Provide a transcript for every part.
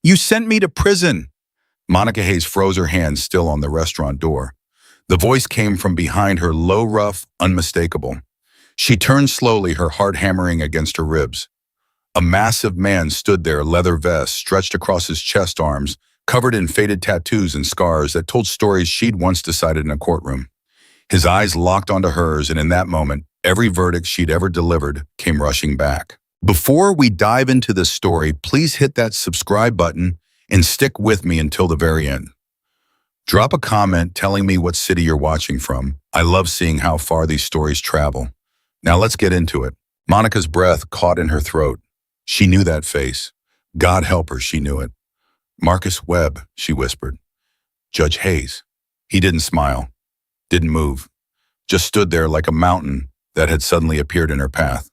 You sent me to prison. Monica Hayes froze her hands still on the restaurant door. The voice came from behind her, low, rough, unmistakable. She turned slowly, her heart hammering against her ribs. A massive man stood there, leather vest stretched across his chest arms, covered in faded tattoos and scars that told stories she'd once decided in a courtroom. His eyes locked onto hers, and in that moment, every verdict she'd ever delivered came rushing back. Before we dive into this story, please hit that subscribe button and stick with me until the very end. Drop a comment telling me what city you're watching from. I love seeing how far these stories travel. Now let's get into it. Monica's breath caught in her throat. She knew that face. God help her, she knew it. Marcus Webb, she whispered. Judge Hayes. He didn't smile, didn't move, just stood there like a mountain that had suddenly appeared in her path.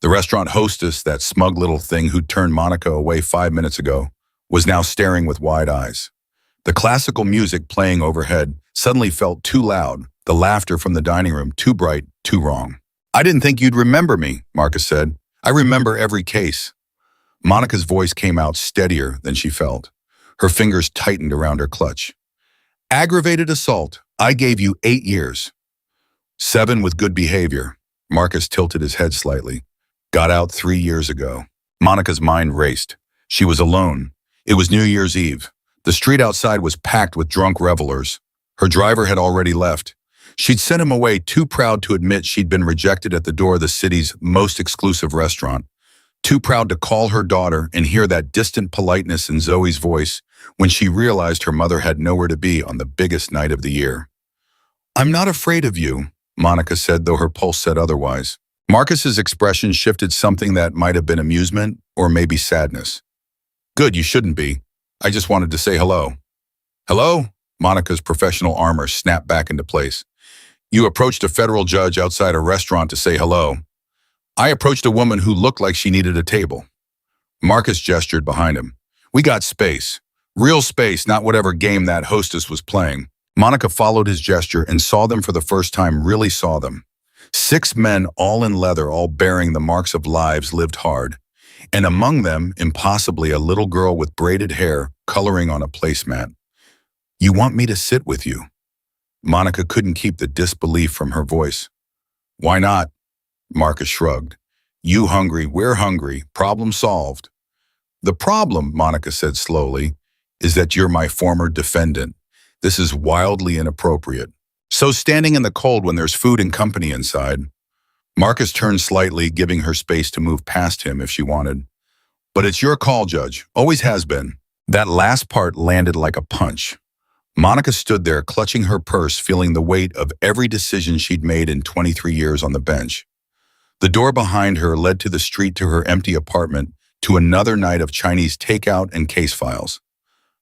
The restaurant hostess, that smug little thing who'd turned Monica away 5 minutes ago, was now staring with wide eyes. The classical music playing overhead suddenly felt too loud, the laughter from the dining room too bright, too wrong. I didn't think you'd remember me, Marcus said. I remember every case. Monica's voice came out steadier than she felt. Her fingers tightened around her clutch. Aggravated assault. I gave you 8 years. 7 with good behavior. Marcus tilted his head slightly. Got out 3 years ago. Monica's mind raced. She was alone. It was New Year's Eve. The street outside was packed with drunk revelers. Her driver had already left. She'd sent him away, too proud to admit she'd been rejected at the door of the city's most exclusive restaurant. Too proud to call her daughter and hear that distant politeness in Zoe's voice when she realized her mother had nowhere to be on the biggest night of the year. I'm not afraid of you, Monica said, though her pulse said otherwise. Marcus's expression shifted, something that might have been amusement or maybe sadness. Good, you shouldn't be. I just wanted to say hello. Hello? Monica's professional armor snapped back into place. You approached a federal judge outside a restaurant to say hello. I approached a woman who looked like she needed a table. Marcus gestured behind him. We got space. Real space, not whatever game that hostess was playing. Monica followed his gesture and saw them for the first time, really saw them. 6 men, all in leather, all bearing the marks of lives lived hard. And among them, impossibly, a little girl with braided hair coloring on a placemat. You want me to sit with you? Monica couldn't keep the disbelief from her voice. Why not? Marcus shrugged. You hungry, we're hungry, problem solved. The problem, Monica said slowly, is that you're my former defendant. This is wildly inappropriate. So standing in the cold when there's food and company inside. Marcus turned slightly, giving her space to move past him if she wanted. But it's your call, Judge. Always has been. That last part landed like a punch. Monica stood there, clutching her purse, feeling the weight of every decision she'd made in 23 years on the bench. The door behind her led to the street, to her empty apartment, to another night of Chinese takeout and case files.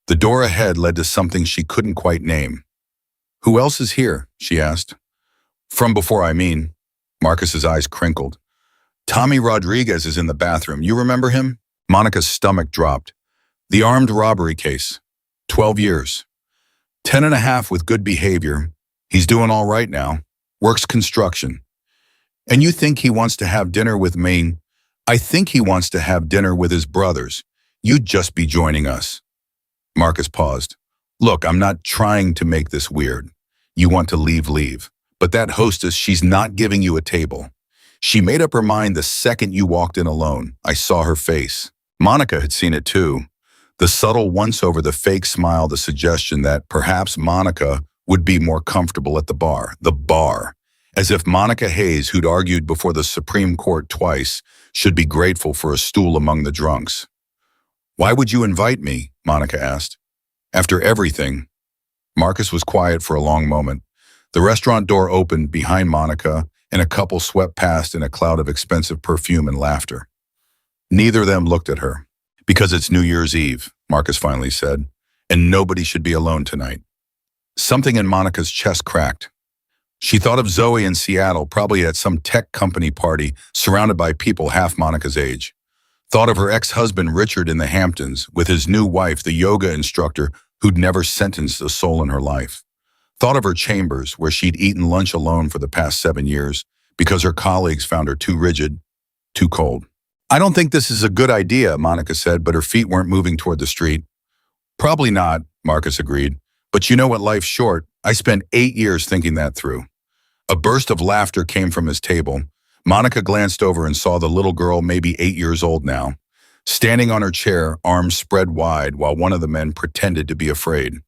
The door ahead led to something she couldn't quite name. Who else is here? She asked. From before, I mean. Marcus's eyes crinkled. Tommy Rodriguez is in the bathroom. You remember him? Monica's stomach dropped. The armed robbery case. 12 years. 10.5 with good behavior. He's doing all right now. Works construction. And you think he wants to have dinner with me? I think he wants to have dinner with his brothers. You'd just be joining us. Marcus paused. Look, I'm not trying to make this weird. You want to leave, leave. But that hostess, she's not giving you a table. She made up her mind the second you walked in alone. I saw her face. Monica had seen it too. The subtle once-over, the fake smile, the suggestion that perhaps Monica would be more comfortable at the bar. The bar. As if Monica Hayes, who'd argued before the Supreme Court twice, should be grateful for a stool among the drunks. Why would you invite me? Monica asked. After everything. Marcus was quiet for a long moment. The restaurant door opened behind Monica, and a couple swept past in a cloud of expensive perfume and laughter. Neither of them looked at her. Because it's New Year's Eve, Marcus finally said, and nobody should be alone tonight. Something in Monica's chest cracked. She thought of Zoe in Seattle, probably at some tech company party, surrounded by people half Monica's age. Thought of her ex-husband Richard in the Hamptons, with his new wife, the yoga instructor who'd never sentenced a soul in her life. Thought of her chambers, where she'd eaten lunch alone for the past 7 years, because her colleagues found her too rigid, too cold. I don't think this is a good idea, Monica said, but her feet weren't moving toward the street. Probably not, Marcus agreed. But you know what, life's short. I spent 8 years thinking that through. A burst of laughter came from his table. Monica glanced over and saw the little girl, maybe 8 years old now, standing on her chair, arms spread wide, while one of the men pretended to be afraid.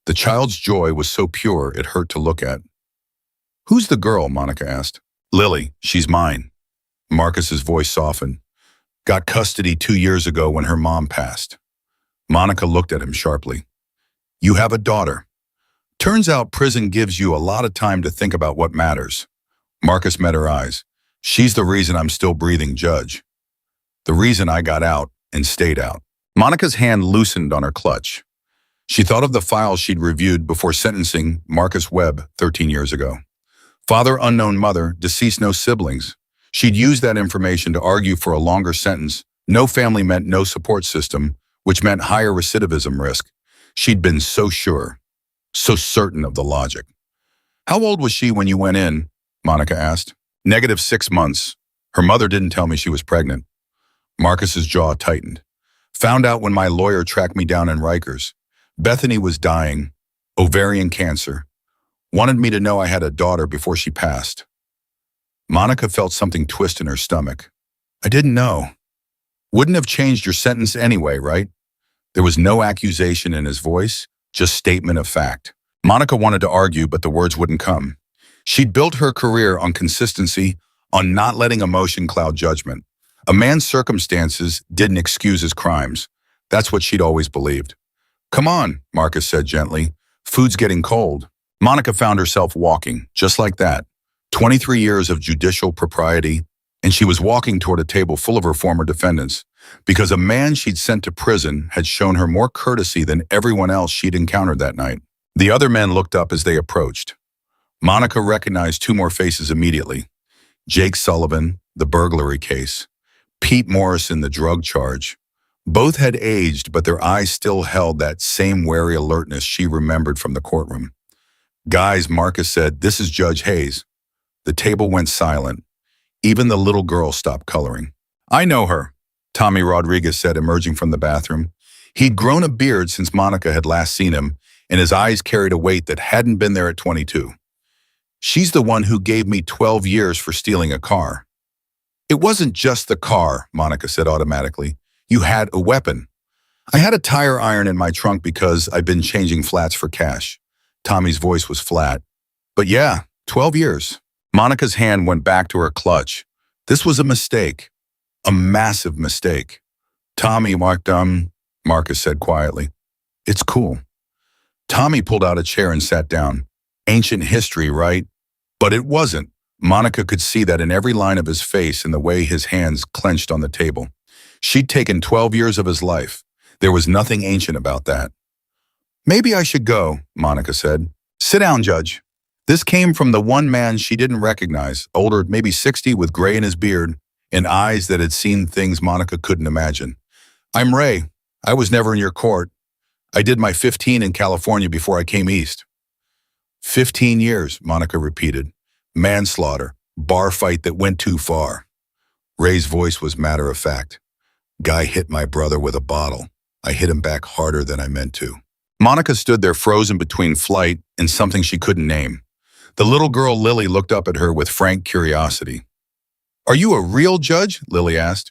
The child's joy was so pure it hurt to look at. Who's the girl? Monica asked. Lily, she's mine. Marcus's voice softened. Got custody 2 years ago when her mom passed. Monica looked at him sharply. You have a daughter. Turns out prison gives you a lot of time to think about what matters. Marcus met her eyes. She's the reason I'm still breathing, Judge. The reason I got out and stayed out. Monica's hand loosened on her clutch. She thought of the files she'd reviewed before sentencing Marcus Webb 13 years ago. Father unknown, mother, deceased, no siblings. She'd used that information to argue for a longer sentence. No family meant no support system, which meant higher recidivism risk. She'd been so sure, so certain of the logic. How old was she when you went in? Monica asked. -6 months. Her mother didn't tell me she was pregnant. Marcus's jaw tightened. Found out when my lawyer tracked me down in Rikers. Bethany was dying, ovarian cancer. Wanted me to know I had a daughter before she passed. Monica felt something twist in her stomach. I didn't know. Wouldn't have changed your sentence anyway, right? There was no accusation in his voice, just statement of fact. Monica wanted to argue, but the words wouldn't come. She'd built her career on consistency, on not letting emotion cloud judgment. A man's circumstances didn't excuse his crimes. That's what she'd always believed. Come on, Marcus said gently. Food's getting cold. Monica found herself walking, just like that. 23 years of judicial propriety, and she was walking toward a table full of her former defendants, because a man she'd sent to prison had shown her more courtesy than everyone else she'd encountered that night. The other men looked up as they approached. Monica recognized 2 more faces immediately. Jake Sullivan, the burglary case. Pete Morrison, the drug charge. Both had aged, but their eyes still held that same wary alertness she remembered from the courtroom. Guys, Marcus said, this is Judge Hayes. The table went silent. Even the little girl stopped coloring. I know her, Tommy Rodriguez said, emerging from the bathroom. He'd grown a beard since Monica had last seen him, and his eyes carried a weight that hadn't been there at 22. She's the one who gave me 12 years for stealing a car. It wasn't just the car, Monica said automatically. You had a weapon. I had a tire iron in my trunk because I'd been changing flats for cash. Tommy's voice was flat. But yeah, 12 years. Monica's hand went back to her clutch. This was a mistake. A massive mistake. Tommy walked Marcus said quietly. It's cool. Tommy pulled out a chair and sat down. Ancient history, right? But it wasn't. Monica could see that in every line of his face and the way his hands clenched on the table. She'd taken 12 years of his life. There was nothing ancient about that. Maybe I should go, Monica said. Sit down, Judge. This came from the one man she didn't recognize, older, maybe 60, with gray in his beard and eyes that had seen things Monica couldn't imagine. I'm Ray. I was never in your court. I did my 15 in California before I came east. 15 years, Monica repeated. Manslaughter, bar fight that went too far. Ray's voice was matter of fact. Guy hit my brother with a bottle. I hit him back harder than I meant to. Monica stood there frozen between flight and something she couldn't name. The little girl Lily looked up at her with frank curiosity. Are you a real judge? Lily asked.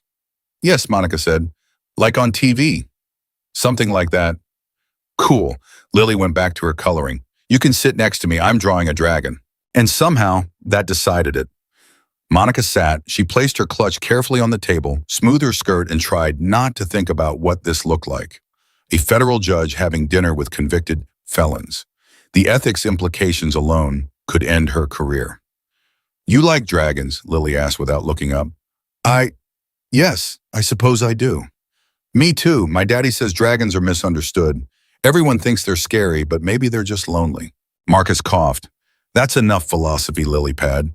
Yes, Monica said. Like on TV. Something like that. Cool. Lily went back to her coloring. You can sit next to me. I'm drawing a dragon. And somehow, that decided it. Monica sat, she placed her clutch carefully on the table, smoothed her skirt, and tried not to think about what this looked like. A federal judge having dinner with convicted felons. The ethics implications alone could end her career. You like dragons? Lily asked without looking up. Yes, I suppose I do. Me too. My daddy says dragons are misunderstood. Everyone thinks they're scary, but maybe they're just lonely. Marcus coughed. That's enough philosophy, Lilypad.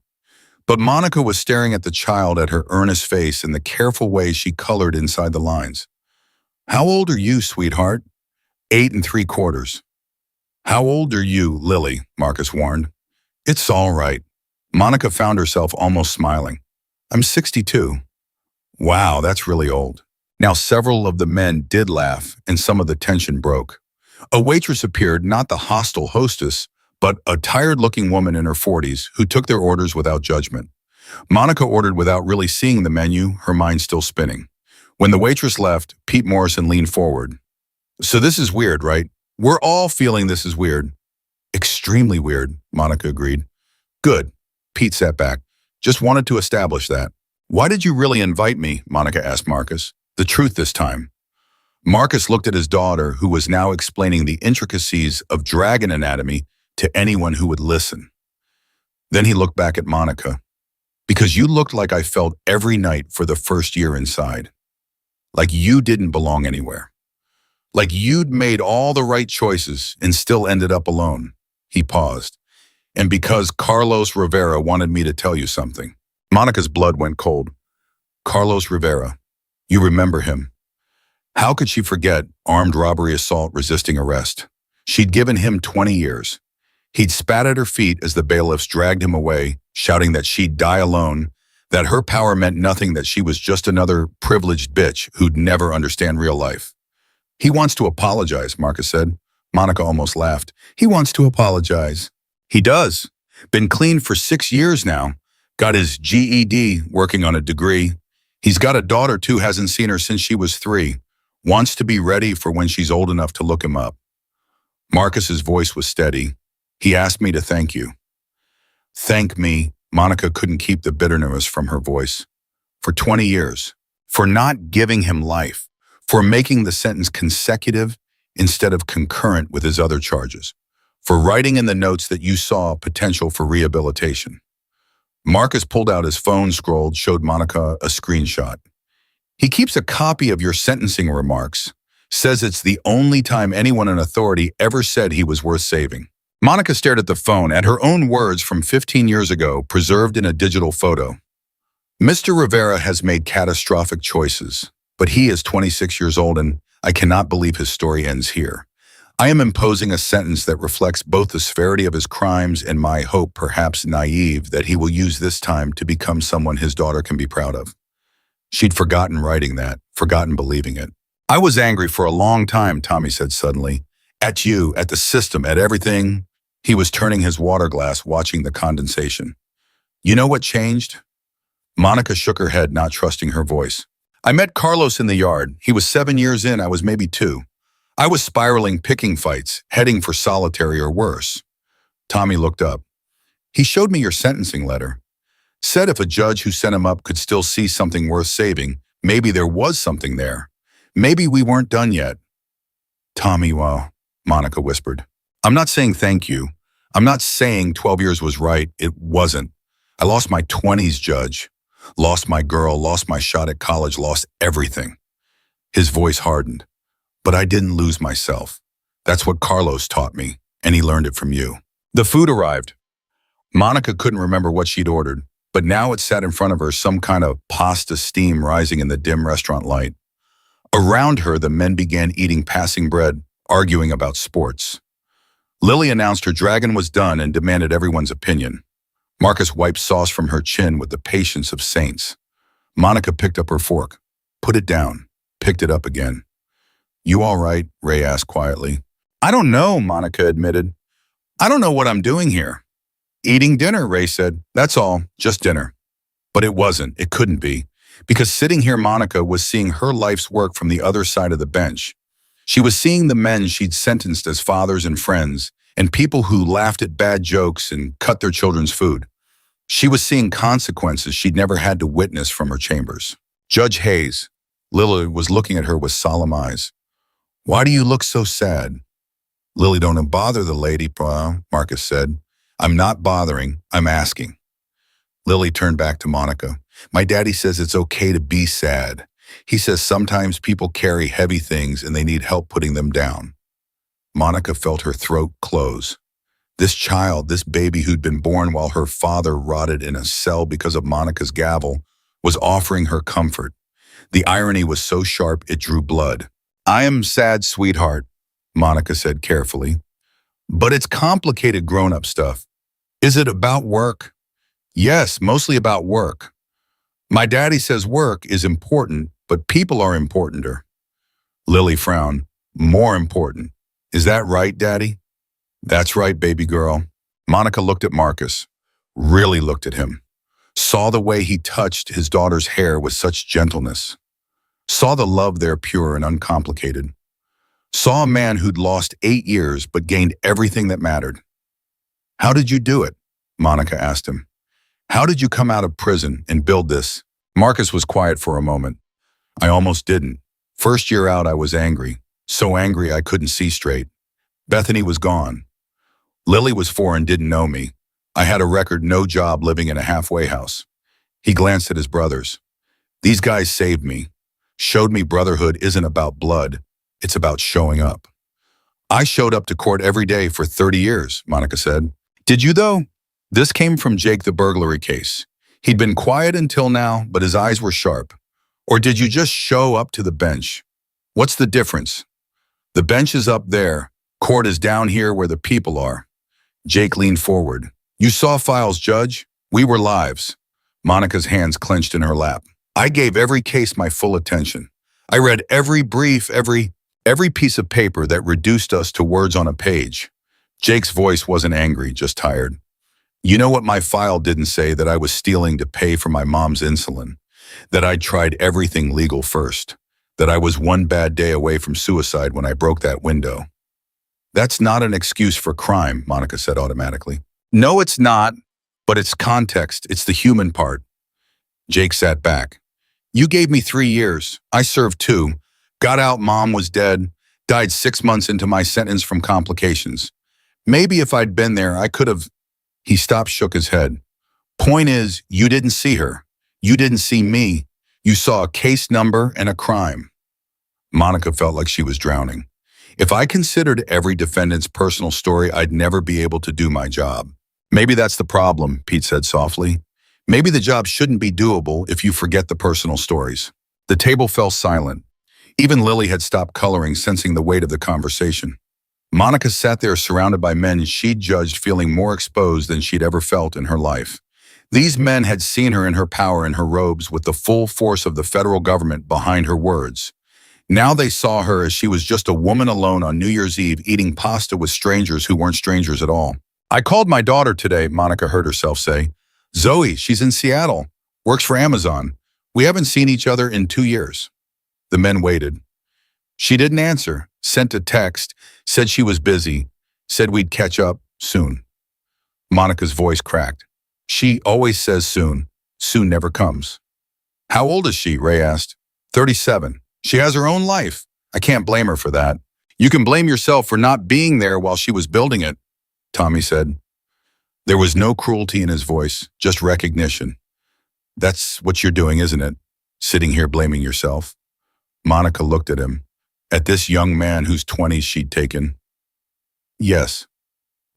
But Monica was staring at the child, at her earnest face and the careful way she colored inside the lines. How old are you, sweetheart? 8 3/4. How old are you, Lily? Marcus warned. It's all right. Monica found herself almost smiling. I'm 62. Wow, that's really old. Now, several of the men did laugh, and some of the tension broke. A waitress appeared, not the hostile hostess, but a tired-looking woman in her 40s who took their orders without judgment. Monica ordered without really seeing the menu, her mind still spinning. When the waitress left, Pete Morrison leaned forward. So this is weird, right? We're all feeling this is weird. Extremely weird, Monica agreed. Good. Pete sat back. Just wanted to establish that. Why did you really invite me? Monica asked Marcus. The truth this time. Marcus looked at his daughter, who was now explaining the intricacies of dragon anatomy to anyone who would listen. Then he looked back at Monica. Because you looked like I felt every night for the first year inside. Like you didn't belong anywhere. Like you'd made all the right choices and still ended up alone. He paused. And because Carlos Rivera wanted me to tell you something. Monica's blood went cold. Carlos Rivera. You remember him. How could she forget armed robbery, assault, resisting arrest? She'd given him 20 years. He'd spat at her feet as the bailiffs dragged him away, shouting that she'd die alone, that her power meant nothing, that she was just another privileged bitch who'd never understand real life. He wants to apologize, Marcus said. Monica almost laughed. He wants to apologize. He does. Been clean for 6 years now. Got his GED, working on a degree. He's got a daughter too, hasn't seen her since she was 3. Wants to be ready for when she's old enough to look him up. Marcus's voice was steady. He asked me to thank you. Thank me. Monica couldn't keep the bitterness from her voice. For 20 years. For not giving him life. For making the sentence consecutive instead of concurrent with his other charges. For writing in the notes that you saw potential for rehabilitation. Marcus pulled out his phone, scrolled, showed Monica a screenshot. He keeps a copy of your sentencing remarks. Says it's the only time anyone in authority ever said he was worth saving. Monica stared at the phone, at her own words from 15 years ago, preserved in a digital photo. Mr. Rivera has made catastrophic choices, but he is 26 years old and I cannot believe his story ends here. I am imposing a sentence that reflects both the severity of his crimes and my hope, perhaps naive, that he will use this time to become someone his daughter can be proud of. She'd forgotten writing that, forgotten believing it. I was angry for a long time, Tommy said suddenly. At you, at the system, at everything. He was turning his water glass, watching the condensation. You know what changed? Monica shook her head, not trusting her voice. I met Carlos in the yard. He was 7 years in, I was maybe 2. I was spiraling, picking fights, heading for solitary or worse. Tommy looked up. He showed me your sentencing letter. Said if a judge who sent him up could still see something worth saving, maybe there was something there. Maybe we weren't done yet. Tommy, well, Monica whispered. I'm not saying thank you. I'm not saying 12 years was right. It wasn't. I lost my 20s, Judge. Lost my girl, lost my shot at college, lost everything. His voice hardened. But I didn't lose myself. That's what Carlos taught me, and he learned it from you. The food arrived. Monica couldn't remember what she'd ordered, but now it sat in front of her, some kind of pasta steam rising in the dim restaurant light. Around her, the men began eating passing bread, arguing about sports. Lily announced her dragon was done and demanded everyone's opinion. Marcus wiped sauce from her chin with the patience of saints. Monica picked up her fork, put it down, picked it up again. You all right? Ray asked quietly. I don't know, Monica admitted. I don't know what I'm doing here. Eating dinner, Ray said. That's all, just dinner. But it wasn't, it couldn't be. Because sitting here, Monica was seeing her life's work from the other side of the bench. She was seeing the men she'd sentenced as fathers and friends, and people who laughed at bad jokes and cut their children's food. She was seeing consequences she'd never had to witness from her chambers. Judge Hayes. Lily was looking at her with solemn eyes. Why do you look so sad? Lily, don't bother the lady, Marcus said. I'm not bothering, I'm asking. Lily turned back to Monica. My daddy says it's okay to be sad. He says sometimes people carry heavy things and they need help putting them down. Monica felt her throat close. This child, this baby who'd been born while her father rotted in a cell because of Monica's gavel, was offering her comfort. The irony was so sharp it drew blood. I am sad, sweetheart, Monica said carefully. But it's complicated grown-up stuff. Is it about work? Yes, mostly about work. My daddy says work is important, but people are importanter. Lily frowned. More important. Is that right, Daddy? That's right, baby girl. Monica looked at Marcus, really looked at him, saw the way he touched his daughter's hair with such gentleness, saw the love there pure and uncomplicated, saw a man who'd lost 8 years but gained everything that mattered. How did you do it? Monica asked him. How did you come out of prison and build this? Marcus was quiet for a moment. I almost didn't. First year out, I was angry. So angry I couldn't see straight. Bethany was gone. Lily was 4 and didn't know me. I had a record, no job, living in a halfway house. He glanced at his brothers. These guys saved me, showed me brotherhood isn't about blood, it's about showing up. I showed up to court every day for 30 years, Monica said. Did you though? This came from Jake, the burglary case. He'd been quiet until now, but his eyes were sharp. Or did you just show up to the bench? What's the difference? The bench is up there. Court is down here where the people are. Jake leaned forward. You saw files, Judge. We were lives. Monica's hands clenched in her lap. I gave every case my full attention. I read every brief, every piece of paper that reduced us to words on a page. Jake's voice wasn't angry, just tired. You know what my file didn't say? That I was stealing to pay for my mom's insulin. That I'd tried everything legal first. That I was one bad day away from suicide when I broke that window. That's not an excuse for crime, Monica said automatically. No, it's not, but it's context. It's the human part. Jake sat back. You gave me 3 years. I served 2. Got out, mom was dead. Died 6 months into my sentence from complications. Maybe if I'd been there, I could have... He stopped, shook his head. Point is, you didn't see her. You didn't see me. You saw a case number and a crime. Monica felt like she was drowning. If I considered every defendant's personal story, I'd never be able to do my job. Maybe that's the problem, Pete said softly. Maybe the job shouldn't be doable if you forget the personal stories. The table fell silent. Even Lily had stopped coloring, sensing the weight of the conversation. Monica sat there surrounded by men she'd judged, feeling more exposed than she'd ever felt in her life. These men had seen her in her power, in her robes, with the full force of the federal government behind her words. Now they saw her as she was just a woman alone on New Year's Eve, eating pasta with strangers who weren't strangers at all. I called my daughter today, Monica heard herself say. Zoe, she's in Seattle, works for Amazon. We haven't seen each other in 2 years. The men waited. She didn't answer, sent a text, said she was busy, said we'd catch up soon. Monica's voice cracked. She always says soon. Soon never comes. How old is she? Ray asked. 37. She has her own life. I can't blame her for that. You can blame yourself for not being there while she was building it, Tommy said. There was no cruelty in his voice, just recognition. That's what you're doing, isn't it? Sitting here blaming yourself. Monica looked at him, at this young man whose 20s she'd taken. Yes.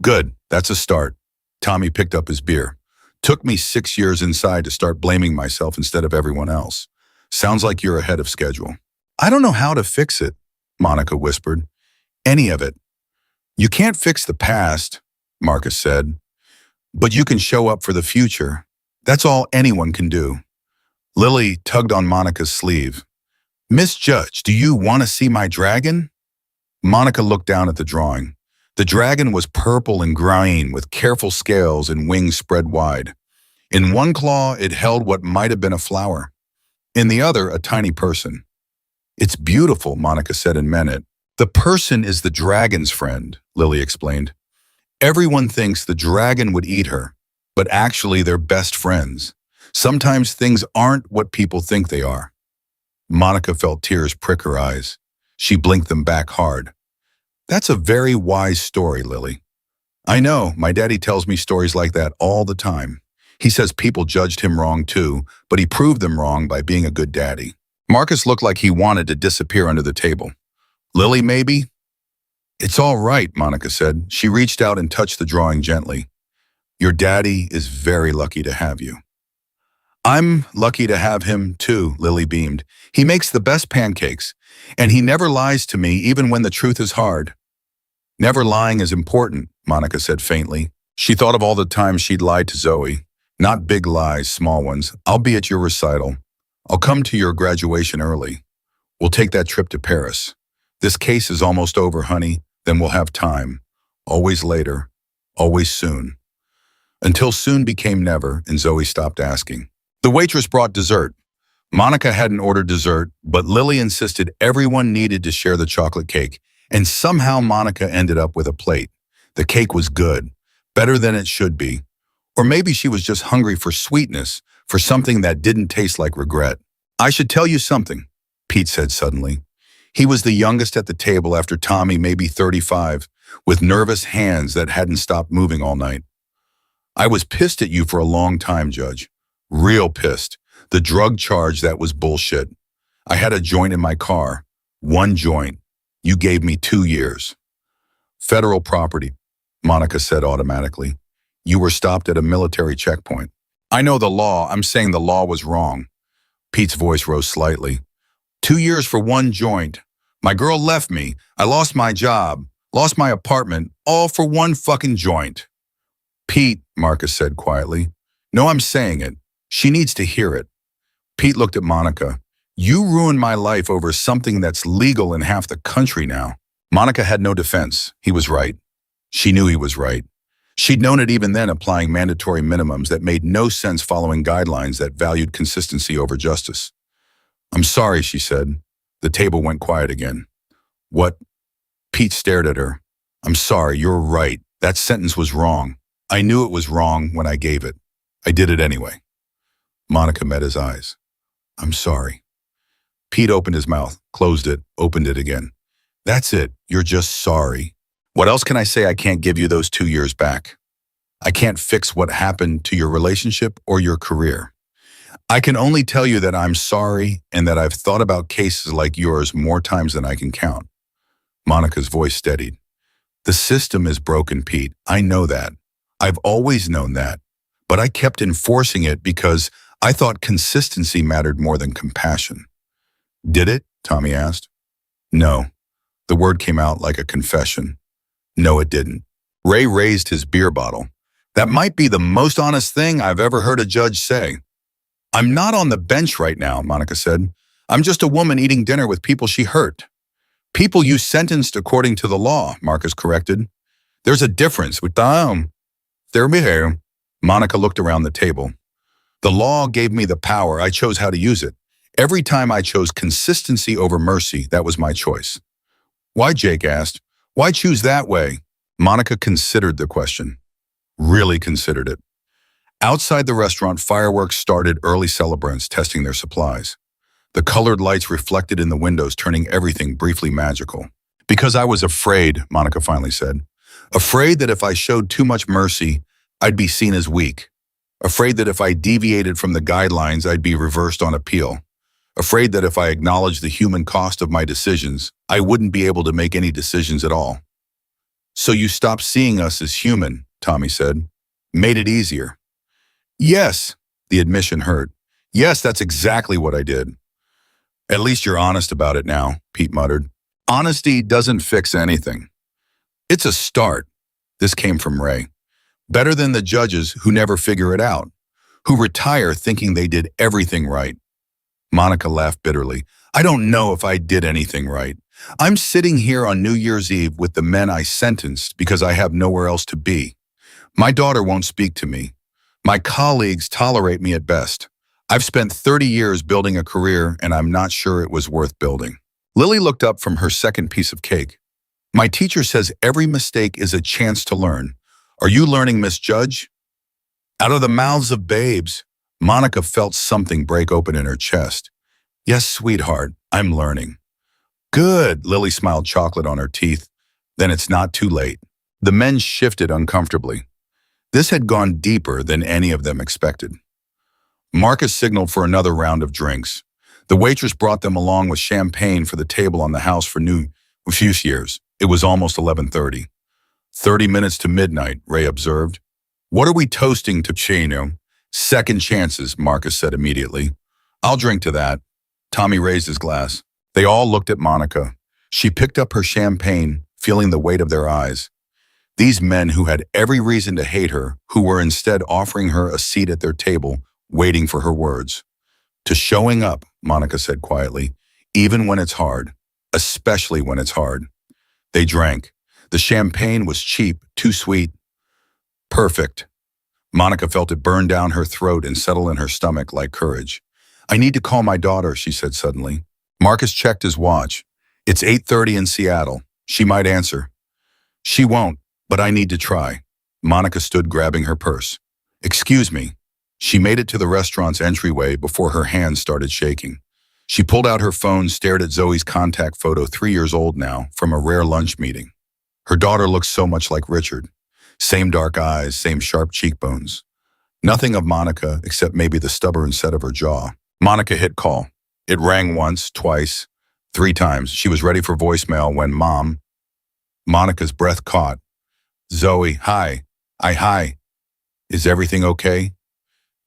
Good, that's a start. Tommy picked up his beer. Took me 6 years inside to start blaming myself instead of everyone else. Sounds like you're ahead of schedule. I don't know how to fix it, Monica whispered. Any of it. You can't fix the past, Marcus said, but you can show up for the future. That's all anyone can do. Lily tugged on Monica's sleeve. Miss Judge, do you want to see my dragon? Monica looked down at the drawing. The dragon was purple and green with careful scales and wings spread wide. In one claw, it held what might have been a flower. In the other, a tiny person. It's beautiful, Monica said and meant it. The person is the dragon's friend, Lily explained. Everyone thinks the dragon would eat her, but actually they're best friends. Sometimes things aren't what people think they are. Monica felt tears prick her eyes. She blinked them back hard. That's a very wise story, Lily. I know, my daddy tells me stories like that all the time. He says people judged him wrong too, but he proved them wrong by being a good daddy. Marcus looked like he wanted to disappear under the table. Lily, maybe? It's all right, Monica said. She reached out and touched the drawing gently. Your daddy is very lucky to have you. I'm lucky to have him too, Lily beamed. He makes the best pancakes, and he never lies to me even when the truth is hard. Never lying is important, Monica said faintly. She thought of all the times she'd lied to Zoe. Not big lies, small ones. I'll be at your recital. I'll come to your graduation early. We'll take that trip to Paris. This case is almost over, honey. Then we'll have time. Always later. Always soon. Until soon became never, and Zoe stopped asking. The waitress brought dessert. Monica hadn't ordered dessert, but Lily insisted everyone needed to share the chocolate cake, and somehow Monica ended up with a plate. The cake was good, better than it should be. Or maybe she was just hungry for sweetness, for something that didn't taste like regret. I should tell you something, Pete said suddenly. He was the youngest at the table after Tommy, maybe 35, with nervous hands that hadn't stopped moving all night. I was pissed at you for a long time, Judge. Real pissed. The drug charge, that was bullshit. I had a joint in my car. One joint. You gave me 2 years. Federal property, Monica said automatically. You were stopped at a military checkpoint. I know the law. I'm saying the law was wrong. Pete's voice rose slightly. 2 years for one joint. My girl left me. I lost my job, lost my apartment, all for one fucking joint. Pete, Marcus said quietly. No, I'm saying it. She needs to hear it. Pete looked at Monica. You ruined my life over something that's legal in half the country now. Monica had no defense. He was right. She knew he was right. She'd known it even then, applying mandatory minimums that made no sense, following guidelines that valued consistency over justice. I'm sorry, she said. The table went quiet again. What? Pete stared at her. I'm sorry, you're right. That sentence was wrong. I knew it was wrong when I gave it. I did it anyway. Monica met his eyes. I'm sorry. Pete opened his mouth, closed it, opened it again. That's it. You're just sorry. What else can I say? I can't give you those 2 years back. I can't fix what happened to your relationship or your career. I can only tell you that I'm sorry and that I've thought about cases like yours more times than I can count. Monica's voice steadied. The system is broken, Pete. I know that. I've always known that. But I kept enforcing it because I thought consistency mattered more than compassion. Did it? Tommy asked. No. The word came out like a confession. No, it didn't. Ray raised his beer bottle. That might be the most honest thing I've ever heard a judge say. I'm not on the bench right now, Monica said. I'm just a woman eating dinner with people she hurt. People you sentenced according to the law, Marcus corrected. There's a difference with them. Monica looked around the table. The law gave me the power. I chose how to use it. Every time I chose consistency over mercy, that was my choice. Why, Jake asked. Why choose that way? Monica considered the question. Really considered it. Outside the restaurant, fireworks started, early celebrants testing their supplies. The colored lights reflected in the windows, turning everything briefly magical. Because I was afraid, Monica finally said. Afraid that if I showed too much mercy, I'd be seen as weak. Afraid that if I deviated from the guidelines, I'd be reversed on appeal. Afraid that if I acknowledged the human cost of my decisions, I wouldn't be able to make any decisions at all. So you stopped seeing us as human, Tommy said. Made it easier. Yes, the admission hurt. Yes, that's exactly what I did. At least you're honest about it now, Pete muttered. Honesty doesn't fix anything. It's a start. This came from Ray. Better than the judges who never figure it out, who retire thinking they did everything right. Monica laughed bitterly. I don't know if I did anything right. I'm sitting here on New Year's Eve with the men I sentenced because I have nowhere else to be. My daughter won't speak to me. My colleagues tolerate me at best. I've spent 30 years building a career, and I'm not sure it was worth building. Lily looked up from her second piece of cake. My teacher says every mistake is a chance to learn. Are you learning, Miss Judge? Out of the mouths of babes, Monica felt something break open in her chest. Yes, sweetheart, I'm learning. Good, Lily smiled, chocolate on her teeth. Then it's not too late. The men shifted uncomfortably. This had gone deeper than any of them expected. Marcus signaled for another round of drinks. The waitress brought them along with champagne for the table on the house for New Year's. It was almost 11:30. 30 minutes to midnight, Ray observed. What are we toasting to, Chino? Second chances, Marcus said immediately. I'll drink to that. Tommy raised his glass. They all looked at Monica. She picked up her champagne, feeling the weight of their eyes. These men who had every reason to hate her, who were instead offering her a seat at their table, waiting for her words. To showing up, Monica said quietly, even when it's hard, especially when it's hard. They drank. The champagne was cheap, too sweet. Perfect. Monica felt it burn down her throat and settle in her stomach like courage. I need to call my daughter, she said suddenly. Marcus checked his watch. It's 8:30 in Seattle. She might answer. She won't, but I need to try. Monica stood grabbing her purse. Excuse me. She made it to the restaurant's entryway before her hands started shaking. She pulled out her phone, stared at Zoe's contact photo, 3 years old now, from a rare lunch meeting. Her daughter looked so much like Richard. Same dark eyes, same sharp cheekbones. Nothing of Monica except maybe the stubborn set of her jaw. Monica hit call. It rang once, twice, 3 times. She was ready for voicemail when Mom. Monica's breath caught. Zoe, hi. Hi. Is everything okay?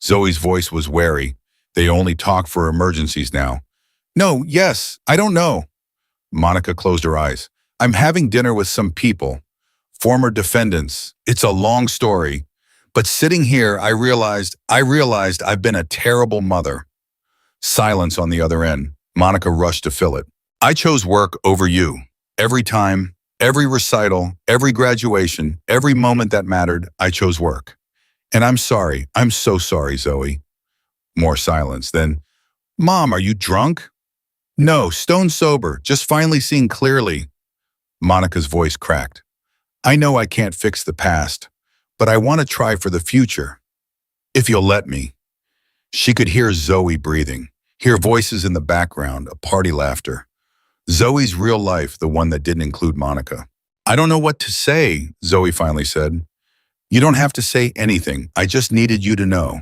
Zoe's voice was wary. They only talk for emergencies now. No, yes, I don't know. Monica closed her eyes. I'm having dinner with some people. Former defendants. It's a long story. But sitting here, I realized I've been a terrible mother. Silence on the other end. Monica rushed to fill it. I chose work over you. Every time, every recital, every graduation, every moment that mattered, I chose work. And I'm sorry. I'm so sorry, Zoe. More silence. Then, Mom, are you drunk? No, stone sober, just finally seeing clearly. Monica's voice cracked. I know I can't fix the past, but I want to try for the future. If you'll let me. She could hear Zoe breathing, hear voices in the background, a party laughter. Zoe's real life, the one that didn't include Monica. I don't know what to say, Zoe finally said. You don't have to say anything. I just needed you to know.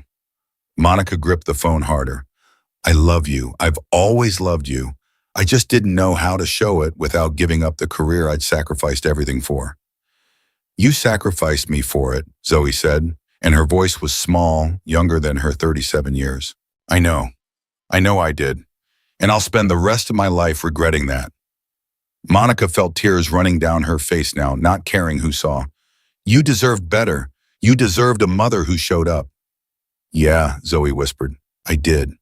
Monica gripped the phone harder. I love you. I've always loved you. I just didn't know how to show it without giving up the career I'd sacrificed everything for. You sacrificed me for it, Zoe said, and her voice was small, younger than her 37 years. I know I did, and I'll spend the rest of my life regretting that. Monica felt tears running down her face now, not caring who saw. You deserved better. You deserved a mother who showed up. Yeah, Zoe whispered, I did.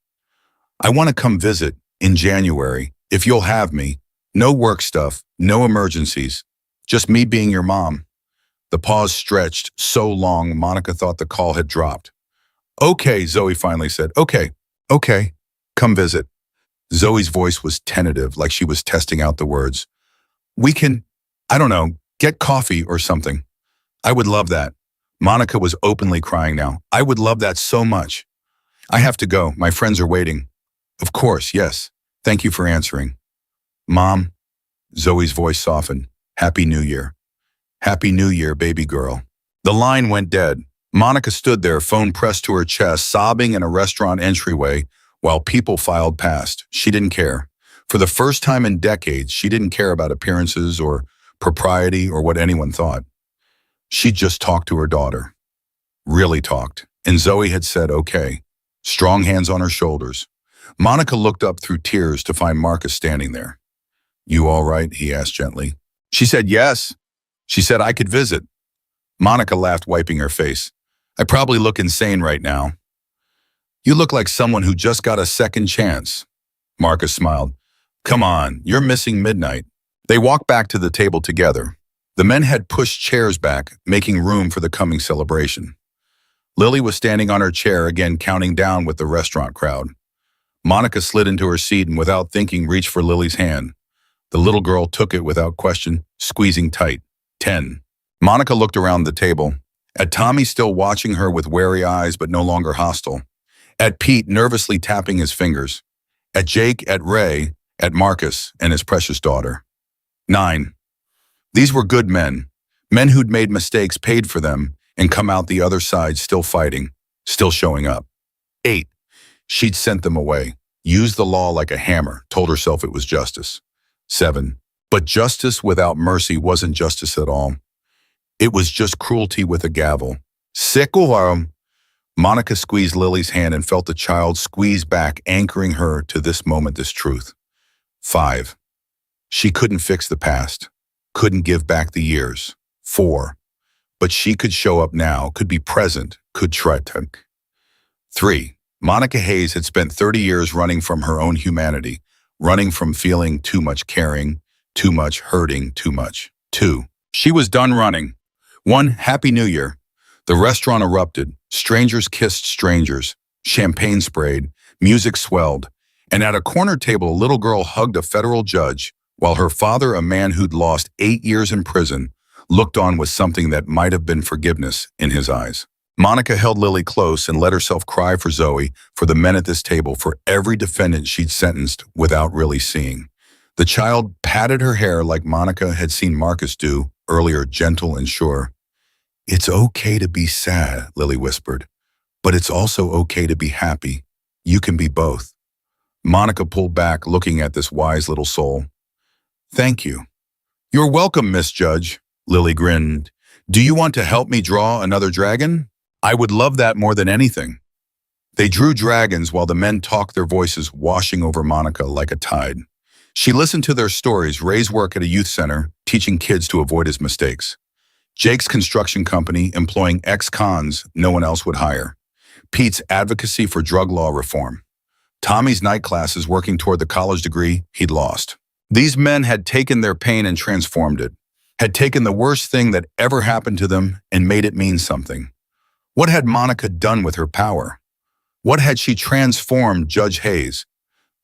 I want to come visit, in January, if you'll have me. No work stuff, no emergencies. Just me being your mom. The pause stretched so long Monica thought the call had dropped. Okay, Zoe finally said. Okay, come visit. Zoe's voice was tentative, like she was testing out the words. We can, I don't know, get coffee or something. I would love that. Monica was openly crying now. I would love that so much. I have to go. My friends are waiting. Of course, yes. Thank you for answering. Mom, Zoe's voice softened. Happy New Year. Happy New Year, baby girl. The line went dead. Monica stood there, phone pressed to her chest, sobbing in a restaurant entryway while people filed past. She didn't care. For the first time in decades, she didn't care about appearances or propriety or what anyone thought. She just talked to her daughter. Really talked. And Zoe had said, okay. Strong hands on her shoulders. Monica looked up through tears to find Marcus standing there. You all right? He asked gently. She said yes. She said I could visit. Monica laughed, wiping her face. I probably look insane right now. You look like someone who just got a second chance. Marcus smiled. Come on, you're missing midnight. They walked back to the table together. The men had pushed chairs back, making room for the coming celebration. Lily was standing on her chair again, counting down with the restaurant crowd. Monica slid into her seat and without thinking reached for Lily's hand. The little girl took it without question, squeezing tight. 10. Monica looked around the table. At Tommy still watching her with wary eyes but no longer hostile. At Pete nervously tapping his fingers. At Jake, at Ray, at Marcus and his precious daughter. 9. These were good men. Men who'd made mistakes, paid for them, and come out the other side still fighting, still showing up. 8. She'd sent them away. Used the law like a hammer, told herself it was justice. 7. But justice without mercy wasn't justice at all. It was just cruelty with a gavel. Sicko. Monica squeezed Lily's hand and felt the child squeeze back, anchoring her to this moment, this truth. 5. She couldn't fix the past. Couldn't give back the years. 4. but she could show up now, could be present, could try to. 3. Monica Hayes had spent 30 years running from her own humanity, running from feeling too much caring, too much hurting, too much. 2. She was done running. 1. Happy New Year. The restaurant erupted. Strangers kissed strangers. Champagne sprayed. Music swelled. And at a corner table, a little girl hugged a federal judge, while her father, a man who'd lost 8 years in prison, looked on with something that might have been forgiveness in his eyes. Monica held Lily close and let herself cry for Zoe, for the men at this table, for every defendant she'd sentenced without really seeing. The child patted her hair like Monica had seen Marcus do earlier, gentle and sure. "It's okay to be sad," Lily whispered, "but it's also okay to be happy. You can be both." Monica pulled back, looking at this wise little soul. "Thank you." "You're welcome, Miss Judge," Lily grinned. "Do you want to help me draw another dragon?" "I would love that more than anything." They drew dragons while the men talked, their voices washing over Monica like a tide. She listened to their stories: Ray's work at a youth center, teaching kids to avoid his mistakes; Jake's construction company, employing ex-cons no one else would hire; Pete's advocacy for drug law reform; Tommy's night classes, working toward the college degree he'd lost. These men had taken their pain and transformed it, had taken the worst thing that ever happened to them and made it mean something. What had Monica done with her power? What had she transformed Judge Hayes?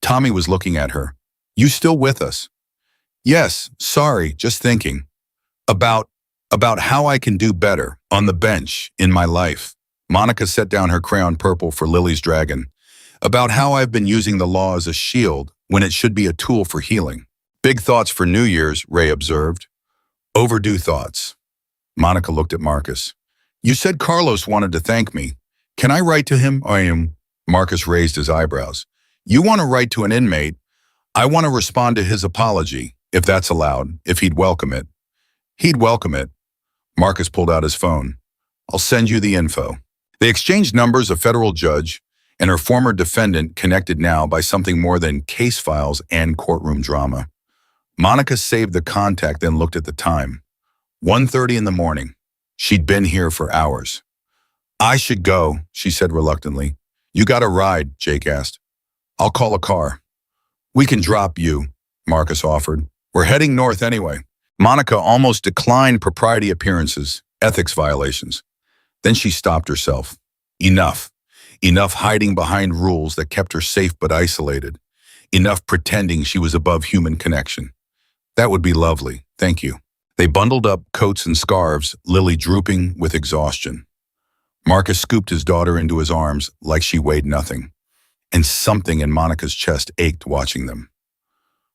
Tommy was looking at her. "You still with us?" "Yes, sorry, just thinking. About how I can do better, on the bench, in my life." Monica set down her crayon purple for Lily's dragon. "About how I've been using the law as a shield when it should be a tool for healing." "Big thoughts for New Year's," Ray observed. "Overdue thoughts." Monica looked at Marcus. "You said Carlos wanted to thank me. Can I write to him?" Marcus raised his eyebrows. "You want to write to an inmate? I want to respond to his apology, if that's allowed, if he'd welcome it." "He'd welcome it." Marcus pulled out his phone. "I'll send you the info." They exchanged numbers, a federal judge and her former defendant, connected now by something more than case files and courtroom drama. Monica saved the contact, then looked at the time. 1:30 in the morning. She'd been here for hours. "I should go," she said reluctantly. "You got a ride?" Jake asked. "I'll call a car." "We can drop you," Marcus offered. "We're heading north anyway." Monica almost declined propriety appearances, ethics violations. Then she stopped herself. Enough. Enough hiding behind rules that kept her safe but isolated. Enough pretending she was above human connection. "That would be lovely, thank you." They bundled up coats and scarves, Lily drooping with exhaustion. Marcus scooped his daughter into his arms like she weighed nothing, and something in Monica's chest ached watching them.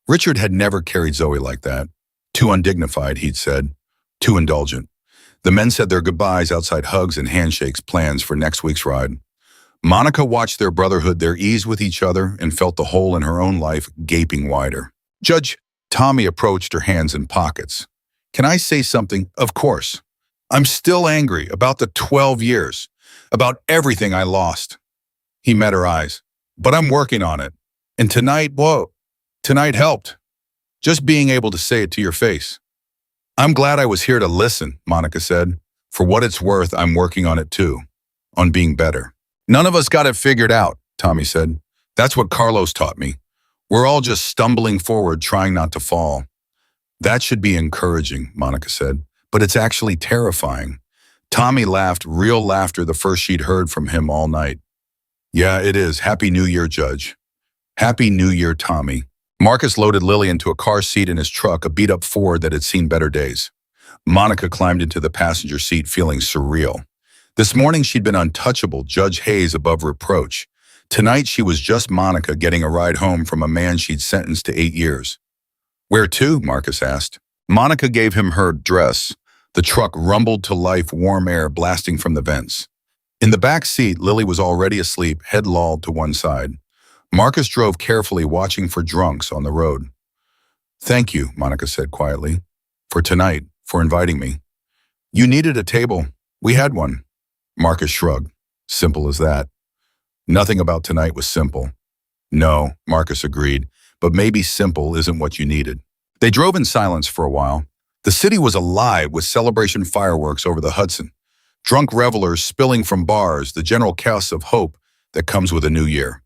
Richard had never carried Zoe like that. Too undignified, he'd said. Too indulgent. The men said their goodbyes outside hugs and handshakes, plans for next week's ride. Monica watched their brotherhood, their ease with each other, and felt the hole in her own life gaping wider. "Judge," Tommy approached, her hands in pockets. "Can I say something?" "Of course. I'm still angry about the 12 years, about everything I lost." He met her eyes. "But I'm working on it. And tonight helped. Just being able to say it to your face." "I'm glad I was here to listen," Monica said. "For what it's worth, I'm working on it too. On being better." "None of us got it figured out," Tommy said. "That's what Carlos taught me. We're all just stumbling forward, trying not to fall." "That should be encouraging," Monica said, "but it's actually terrifying." Tommy laughed, real laughter, the first she'd heard from him all night. "Yeah, it is. Happy New Year, Judge." "Happy New Year, Tommy." Marcus loaded Lily into a car seat in his truck, a beat-up Ford that had seen better days. Monica climbed into the passenger seat, feeling surreal. This morning she'd been untouchable, Judge Hayes above reproach. Tonight she was just Monica getting a ride home from a man she'd sentenced to 8 years. "Where to?" Marcus asked. Monica gave him her dress. The truck rumbled to life, warm air blasting from the vents. In the back seat, Lily was already asleep, head lolled to one side. Marcus drove carefully, watching for drunks on the road. "Thank you," Monica said quietly, "for tonight, for inviting me. You needed a table. We had one." Marcus shrugged. Simple as that. Nothing about tonight was simple. "No," Marcus agreed, "but maybe simple isn't what you needed." They drove in silence for a while. The city was alive with celebration fireworks over the Hudson, drunk revelers spilling from bars, the general chaos of hope that comes with a new year.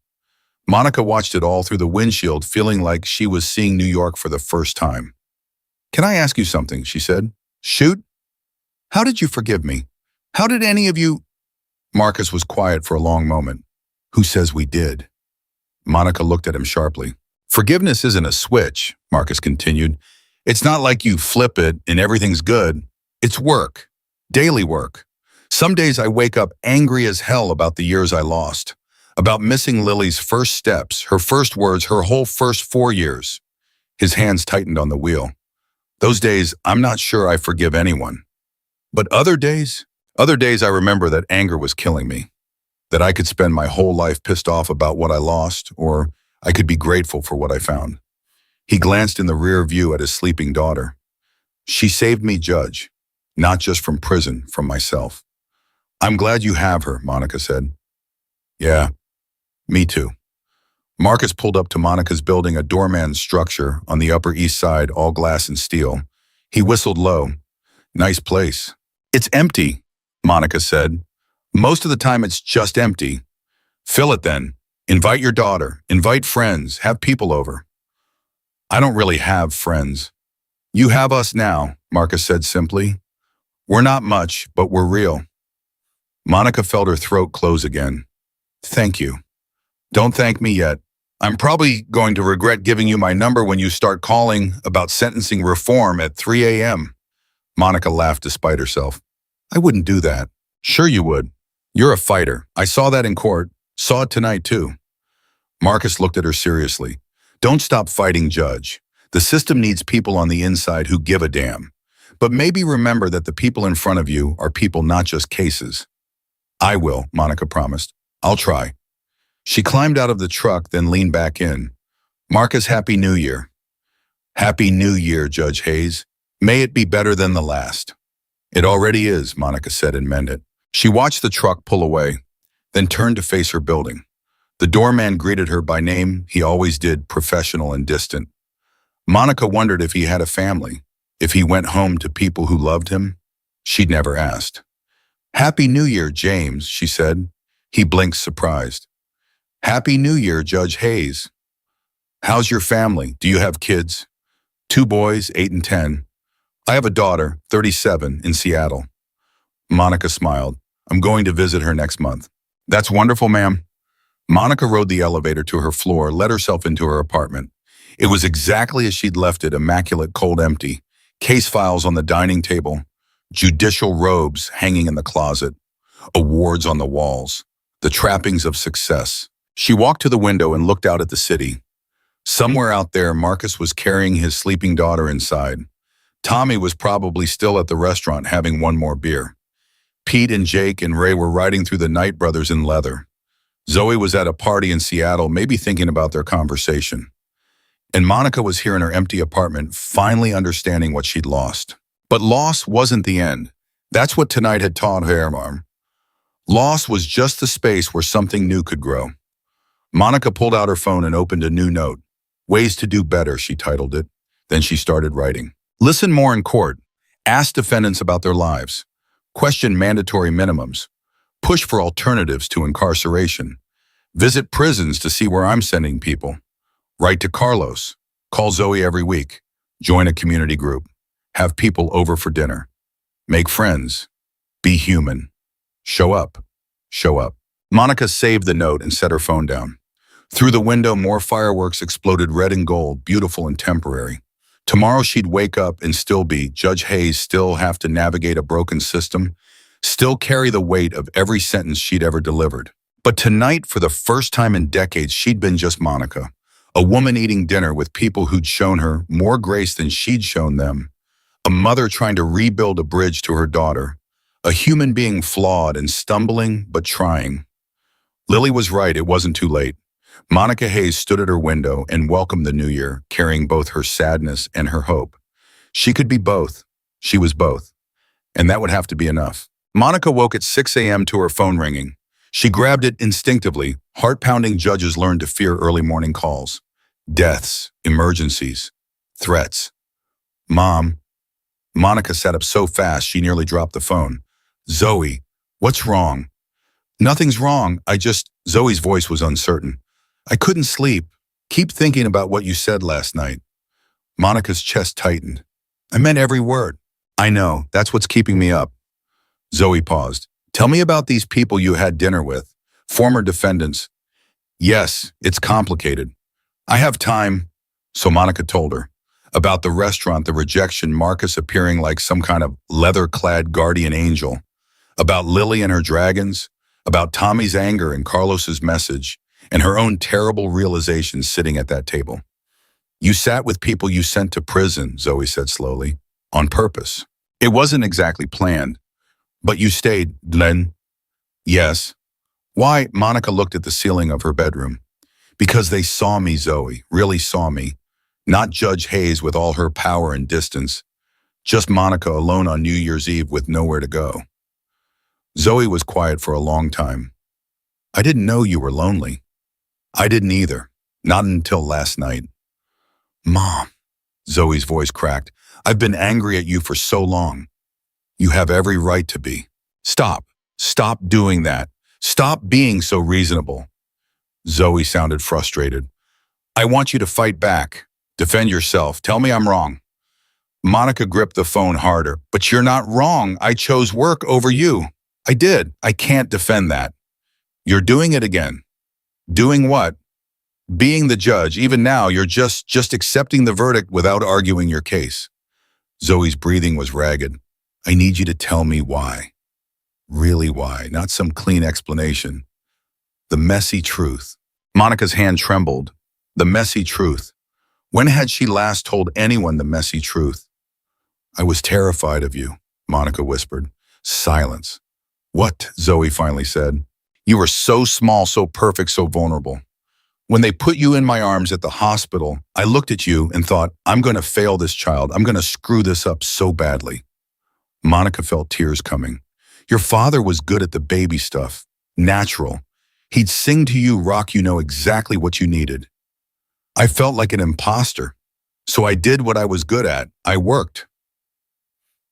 Monica watched it all through the windshield, feeling like she was seeing New York for the first time. "Can I ask you something?" she said. "Shoot. How did you forgive me? How did any of you—" Marcus was quiet for a long moment. "Who says we did?" Monica looked at him sharply. "Forgiveness isn't a switch," Marcus continued. "It's not like you flip it and everything's good. It's work. Daily work. Some days I wake up angry as hell about the years I lost, about missing Lily's first steps, her first words, her whole first 4 years." His hands tightened on the wheel. "Those days, I'm not sure I forgive anyone. But other days I remember that anger was killing me, that I could spend my whole life pissed off about what I lost, or I could be grateful for what I found." He glanced in the rear view at his sleeping daughter. "She saved me, Judge, not just from prison, from myself." "I'm glad you have her," Monica said. "Yeah, me too." Marcus pulled up to Monica's building, a doorman structure on the Upper East Side, all glass and steel. He whistled low. "Nice place." "It's empty," Monica said. "Most of the time it's just empty." "Fill it then. Invite your daughter. Invite friends. Have people over." "I don't really have friends." "You have us now," Marcus said simply. "We're not much, but we're real." Monica felt her throat close again. "Thank you." "Don't thank me yet. I'm probably going to regret giving you my number when you start calling about sentencing reform at 3 a.m. Monica laughed despite herself. "I wouldn't do that." "Sure you would. You're a fighter. I saw that in court. Saw it tonight too." Marcus looked at her seriously. "Don't stop fighting, Judge. The system needs people on the inside who give a damn. But maybe remember that the people in front of you are people, not just cases." "I will," Monica promised. "I'll try." She climbed out of the truck, then leaned back in. "Marcus, Happy New Year." "Happy New Year, Judge Hayes. May it be better than the last." "It already is," Monica said and meant it. She watched the truck pull away, then turned to face her building. The doorman greeted her by name. He always did, professional and distant. Monica wondered if he had a family, if he went home to people who loved him. She'd never asked. "Happy New Year, James," she said. He blinked, surprised. "Happy New Year, Judge Hayes. How's your family? Do you have kids?" "2 boys, 8 and 10. I have a daughter, 37, in Seattle." Monica smiled. "I'm going to visit her next month." "That's wonderful, ma'am." Monica rode the elevator to her floor, let herself into her apartment. It was exactly as she'd left it, immaculate, cold, empty. Case files on the dining table, judicial robes hanging in the closet, awards on the walls, the trappings of success. She walked to the window and looked out at the city. Somewhere out there, Marcus was carrying his sleeping daughter inside. Tommy was probably still at the restaurant having one more beer. Pete and Jake and Ray were riding through the Knight brothers in leather. Zoe was at a party in Seattle, maybe thinking about their conversation. And Monica was here in her empty apartment, finally understanding what she'd lost. But loss wasn't the end. That's what tonight had taught her. Loss was just the space where something new could grow. Monica pulled out her phone and opened a new note. "Ways to do better," she titled it. Then she started writing. "Listen more in court. Ask defendants about their lives. Question mandatory minimums. Push for alternatives to incarceration. Visit prisons to see where I'm sending people. Write to Carlos. Call Zoe every week. Join a community group. Have people over for dinner. Make friends. Be human. Show up. Show up." Monica saved the note and set her phone down. Through the window, more fireworks exploded, red and gold, beautiful and temporary. Tomorrow she'd wake up and still be Judge Hayes, still have to navigate a broken system, still carry the weight of every sentence she'd ever delivered. But tonight, for the first time in decades, she'd been just Monica, a woman eating dinner with people who'd shown her more grace than she'd shown them, a mother trying to rebuild a bridge to her daughter, a human being flawed and stumbling but trying. Lily was right, it wasn't too late. Monica Hayes stood at her window and welcomed the new year, carrying both her sadness and her hope. She could be both. She was both. And that would have to be enough. Monica woke at 6 a.m. to her phone ringing. She grabbed it instinctively. Heart-pounding judges learned to fear early morning calls. Deaths, emergencies, threats. Mom, Monica sat up so fast she nearly dropped the phone. Zoe, what's wrong? Nothing's wrong. Zoe's voice was uncertain. I couldn't sleep. Keep thinking about what you said last night. Monica's chest tightened. I meant every word. I know. That's what's keeping me up. Zoe paused. Tell me about these people you had dinner with. Former defendants. Yes, it's complicated. I have time. So Monica told her. About the restaurant, the rejection, Marcus appearing like some kind of leather-clad guardian angel. About Lily and her dragons. About Tommy's anger and Carlos's message. And her own terrible realizations sitting at that table. You sat with people you sent to prison, Zoe said slowly. On purpose. It wasn't exactly planned. But you stayed, Glenn. Yes. Why? Monica looked at the ceiling of her bedroom. Because they saw me, Zoe, really saw me. Not Judge Hayes with all her power and distance. Just Monica alone on New Year's Eve with nowhere to go. Zoe was quiet for a long time. I didn't know you were lonely. I didn't either. Not until last night. Mom, Zoe's voice cracked. I've been angry at you for so long. You have every right to be. Stop. Stop doing that. Stop being so reasonable. Zoe sounded frustrated. I want you to fight back. Defend yourself. Tell me I'm wrong. Monica gripped the phone harder. But you're not wrong. I chose work over you. I did. I can't defend that. You're doing it again. Doing what? Being the judge. Even now, you're just accepting the verdict without arguing your case. Zoe's breathing was ragged. I need you to tell me why. Really why, not some clean explanation. The messy truth. Monica's hand trembled. The messy truth. When had she last told anyone the messy truth? I was terrified of you, Monica whispered. Silence. What? Zoe finally said. You were so small, so perfect, so vulnerable. When they put you in my arms at the hospital, I looked at you and thought, I'm going to fail this child. I'm going to screw this up so badly. Monica felt tears coming. Your father was good at the baby stuff. Natural. He'd sing to you, rock you, know exactly what you needed. I felt like an imposter. So I did what I was good at. I worked.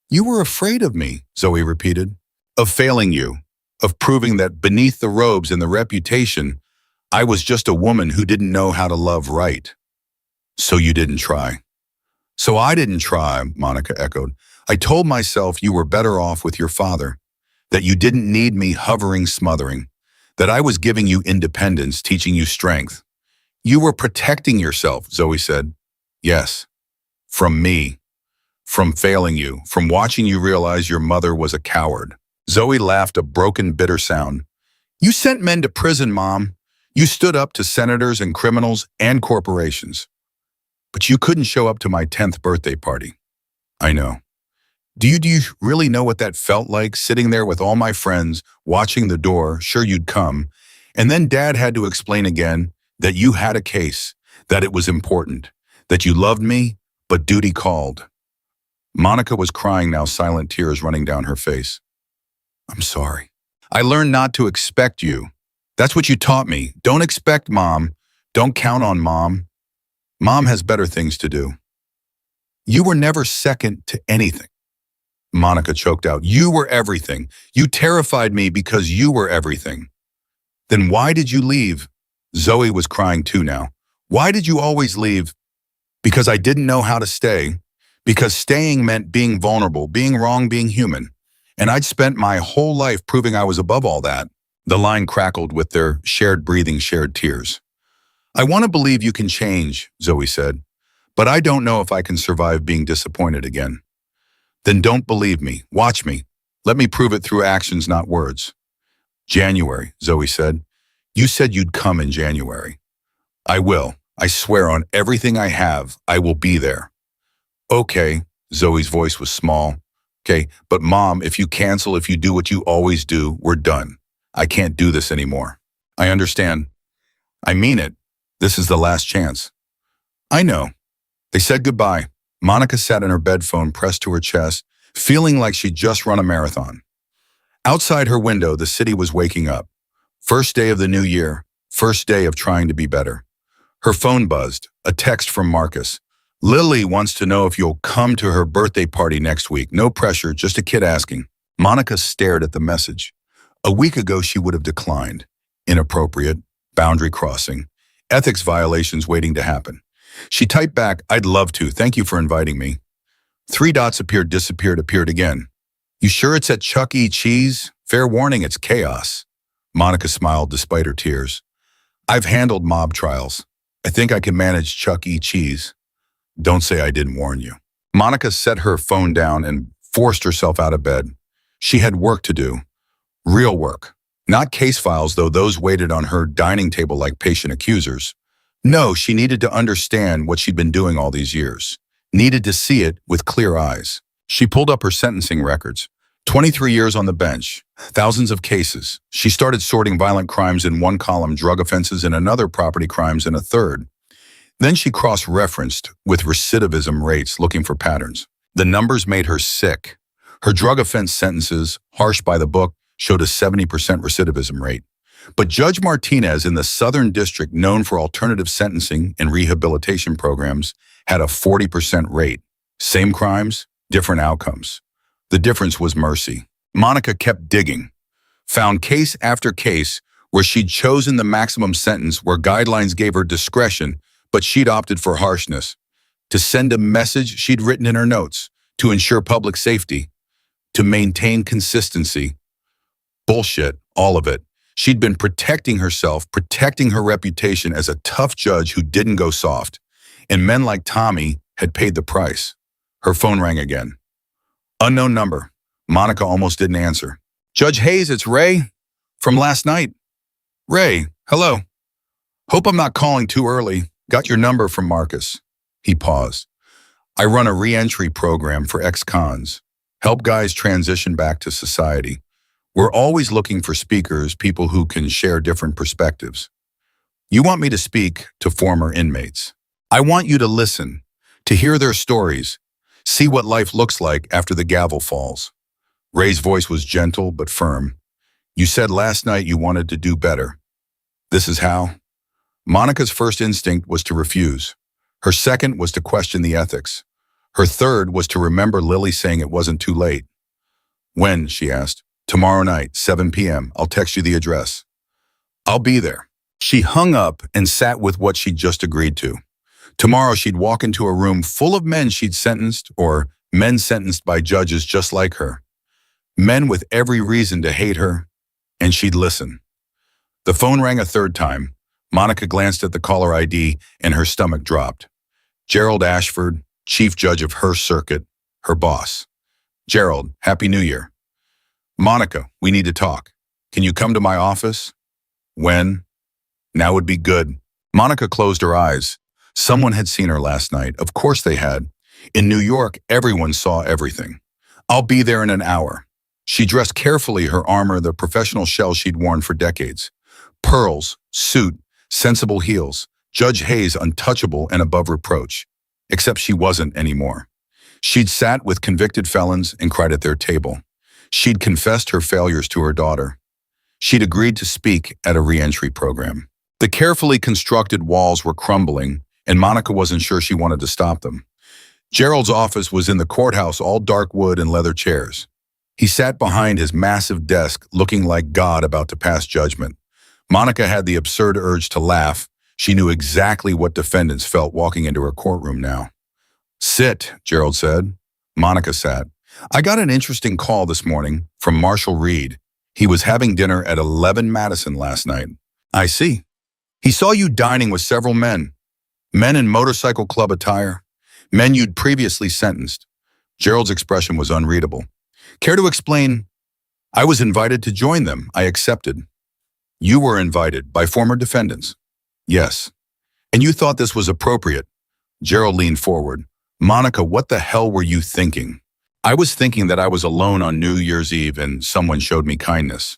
You were afraid of me, Zoe repeated. Of failing you. Of proving that beneath the robes and the reputation, I was just a woman who didn't know how to love right. So you didn't try. So I didn't try, Monica echoed. I told myself you were better off with your father, that you didn't need me hovering, smothering, that I was giving you independence, teaching you strength. You were protecting yourself, Zoe said. Yes. From me. From failing you. From watching you realize your mother was a coward. Zoe laughed a broken, bitter sound. You sent men to prison, Mom. You stood up to senators and criminals and corporations. But you couldn't show up to my 10th birthday party. I know. Do you really know what that felt like, sitting there with all my friends, watching the door, sure you'd come, and then Dad had to explain again that you had a case, that it was important, that you loved me, but duty called. Monica was crying now, silent tears running down her face. I'm sorry. I learned not to expect you. That's what you taught me. Don't expect Mom. Don't count on Mom. Mom has better things to do. You were never second to anything. Monica choked out. You were everything. You terrified me because you were everything. Then why did you leave? Zoe was crying too now. Why did you always leave? Because I didn't know how to stay. Because staying meant being vulnerable, being wrong, being human. And I'd spent my whole life proving I was above all that. The line crackled with their shared breathing, shared tears. I want to believe you can change, Zoe said, but I don't know if I can survive being disappointed again. Then don't believe me. Watch me. Let me prove it through actions, not words. January, Zoe said. You said you'd come in January. I will. I swear on everything I have, I will be there. Okay, Zoe's voice was small. Okay, but Mom, if you cancel, if you do what you always do, we're done. I can't do this anymore. I understand. I mean it. This is the last chance. I know. They said goodbye. Monica sat in her bed, phone pressed to her chest, feeling like she'd just run a marathon. Outside her window, the city was waking up. First day of the new year. First day of trying to be better. Her phone buzzed. A text from Marcus. Lily wants to know if you'll come to her birthday party next week. No pressure, just a kid asking. Monica stared at the message. A week ago, she would have declined. Inappropriate, boundary crossing, ethics violations waiting to happen. She typed back, I'd love to. Thank you for inviting me. Three dots appeared, disappeared, appeared again. You sure it's at Chuck E. Cheese? Fair warning, it's chaos. Monica smiled despite her tears. I've handled mob trials. I think I can manage Chuck E. Cheese. Don't say I didn't warn you. Monica set her phone down and forced herself out of bed. She had work to do. Real work. Not case files, though those waited on her dining table like patient accusers. No, she needed to understand what she'd been doing all these years. Needed to see it with clear eyes. She pulled up her sentencing records. 23 years on the bench. Thousands of cases. She started sorting violent crimes in one column, drug offenses in another, property crimes in a third. Then she cross-referenced with recidivism rates, looking for patterns. The numbers made her sick. Her drug offense sentences, harsh by the book, showed a 70% recidivism rate. But Judge Martinez in the Southern District, known for alternative sentencing and rehabilitation programs, had a 40% rate. Same crimes, different outcomes. The difference was mercy. Monica kept digging, found case after case where she'd chosen the maximum sentence, where guidelines gave her discretion, but she'd opted for harshness. To send a message she'd written in her notes, to ensure public safety, to maintain consistency. Bullshit, all of it. She'd been protecting herself, protecting her reputation as a tough judge who didn't go soft. And men like Tommy had paid the price. Her phone rang again. Unknown number. Monica almost didn't answer. Judge Hayes, it's Ray. From last night. Ray, hello. Hope I'm not calling too early. Got your number from Marcus. He paused. I run a re-entry program for ex-cons. Help guys transition back to society. We're always looking for speakers, people who can share different perspectives. You want me to speak to former inmates. I want you to listen, to hear their stories, see what life looks like after the gavel falls. Ray's voice was gentle but firm. You said last night you wanted to do better. This is how? Monica's first instinct was to refuse. Her second was to question the ethics. Her third was to remember Lily saying it wasn't too late. When, she asked. Tomorrow night, 7 p.m. I'll text you the address. I'll be there. She hung up and sat with what she'd just agreed to. Tomorrow she'd walk into a room full of men she'd sentenced, or men sentenced by judges just like her. Men with every reason to hate her, and she'd listen. The phone rang a third time. Monica glanced at the caller ID and her stomach dropped. Gerald Ashford, chief judge of her circuit, her boss. Gerald, Happy New Year. Monica, we need to talk. Can you come to my office? When? Now would be good. Monica closed her eyes. Someone had seen her last night. Of course they had. In New York, everyone saw everything. I'll be there in an hour. She dressed carefully, her armor, the professional shell she'd worn for decades. Pearls, suit, sensible heels. Judge Hayes untouchable and above reproach. Except she wasn't anymore. She'd sat with convicted felons and cried at their table. She'd confessed her failures to her daughter. She'd agreed to speak at a re-entry program. The carefully constructed walls were crumbling, and Monica wasn't sure she wanted to stop them. Gerald's office was in the courthouse, all dark wood and leather chairs. He sat behind his massive desk, looking like God about to pass judgment. Monica had the absurd urge to laugh. She knew exactly what defendants felt walking into her courtroom now. Sit, Gerald said. Monica sat. I got an interesting call this morning from Marshall Reed. He was having dinner at 11 Madison last night. I see. He saw you dining with several men. Men in motorcycle club attire. Men you'd previously sentenced. Gerald's expression was unreadable. Care to explain? I was invited to join them. I accepted. You were invited by former defendants. Yes. And you thought this was appropriate. Gerald leaned forward. Monica, what the hell were you thinking? I was thinking that I was alone on New Year's Eve and someone showed me kindness.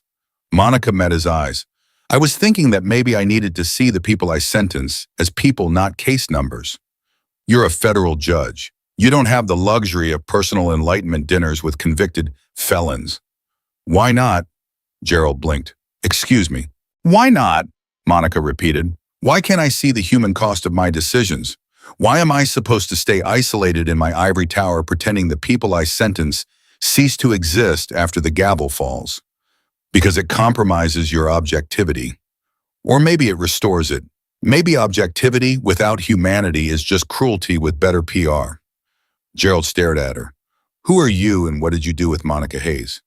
Monica met his eyes. I was thinking that maybe I needed to see the people I sentence as people, not case numbers. You're a federal judge. You don't have the luxury of personal enlightenment dinners with convicted felons. Why not? Gerald blinked. Excuse me. Why not? Monica repeated. Why can't I see the human cost of my decisions? Why am I supposed to stay isolated in my ivory tower pretending the people I sentence cease to exist after the gavel falls? Because it compromises your objectivity. Or maybe it restores it. Maybe objectivity without humanity is just cruelty with better PR. Gerald stared at her. Who are you and what did you do with Monica Hayes?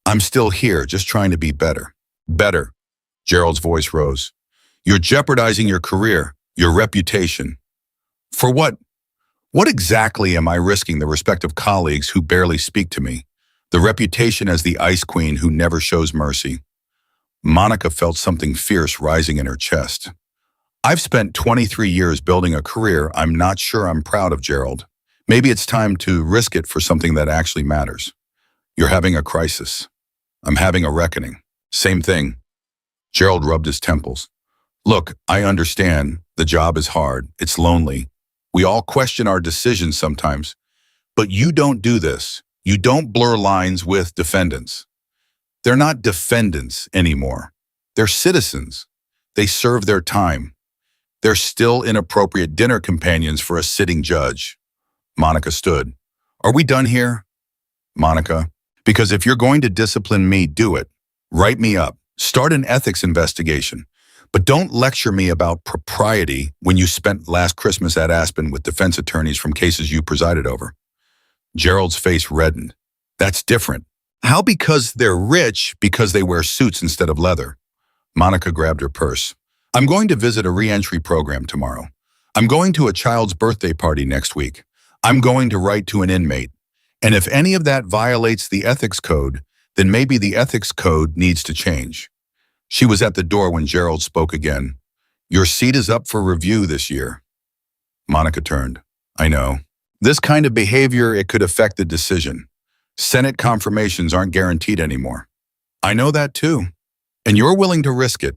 I'm still here, just trying to be better. Better. Gerald's voice rose. You're jeopardizing your career, your reputation. For what? What exactly am I risking the respect of colleagues who barely speak to me? The reputation as the ice queen who never shows mercy. Monica felt something fierce rising in her chest. I've spent 23 years building a career I'm not sure I'm proud of, Gerald. Maybe it's time to risk it for something that actually matters. You're having a crisis. I'm having a reckoning. Same thing. Gerald rubbed his temples. Look, I understand. The job is hard. It's lonely. We all question our decisions sometimes. But you don't do this. You don't blur lines with defendants. They're not defendants anymore. They're citizens. They serve their time. They're still inappropriate dinner companions for a sitting judge. Monica stood. Are we done here? Monica, because if you're going to discipline me, do it. Write me up. Start an ethics investigation. But don't lecture me about propriety when you spent last Christmas at Aspen with defense attorneys from cases you presided over. Gerald's face reddened. That's different. How because they're rich because they wear suits instead of leather? Monica grabbed her purse. I'm going to visit a re-entry program tomorrow. I'm going to a child's birthday party next week. I'm going to write to an inmate. And if any of that violates the ethics code, then maybe the ethics code needs to change. She was at the door when Gerald spoke again. Your seat is up for review this year. Monica turned. I know. This kind of behavior, it could affect the decision. Senate confirmations aren't guaranteed anymore. I know that too. And you're willing to risk it.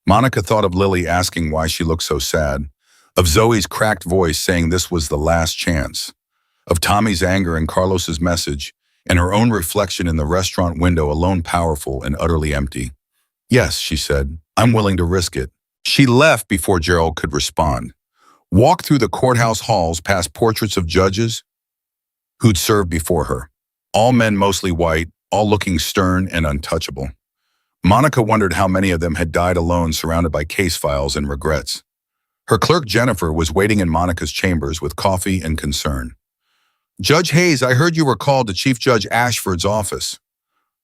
Monica thought of Lily asking why she looked so sad, of Zoe's cracked voice saying this was the last chance, of Tommy's anger and Carlos's message, and her own reflection in the restaurant window alone powerful and utterly empty. Yes, she said, I'm willing to risk it. She left before Gerald could respond. Walked through the courthouse halls past portraits of judges who'd served before her. All men mostly white, all looking stern and untouchable. Monica wondered how many of them had died alone surrounded by case files and regrets. Her clerk Jennifer was waiting in Monica's chambers with coffee and concern. Judge Hayes, I heard you were called to Chief Judge Ashford's office.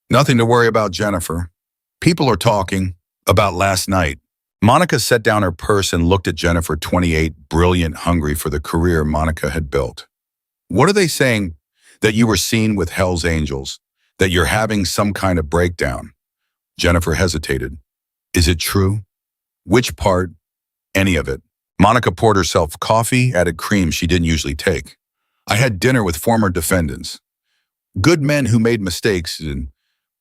Nothing to worry about, Jennifer. People are talking about last night. Monica set down her purse and looked at Jennifer, 28, brilliant, hungry for the career Monica had built. What are they saying? That you were seen with Hell's Angels? That you're having some kind of breakdown? Jennifer hesitated. Is it true? Which part? Any of it. Monica poured herself coffee, added cream she didn't usually take. I had dinner with former defendants. Good men who made mistakes and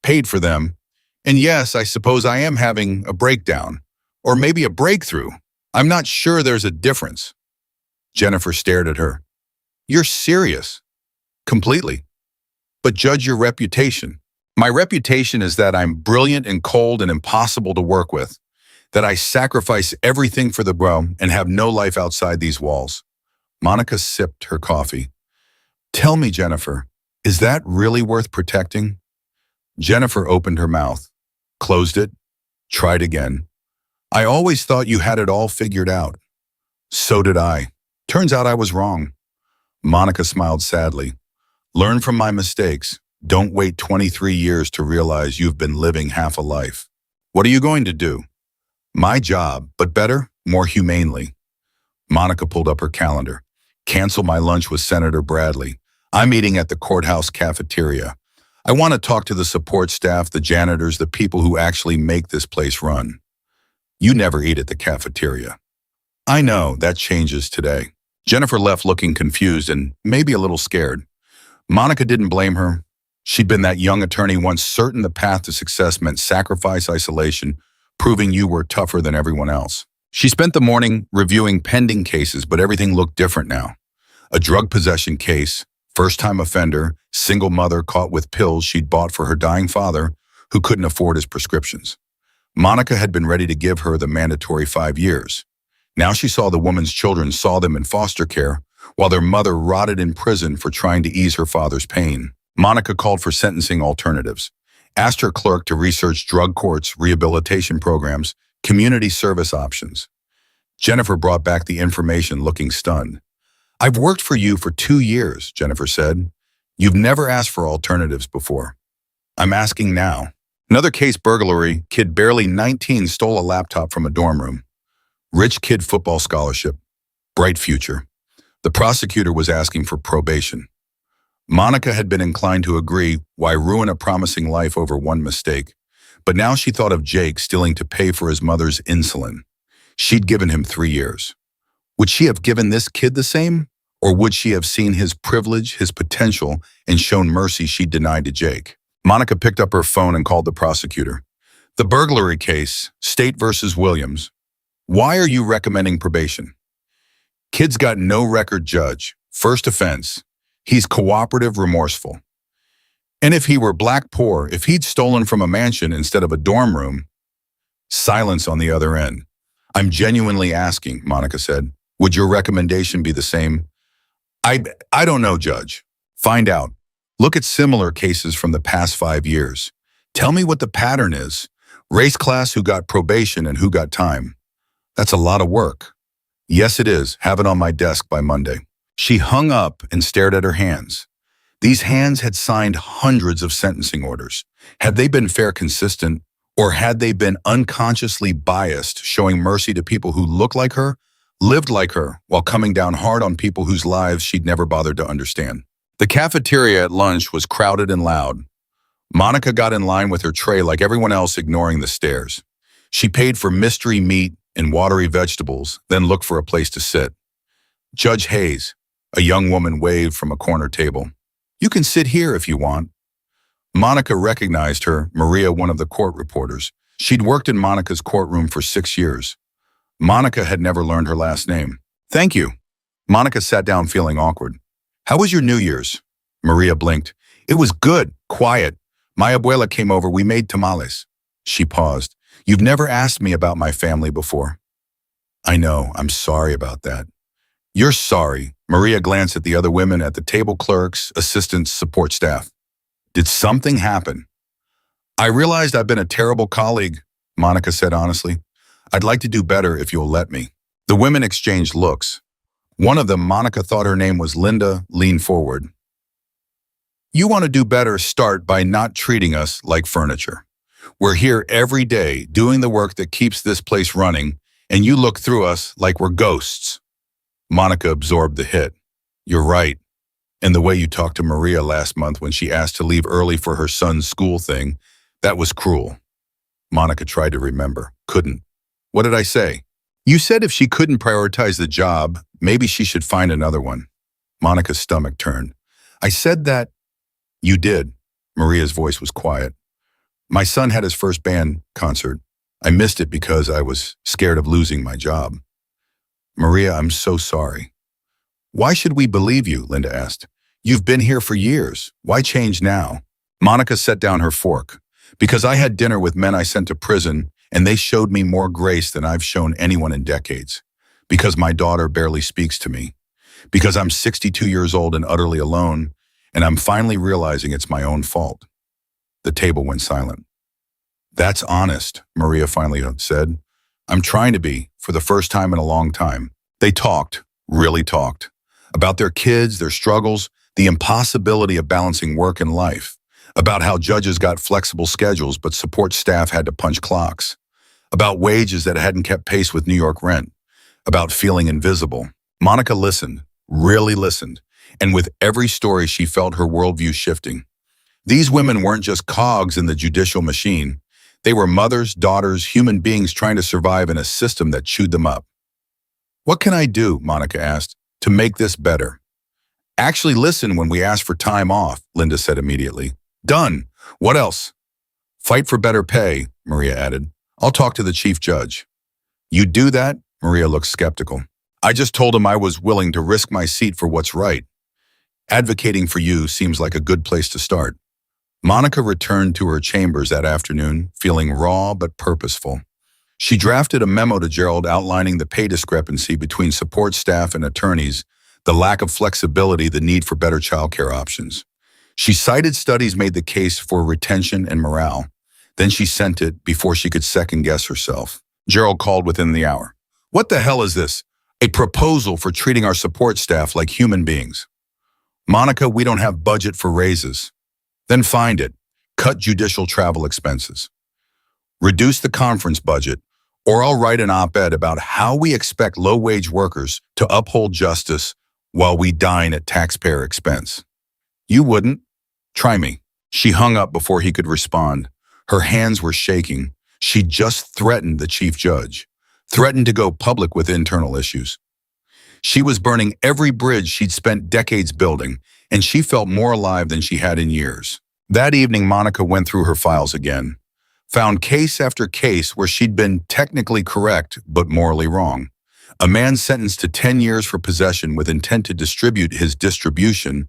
paid for them. And yes, I suppose I am having a breakdown. Or maybe a breakthrough. I'm not sure there's a difference. Jennifer stared at her. You're serious. Completely. But judge your reputation. My reputation is that I'm brilliant and cold and impossible to work with. That I sacrifice everything for the bro and have no life outside these walls. Monica sipped her coffee. Tell me, Jennifer, is that really worth protecting? Jennifer opened her mouth, closed it, tried again. I always thought you had it all figured out. So did I. Turns out I was wrong. Monica smiled sadly. Learn from my mistakes. Don't wait 23 years to realize you've been living half a life. What are you going to do? My job, but better, more humanely. Monica pulled up her calendar. Cancel my lunch with Senator Bradley. I'm eating at the courthouse cafeteria. I want to talk to the support staff, the janitors, the people who actually make this place run. You never eat at the cafeteria. I know, that changes today. Jennifer left looking confused and maybe a little scared. Monica didn't blame her. She'd been that young attorney once certain the path to success meant sacrifice, isolation, proving you were tougher than everyone else. She spent the morning reviewing pending cases, but everything looked different now. A drug possession case, first-time offender, single mother caught with pills she'd bought for her dying father who couldn't afford his prescriptions. Monica had been ready to give her the mandatory 5 years. Now she saw the woman's children saw them in foster care, while their mother rotted in prison for trying to ease her father's pain. Monica called for sentencing alternatives, asked her clerk to research drug courts, rehabilitation programs, community service options. Jennifer brought back the information looking stunned. "I've worked for you for 2 years, Jennifer said. You've never asked for alternatives before. I'm asking now." Another case: burglary. Kid barely 19 stole a laptop from a dorm room. Rich kid football scholarship. Bright future. The prosecutor was asking for probation. Monica had been inclined to agree. Why ruin a promising life over one mistake? But now she thought of Jake stealing to pay for his mother's insulin. She'd given him 3 years. Would she have given this kid the same? Or would she have seen his privilege, his potential, and shown mercy she denied to Jake? Monica picked up her phone and called the prosecutor. "The burglary case, State versus Williams. Why are you recommending probation?" "Kid's got no record, Judge. First offense. He's cooperative, remorseful. And if he were black poor, if he'd stolen from a mansion instead of a dorm room..." Silence on the other end. "I'm genuinely asking," Monica said. "Would your recommendation be the same?" I don't know, Judge." "Find out. Look at similar cases from the past 5 years. Tell me what the pattern is. Race class, who got probation and who got time." "That's a lot of work." "Yes, it is. Have it on my desk by Monday." She hung up and stared at her hands. These hands had signed hundreds of sentencing orders. Had they been fair, consistent, or had they been unconsciously biased, showing mercy to people who looked like her, lived like her, while coming down hard on people whose lives she'd never bothered to understand? The cafeteria at lunch was crowded and loud. Monica got in line with her tray like everyone else, ignoring the stares. She paid for mystery meat and watery vegetables, then looked for a place to sit. "Judge Hayes," a young woman waved from a corner table. "You can sit here if you want." Monica recognized her, Maria, one of the court reporters. She'd worked in Monica's courtroom for 6 years. Monica had never learned her last name. "Thank you." Monica sat down, feeling awkward. "How was your New Year's?" Maria blinked. "It was good, quiet. My abuela came over, we made tamales." She paused. "You've never asked me about my family before." "I know, I'm sorry about that." "You're sorry." Maria glanced at the other women at the table: clerks, assistants, support staff. "Did something happen?" "I realized I've been a terrible colleague," Monica said honestly. "I'd like to do better if you'll let me." The women exchanged looks. One of them, Monica thought her name was Linda, leaned forward. "You want to do better? Start by not treating us like furniture. We're here every day doing the work that keeps this place running, and you look through us like we're ghosts." Monica absorbed the hit. "You're right. And the way you talked to Maria last month when she asked to leave early for her son's school thing, that was cruel." Monica tried to remember. Couldn't. "What did I say?" "You said if she couldn't prioritize the job, maybe she should find another one." Monica's stomach turned. "I said that..." "You did." Maria's voice was quiet. "My son had his first band concert. I missed it because I was scared of losing my job." "Maria, I'm so sorry." "Why should we believe you?" Linda asked. "You've been here for years. Why change now?" Monica set down her fork. "Because I had dinner with men I sent to prison, and they showed me more grace than I've shown anyone in decades. Because my daughter barely speaks to me. Because I'm 62 years old and utterly alone, and I'm finally realizing it's my own fault." The table went silent. "That's honest," Maria finally said. "I'm trying to be, for the first time in a long time." They talked, really talked, about their kids, their struggles, the impossibility of balancing work and life, about how judges got flexible schedules but support staff had to punch clocks, about wages that hadn't kept pace with New York rent, about feeling invisible. Monica listened, really listened, and with every story she felt her worldview shifting. These women weren't just cogs in the judicial machine. They were mothers, daughters, human beings trying to survive in a system that chewed them up. "What can I do," Monica asked, "to make this better?" "Actually listen when we ask for time off," Linda said immediately. "Done. What else?" "Fight for better pay," Maria added. "I'll talk to the chief judge." "You do that?" Maria looked skeptical. "I just told him I was willing to risk my seat for what's right. Advocating for you seems like a good place to start." Monica returned to her chambers that afternoon, feeling raw but purposeful. She drafted a memo to Gerald outlining the pay discrepancy between support staff and attorneys, the lack of flexibility, the need for better childcare options. She cited studies made the case for retention and morale. Then she sent it before she could second-guess herself. Gerald called within the hour. "What the hell is this? A proposal for treating our support staff like human beings. Monica, we don't have budget for raises." "Then find it. Cut judicial travel expenses. Reduce the conference budget, or I'll write an op-ed about how we expect low-wage workers to uphold justice while we dine at taxpayer expense." "You wouldn't? Try me." She hung up before he could respond. Her hands were shaking. She just threatened the chief judge, threatened to go public with internal issues. She was burning every bridge she'd spent decades building, and she felt more alive than she had in years. That evening, Monica went through her files again, found case after case where she'd been technically correct but morally wrong. A man sentenced to 10 years for possession with intent to distribute his distribution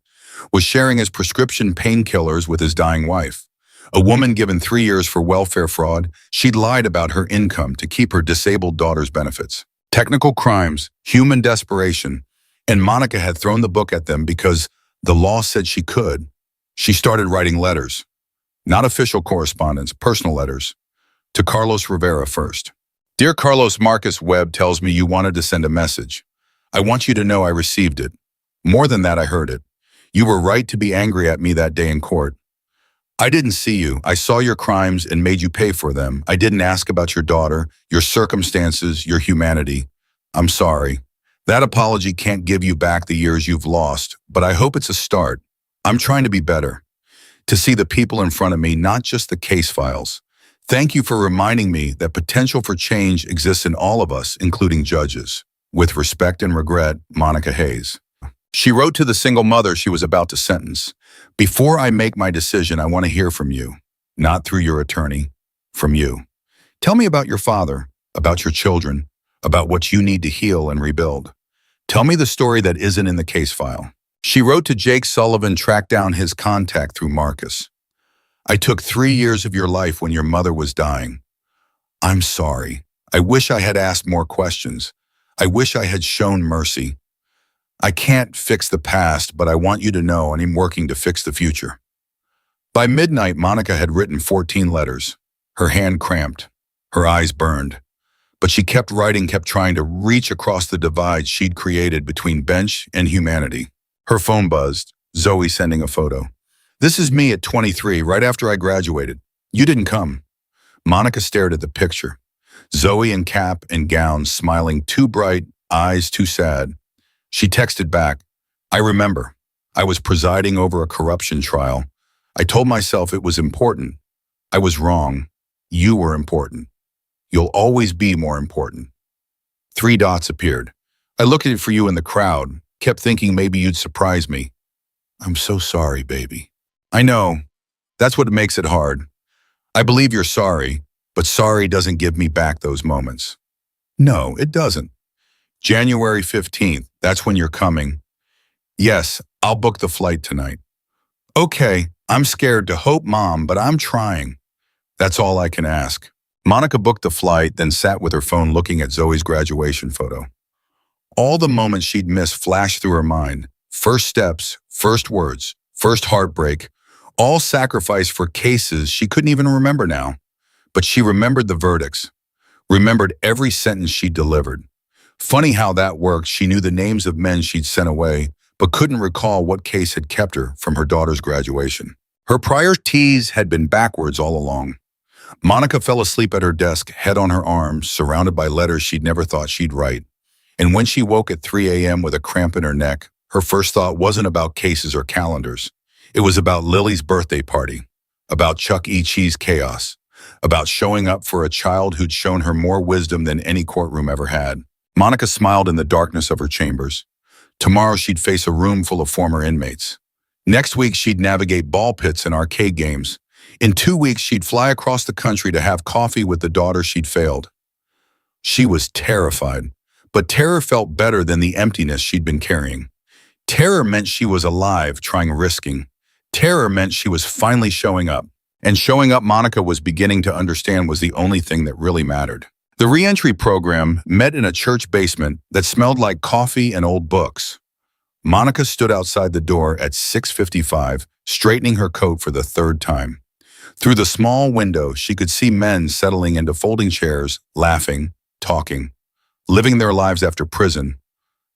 was sharing his prescription painkillers with his dying wife. A woman given 3 years for welfare fraud, she'd lied about her income to keep her disabled daughter's benefits. Technical crimes, human desperation, and Monica had thrown the book at them because the law said she could. She started writing letters, not official correspondence, personal letters, to Carlos Rivera first. "Dear Carlos, Marcus Webb tells me you wanted to send a message. I want you to know I received it. More than that, I heard it. You were right to be angry at me that day in court. I didn't see you. I saw your crimes and made you pay for them. I didn't ask about your daughter, your circumstances, your humanity. I'm sorry. That apology can't give you back the years you've lost, but I hope it's a start. I'm trying to be better, to see the people in front of me, not just the case files. Thank you for reminding me that potential for change exists in all of us, including judges. With respect and regret, Monica Hayes." She wrote to the single mother she was about to sentence. "Before I make my decision, I want to hear from you, not through your attorney, from you. Tell me about your father, about your children, about what you need to heal and rebuild. Tell me the story that isn't in the case file." She wrote to Jake Sullivan, tracked down his contact through Marcus. "I took 3 years of your life when your mother was dying. I'm sorry. I wish I had asked more questions. I wish I had shown mercy. I can't fix the past, but I want you to know I'm working to fix the future." By midnight, Monica had written 14 letters. Her hand cramped, her eyes burned. But she kept writing, kept trying to reach across the divide she'd created between bench and humanity. Her phone buzzed, Zoe sending a photo. "This is me at 23, right after I graduated. You didn't come." Monica stared at the picture. Zoe in cap and gown, smiling, too bright, eyes too sad. She texted back, "I remember. I was presiding over a corruption trial. I told myself it was important. I was wrong. You were important. You'll always be more important." 3 dots appeared. "I looked for you in the crowd, kept thinking maybe you'd surprise me. I'm so sorry, baby." "I know. That's what makes it hard. I believe you're sorry, but sorry doesn't give me back those moments." "No, it doesn't. January 15th, that's when you're coming." "Yes, I'll book the flight tonight." "Okay, I'm scared to hope, Mom, but I'm trying. That's all I can ask." Monica booked the flight, then sat with her phone looking at Zoe's graduation photo. All the moments she'd missed flashed through her mind. First steps, first words, first heartbreak, all sacrificed for cases she couldn't even remember now. But she remembered the verdicts, remembered every sentence she'd delivered. Funny how that worked. She knew the names of men she'd sent away, but couldn't recall what case had kept her from her daughter's graduation. Her priorities had been backwards all along. Monica fell asleep at her desk, head on her arms, surrounded by letters she'd never thought she'd write. And when she woke at 3 a.m. with a cramp in her neck, her first thought wasn't about cases or calendars. It was about Lily's birthday party, about Chuck E. Cheese chaos, about showing up for a child who'd shown her more wisdom than any courtroom ever had. Monica smiled in the darkness of her chambers. Tomorrow she'd face a room full of former inmates. Next week she'd navigate ball pits and arcade games. In 2 weeks she'd fly across the country to have coffee with the daughter she'd failed. She was terrified, but terror felt better than the emptiness she'd been carrying. Terror meant she was alive, trying, risking. Terror meant she was finally showing up. And showing up, Monica was beginning to understand, was the only thing that really mattered. The reentry program met in a church basement that smelled like coffee and old books. Monica stood outside the door at 6:55, straightening her coat for the third time. Through the small window, she could see men settling into folding chairs, laughing, talking, living their lives after prison,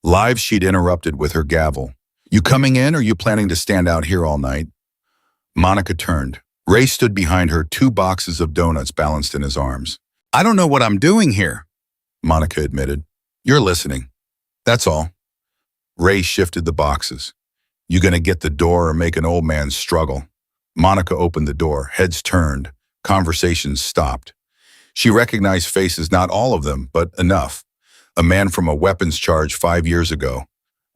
lives she'd interrupted with her gavel. "You coming in, or you planning to stand out here all night?" Monica turned. Ray stood behind her, 2 boxes of donuts balanced in his arms. "I don't know what I'm doing here," Monica admitted. "You're listening. That's all." Ray shifted the boxes. "You gonna get the door or make an old man struggle?" Monica opened the door, heads turned, conversations stopped. She recognized faces, not all of them, but enough. A man from a weapons charge 5 years ago.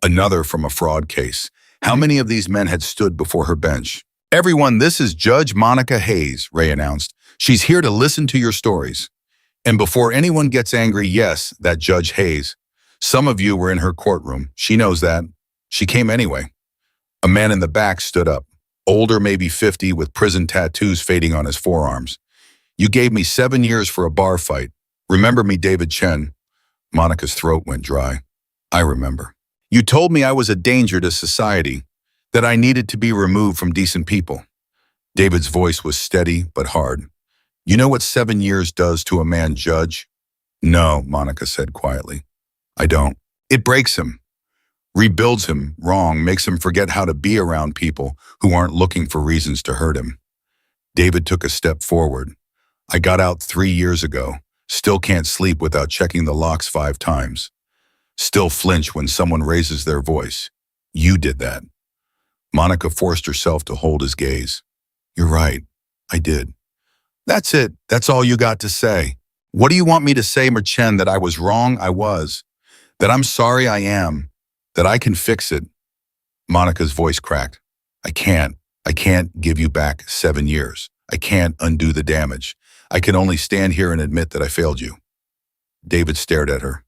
Another from a fraud case. How many of these men had stood before her bench? "Everyone, this is Judge Monica Hayes," Ray announced. "She's here to listen to your stories." And before anyone gets angry, yes, that Judge Hayes. Some of you were in her courtroom. She knows that. She came anyway. A man in the back stood up. Older, maybe 50, with prison tattoos fading on his forearms. "You gave me 7 years for a bar fight. Remember me, David Chen?" Monica's throat went dry. "I remember. You told me I was a danger to society, that I needed to be removed from decent people." David's voice was steady but hard. "You know what 7 years does to a man, Judge?" "No," Monica said quietly. "I don't. It breaks him. Rebuilds him wrong, makes him forget how to be around people who aren't looking for reasons to hurt him." David took a step forward. "I got out 3 years ago. Still can't sleep without checking the locks 5 times. Still flinch when someone raises their voice. You did that." Monica forced herself to hold his gaze. "You're right. I did." "That's it. That's all you got to say. What do you want me to say, Chen? That I was wrong? I was. That I'm sorry? I am. That I can fix it?" Monica's voice cracked. I can't. I can't give you back 7 years. I can't undo the damage. I can only stand here and admit that I failed you." David stared at her.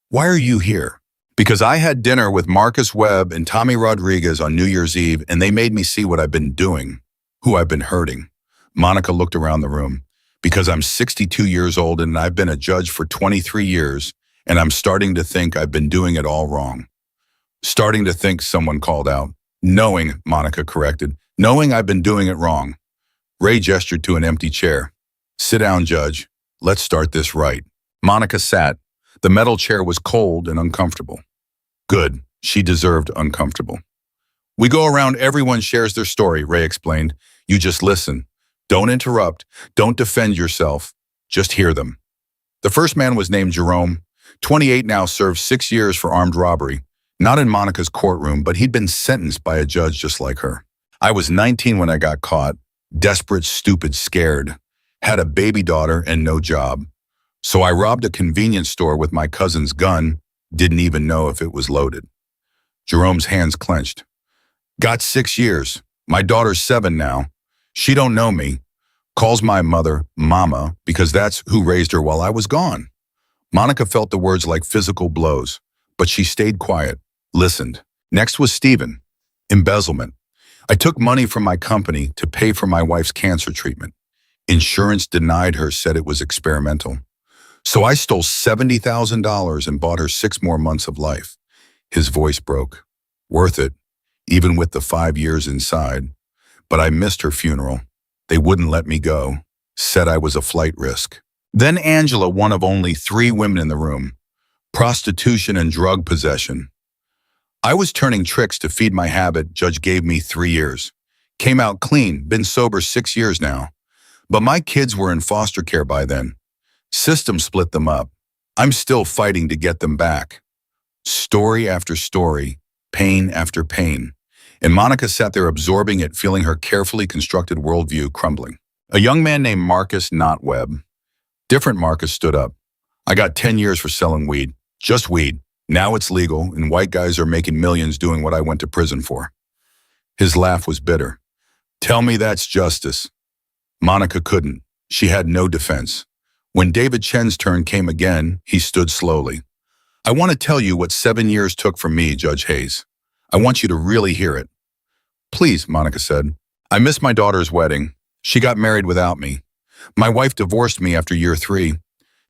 "Why are you here?" "Because I had dinner with Marcus Webb and Tommy Rodriguez on New Year's Eve, and they made me see what I've been doing, who I've been hurting." Monica looked around the room. "Because I'm 62 years old and I've been a judge for 23 years, and I'm starting to think I've been doing it all wrong." "Starting to think," someone called out. "Knowing," Monica corrected. "Knowing I've been doing it wrong." Ray gestured to an empty chair. "Sit down, Judge. Let's start this right." Monica sat. The metal chair was cold and uncomfortable. Good. She deserved uncomfortable. "We go around, everyone shares their story," Ray explained. "You just listen. Don't interrupt. Don't defend yourself. Just hear them." The first man was named Jerome. 28 now, served 6 years for armed robbery. Not in Monica's courtroom, but he'd been sentenced by a judge just like her. "I was 19 when I got caught. Desperate, stupid, scared. Had a baby daughter and no job. So I robbed a convenience store with my cousin's gun. Didn't even know if it was loaded." Jerome's hands clenched. "Got 6 years. My daughter's 7 now. She don't know me. Calls my mother Mama because that's who raised her while I was gone." Monica felt the words like physical blows, but she stayed quiet, listened. Next was Stephen. Embezzlement. "I took money from my company to pay for my wife's cancer treatment. Insurance denied her, said it was experimental. So I stole $70,000 and bought her 6 more months of life." His voice broke. "Worth it, even with the 5 years inside. But I missed her funeral. They wouldn't let me go. Said I was a flight risk." Then Angela, one of only 3 women in the room. Prostitution and drug possession. "I was turning tricks to feed my habit. Judge gave me 3 years. Came out clean, been sober 6 years now. But my kids were in foster care by then. System split them up. I'm still fighting to get them back." Story after story, pain after pain. And Monica sat there absorbing it, feeling her carefully constructed worldview crumbling. A young man named Marcus, not Webb. Different Marcus stood up. "I got 10 years for selling weed. Just weed. Now it's legal, and white guys are making millions doing what I went to prison for." His laugh was bitter. "Tell me that's justice." Monica couldn't. She had no defense. When David Chen's turn came again, he stood slowly. "I want to tell you what 7 years took from me, Judge Hayes. I want you to really hear it." "Please," Monica said. "I missed my daughter's wedding. She got married without me. My wife divorced me after year 3.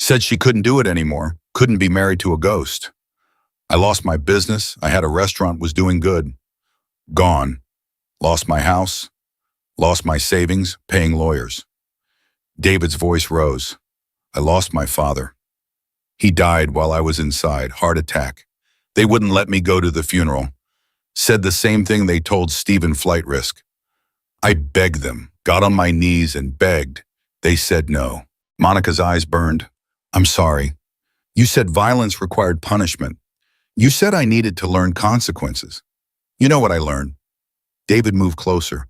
Said she couldn't do it anymore, couldn't be married to a ghost. I lost my business. I had a restaurant, was doing good. Gone. Lost my house. Lost my savings, paying lawyers. David's voice rose. I lost my father. He died while I was inside, heart attack. They wouldn't let me go to the funeral. Said the same thing they told Stephen flight risk. I begged them, got on my knees and begged. They said no. Monica's eyes burned. I'm sorry. You said violence required punishment. You said I needed to learn consequences. You know what I learned? David moved closer.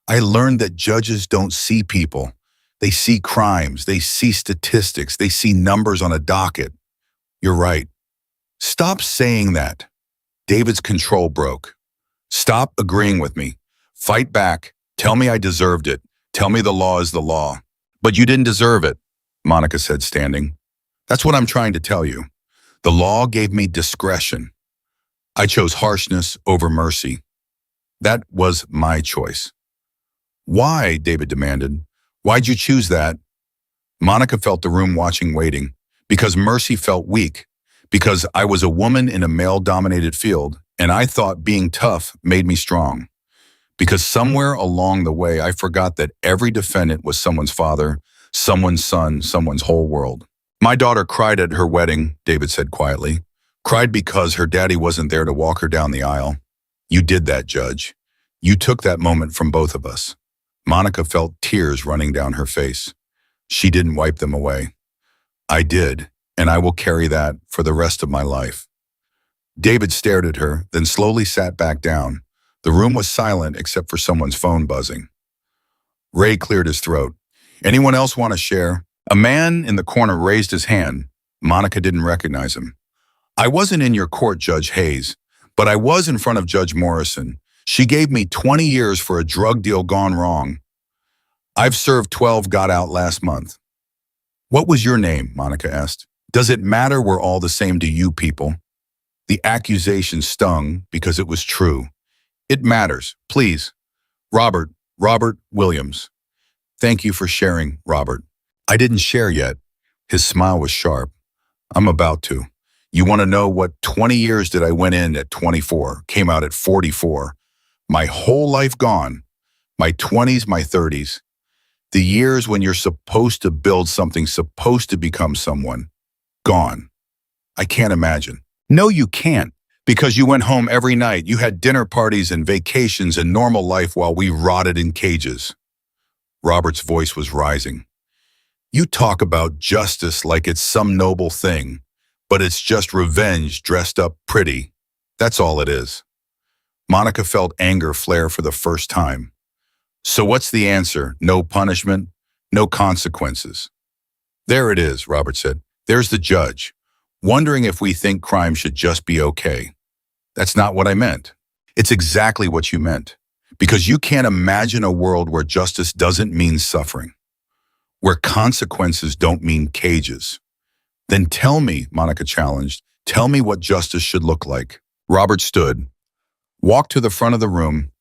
I learned that judges don't see people. They see crimes. They see statistics. They see numbers on a docket. You're right. Stop saying that. David's control broke. Stop agreeing with me. Fight back. Tell me I deserved it. Tell me the law is the law. But you didn't deserve it, Monica said, standing. That's what I'm trying to tell you. The law gave me discretion. I chose harshness over mercy. That was my choice. Why? David demanded. Why'd you choose that? Monica felt the room watching, waiting. Because mercy felt weak. Because I was a woman in a male-dominated field, and I thought being tough made me strong. Because somewhere along the way, I forgot that every defendant was someone's father, someone's son, someone's whole world. My daughter cried at her wedding, David said quietly. Cried because her daddy wasn't there to walk her down the aisle. You did that, Judge. You took that moment from both of us. Monica felt tears running down her face. She didn't wipe them away. I did, and I will carry that for the rest of my life. David stared at her, then slowly sat back down. The room was silent except for someone's phone buzzing. Ray cleared his throat. Anyone else want to share? A man in the corner raised his hand. Monica didn't recognize him. I wasn't in your court, Judge Hayes, but I was in front of Judge Morrison. She gave me 20 years for a drug deal gone wrong. I've served 12, got out last month. What was your name? Monica asked. Does it matter? We're all the same to you people. The accusation stung because it was true. It matters. Please. Robert Williams. Thank you for sharing, Robert. I didn't share yet. His smile was sharp. I'm about to. You want to know what 20 years did I went in at 24, came out at 44. My whole life gone. My 20s, my 30s. The years when you're supposed to build something, supposed to become someone. Gone. I can't imagine. No, you can't. Because you went home every night. You had dinner parties and vacations and normal life while we rotted in cages. Robert's voice was rising. You talk about justice like it's some noble thing, but it's just revenge dressed up pretty. That's all it is. Monica felt anger flare for the first time. So what's the answer? No punishment, no consequences. There it is, Robert said. There's the judge, wondering if we think crime should just be okay. That's not what I meant. It's exactly what you meant. Because you can't imagine a world where justice doesn't mean suffering, where consequences don't mean cages. Then tell me, Monica challenged, tell me what justice should look like. Robert stood, walked to the front of the room,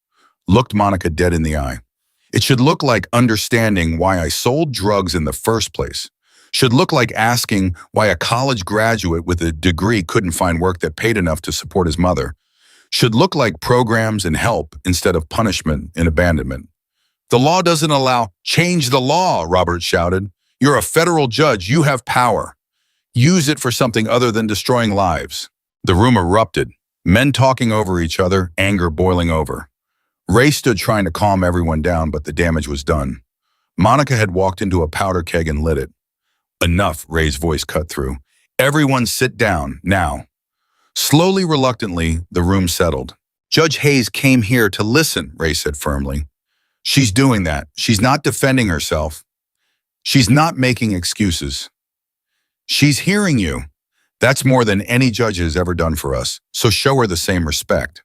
looked Monica dead in the eye. It should look like understanding why I sold drugs in the first place. Should look like asking why a college graduate with a degree couldn't find work that paid enough to support his mother. Should look like programs and help instead of punishment and abandonment. The law doesn't allow. Change the law, Robert shouted. You're a federal judge. You have power. Use it for something other than destroying lives. The room erupted. Men talking over each other, anger boiling over. Ray stood trying to calm everyone down, but the damage was done. Monica had walked into a powder keg and lit it. Enough, Ray's voice cut through. Everyone sit down, now. Slowly, reluctantly, the room settled. Judge Hayes came here to listen, Ray said firmly. She's doing that. She's not defending herself. She's not making excuses. She's hearing you. That's more than any judge has ever done for us, so show her the same respect.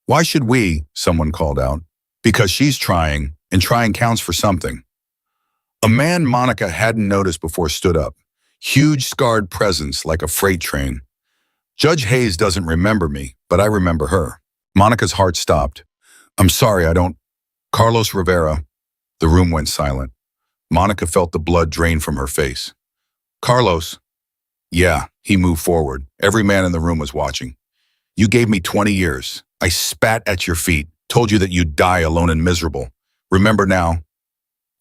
Why should we? Someone called out. Because she's trying, and trying counts for something. A man Monica hadn't noticed before stood up. Huge scarred presence like a freight train. Judge Hayes doesn't remember me, but I remember her. Monica's heart stopped. I'm sorry, I don't. Carlos Rivera. The room went silent. Monica felt the blood drain from her face. Carlos. Yeah, he moved forward. Every man in the room was watching. You gave me 20 years. I spat at your feet, told you that you'd die alone and miserable. Remember now?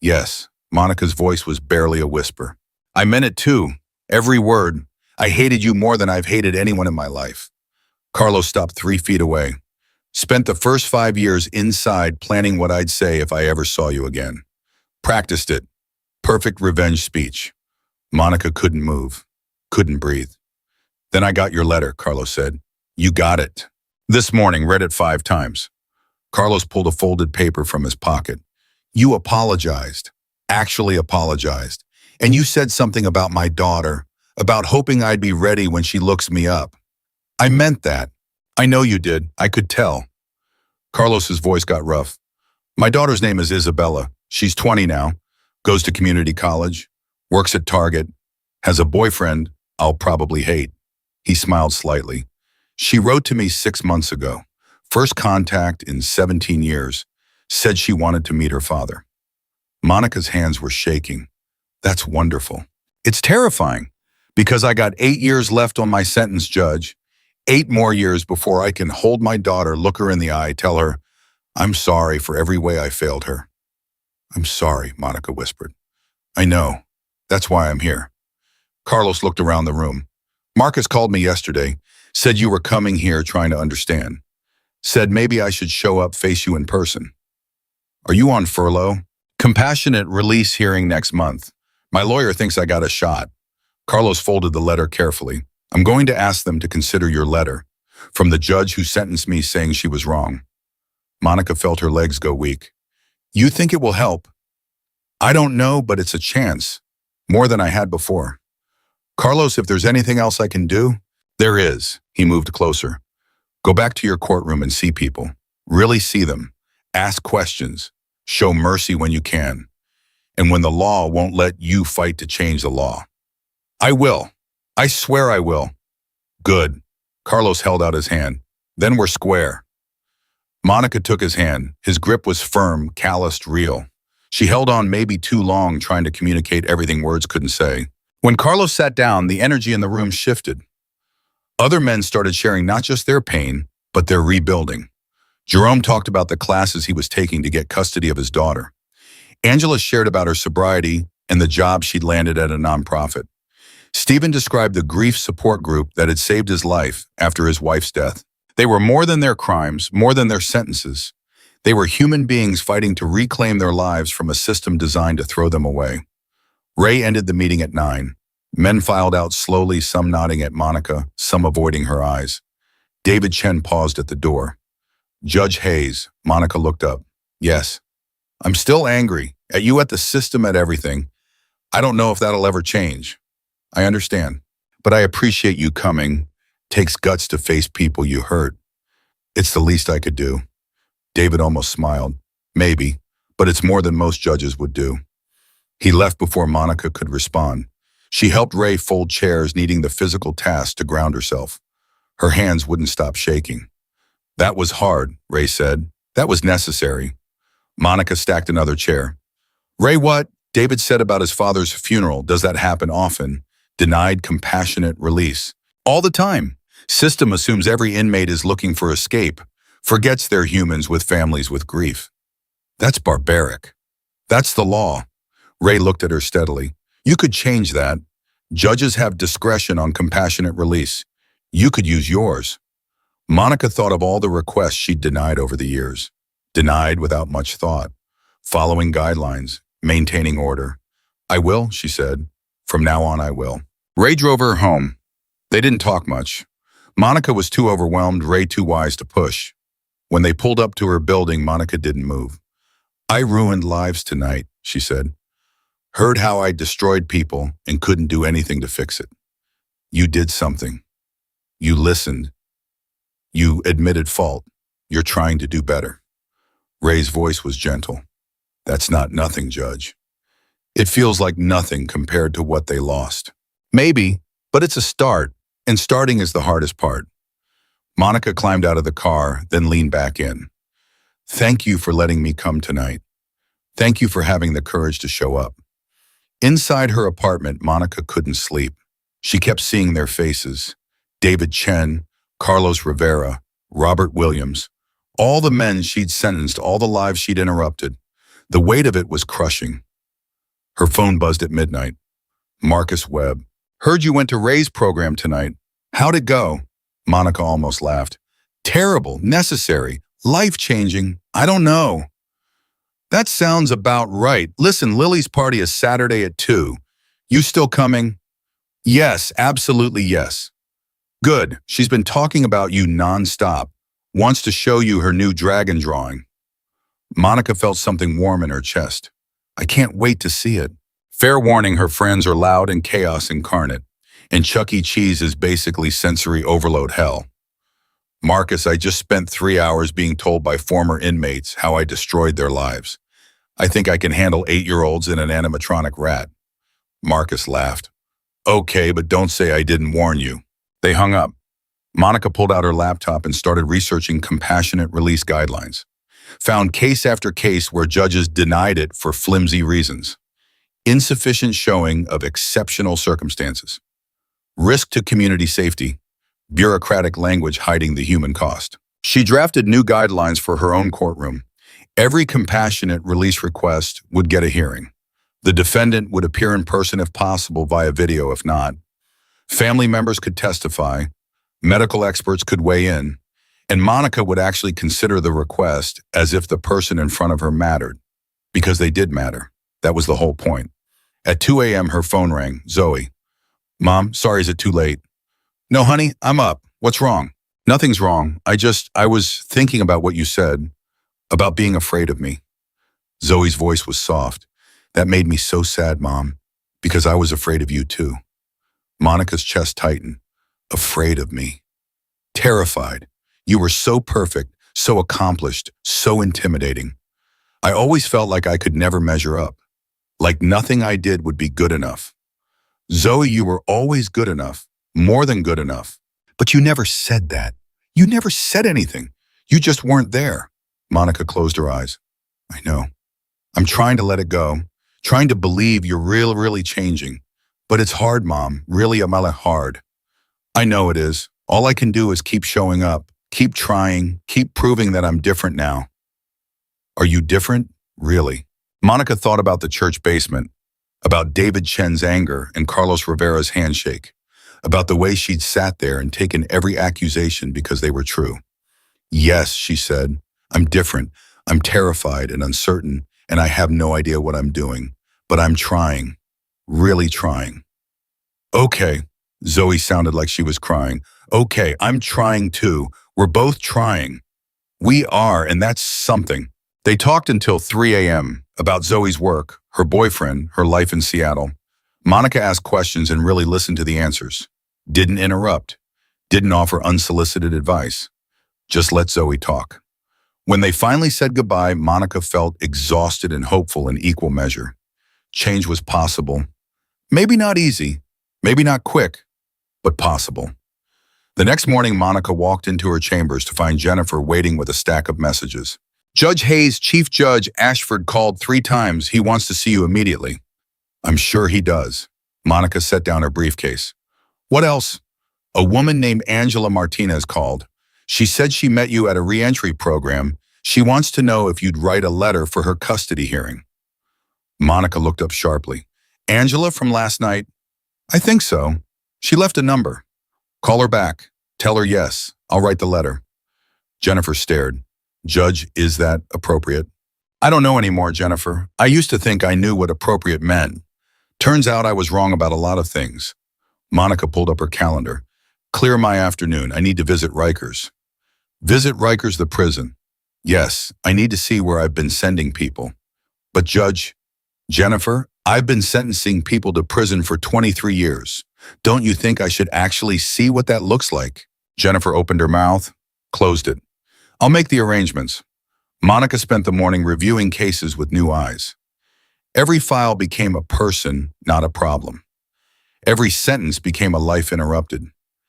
Yes. Monica's voice was barely a whisper. I meant it too. Every word. I hated you more than I've hated anyone in my life. Carlos stopped 3 feet away. Spent the first 5 years inside planning what I'd say if I ever saw you again. Practiced it. Perfect revenge speech. Monica couldn't move. Couldn't breathe. Then I got your letter, Carlos said. You got it. This morning, read it 5 times. Carlos pulled a folded paper from his pocket. You apologized. Actually apologized. And you said something about my daughter, about hoping I'd be ready when she looks me up. I meant that. I know you did. I could tell. Carlos's voice got rough. My daughter's name is Isabella. She's 20 now, goes to community college, works at Target, has a boyfriend I'll probably hate. He smiled slightly. She wrote to me 6 months ago. First contact in 17 years. Said she wanted to meet her father. Monica's hands were shaking. That's wonderful. It's terrifying because I got 8 years left on my sentence, Judge. 8 more years before I can hold my daughter, look her in the eye, tell her, I'm sorry for every way I failed her. I'm sorry, Monica whispered. I know. That's why I'm here. Carlos looked around the room. Marcus called me yesterday, said you were coming here trying to understand. Said maybe I should show up, face you in person. Are you on furlough? Compassionate release hearing next month. My lawyer thinks I got a shot. Carlos folded the letter carefully. I'm going to ask them to consider your letter from the judge who sentenced me saying she was wrong. Monica felt her legs go weak. You think it will help? I don't know, but it's a chance. More than I had before. Carlos, if there's anything else I can do, there is. He moved closer. Go back to your courtroom and see people. Really see them. Ask questions. Show mercy when you can. And when the law won't let you fight to change the law. I will. I swear I will. Good. Carlos held out his hand. Then we're square. Monica took his hand. His grip was firm, calloused, real. She held on maybe too long, trying to communicate everything words couldn't say. When Carlos sat down, the energy in the room shifted. Other men started sharing not just their pain, but their rebuilding. Jerome talked about the classes he was taking to get custody of his daughter. Angela shared about her sobriety and the job she'd landed at a nonprofit. Stephen described the grief support group that had saved his life after his wife's death. They were more than their crimes, more than their sentences. They were human beings fighting to reclaim their lives from a system designed to throw them away. Ray ended the meeting at 9. Men filed out slowly, some nodding at Monica, some avoiding her eyes. David Chen paused at the door. Judge Hayes, Monica looked up. Yes. I'm still angry. At you, at the system, at everything. I don't know if that'll ever change. I understand. But I appreciate you coming. Takes guts to face people you hurt. It's the least I could do. David almost smiled. Maybe, but it's more than most judges would do. He left before Monica could respond. She helped Ray fold chairs, needing the physical task to ground herself. Her hands wouldn't stop shaking. That was hard, Ray said. That was necessary. Monica stacked another chair. Ray, what? David said about his father's funeral. Does that happen often? Denied compassionate release. All the time. System assumes every inmate is looking for escape. Forgets they're humans with families with grief. That's barbaric. That's the law. Ray looked at her steadily. You could change that. Judges have discretion on compassionate release. You could use yours. Monica thought of all the requests she'd denied over the years. Denied without much thought. Following guidelines. Maintaining order. I will, she said. From now on, I will. Ray drove her home. They didn't talk much. Monica was too overwhelmed, Ray too wise to push. When they pulled up to her building, Monica didn't move. I ruined lives tonight, she said. Heard how I destroyed people and couldn't do anything to fix it. You did something. You listened. You admitted fault. You're trying to do better. Ray's voice was gentle. That's not nothing, Judge. It feels like nothing compared to what they lost. Maybe, but it's a start, and starting is the hardest part. Monica climbed out of the car, then leaned back in. Thank you for letting me come tonight. Thank you for having the courage to show up. Inside her apartment, Monica couldn't sleep. She kept seeing their faces. David Chen, Carlos Rivera, Robert Williams, all the men she'd sentenced, all the lives she'd interrupted. The weight of it was crushing. Her phone buzzed at midnight. Marcus Webb. Heard you went to Ray's program tonight. How'd it go? Monica almost laughed. Terrible, necessary, life-changing. I don't know. That sounds about right. Listen, Lily's party is Saturday at 2. You still coming? Yes, absolutely yes. Good. She's been talking about you nonstop. Wants to show you her new dragon drawing. Monica felt something warm in her chest. I can't wait to see it. Fair warning, her friends are loud and chaos incarnate, and Chuck E. Cheese is basically sensory overload hell. Marcus, I just spent 3 hours being told by former inmates how I destroyed their lives. I think I can handle 8-year-olds and an animatronic rat. Marcus laughed. Okay, but don't say I didn't warn you. They hung up. Monica pulled out her laptop and started researching compassionate release guidelines. Found case after case where judges denied it for flimsy reasons. Insufficient showing of exceptional circumstances. Risk to community safety. Bureaucratic language hiding the human cost. She drafted new guidelines for her own courtroom. Every compassionate release request would get a hearing. The defendant would appear in person if possible, via video if not. Family members could testify. Medical experts could weigh in. And Monica would actually consider the request as if the person in front of her mattered. Because they did matter. That was the whole point. At 2 a.m., her phone rang. Zoe. Mom, sorry, is it too late? No, honey, I'm up. What's wrong? Nothing's wrong. I was thinking about what you said, about being afraid of me. Zoe's voice was soft. That made me so sad, Mom, because I was afraid of you too. Monica's chest tightened. Afraid of me. Terrified. You were so perfect, so accomplished, so intimidating. I always felt like I could never measure up. Like nothing I did would be good enough. Zoe, you were always good enough. More than good enough. But you never said that. You never said anything. You just weren't there. Monica closed her eyes. I know. I'm trying to let it go. Trying to believe you're really changing. But it's hard, Mom. Really, Amala, hard. I know it is. All I can do is keep showing up. Keep trying. Keep proving that I'm different now. Are you different? Really? Monica thought about the church basement. About David Chen's anger and Carlos Rivera's handshake. About the way she'd sat there and taken every accusation because they were true. Yes, she said, I'm different. I'm terrified and uncertain, and I have no idea what I'm doing. But I'm trying. Really trying. Okay. Zoe sounded like she was crying. Okay, I'm trying too. We're both trying. We are, and that's something. They talked until 3 a.m. about Zoe's work, her boyfriend, her life in Seattle. Monica asked questions and really listened to the answers. Didn't interrupt. Didn't offer unsolicited advice. Just let Zoe talk. When they finally said goodbye, Monica felt exhausted and hopeful in equal measure. Change was possible. Maybe not easy, maybe not quick, but possible. The next morning, Monica walked into her chambers to find Jennifer waiting with a stack of messages. Judge Hayes, Chief Judge Ashford called 3 times. He wants to see you immediately. I'm sure he does. Monica set down her briefcase. What else? A woman named Angela Martinez called. She said she met you at a re-entry program. She wants to know if you'd write a letter for her custody hearing. Monica looked up sharply. Angela from last night? I think so. She left a number. Call her back. Tell her yes. I'll write the letter. Jennifer stared. Judge, is that appropriate? I don't know anymore, Jennifer. I used to think I knew what appropriate meant. Turns out I was wrong about a lot of things. Monica pulled up her calendar. Clear my afternoon. I need to visit Rikers. Visit Rikers, the prison. Yes, I need to see where I've been sending people. But Judge, Jennifer, I've been sentencing people to prison for 23 years. Don't you think I should actually see what that looks like? Jennifer opened her mouth, closed it. I'll make the arrangements. Monica spent the morning reviewing cases with new eyes. Every file became a person, not a problem. Every sentence became a life interrupted.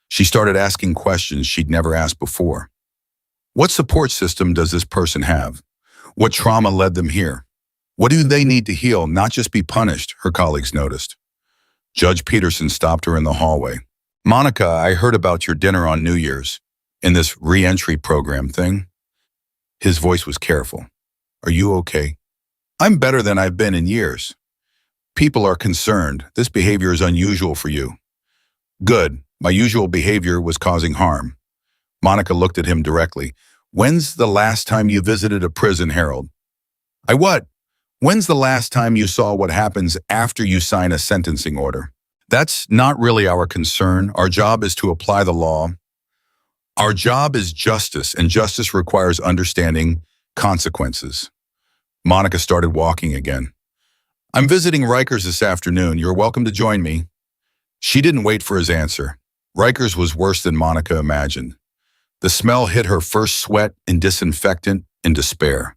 She started asking questions she'd never asked before. What support system does this person have? What trauma led them here? What do they need to heal, not just be punished? Her colleagues noticed. Judge Peterson stopped her in the hallway. Monica, I heard about your dinner on New Year's in this re-entry program thing. His voice was careful. Are you okay? I'm better than I've been in years. People are concerned. This behavior is unusual for you. Good. My usual behavior was causing harm. Monica looked at him directly. When's the last time you visited a prison, Harold? I what? When's the last time you saw what happens after you sign a sentencing order? That's not really our concern. Our job is to apply the law. Our job is justice, and justice requires understanding consequences. Monica started walking again. I'm visiting Rikers this afternoon. You're welcome to join me. She didn't wait for his answer. Rikers was worse than Monica imagined. The smell hit her first sweat and disinfectant and despair.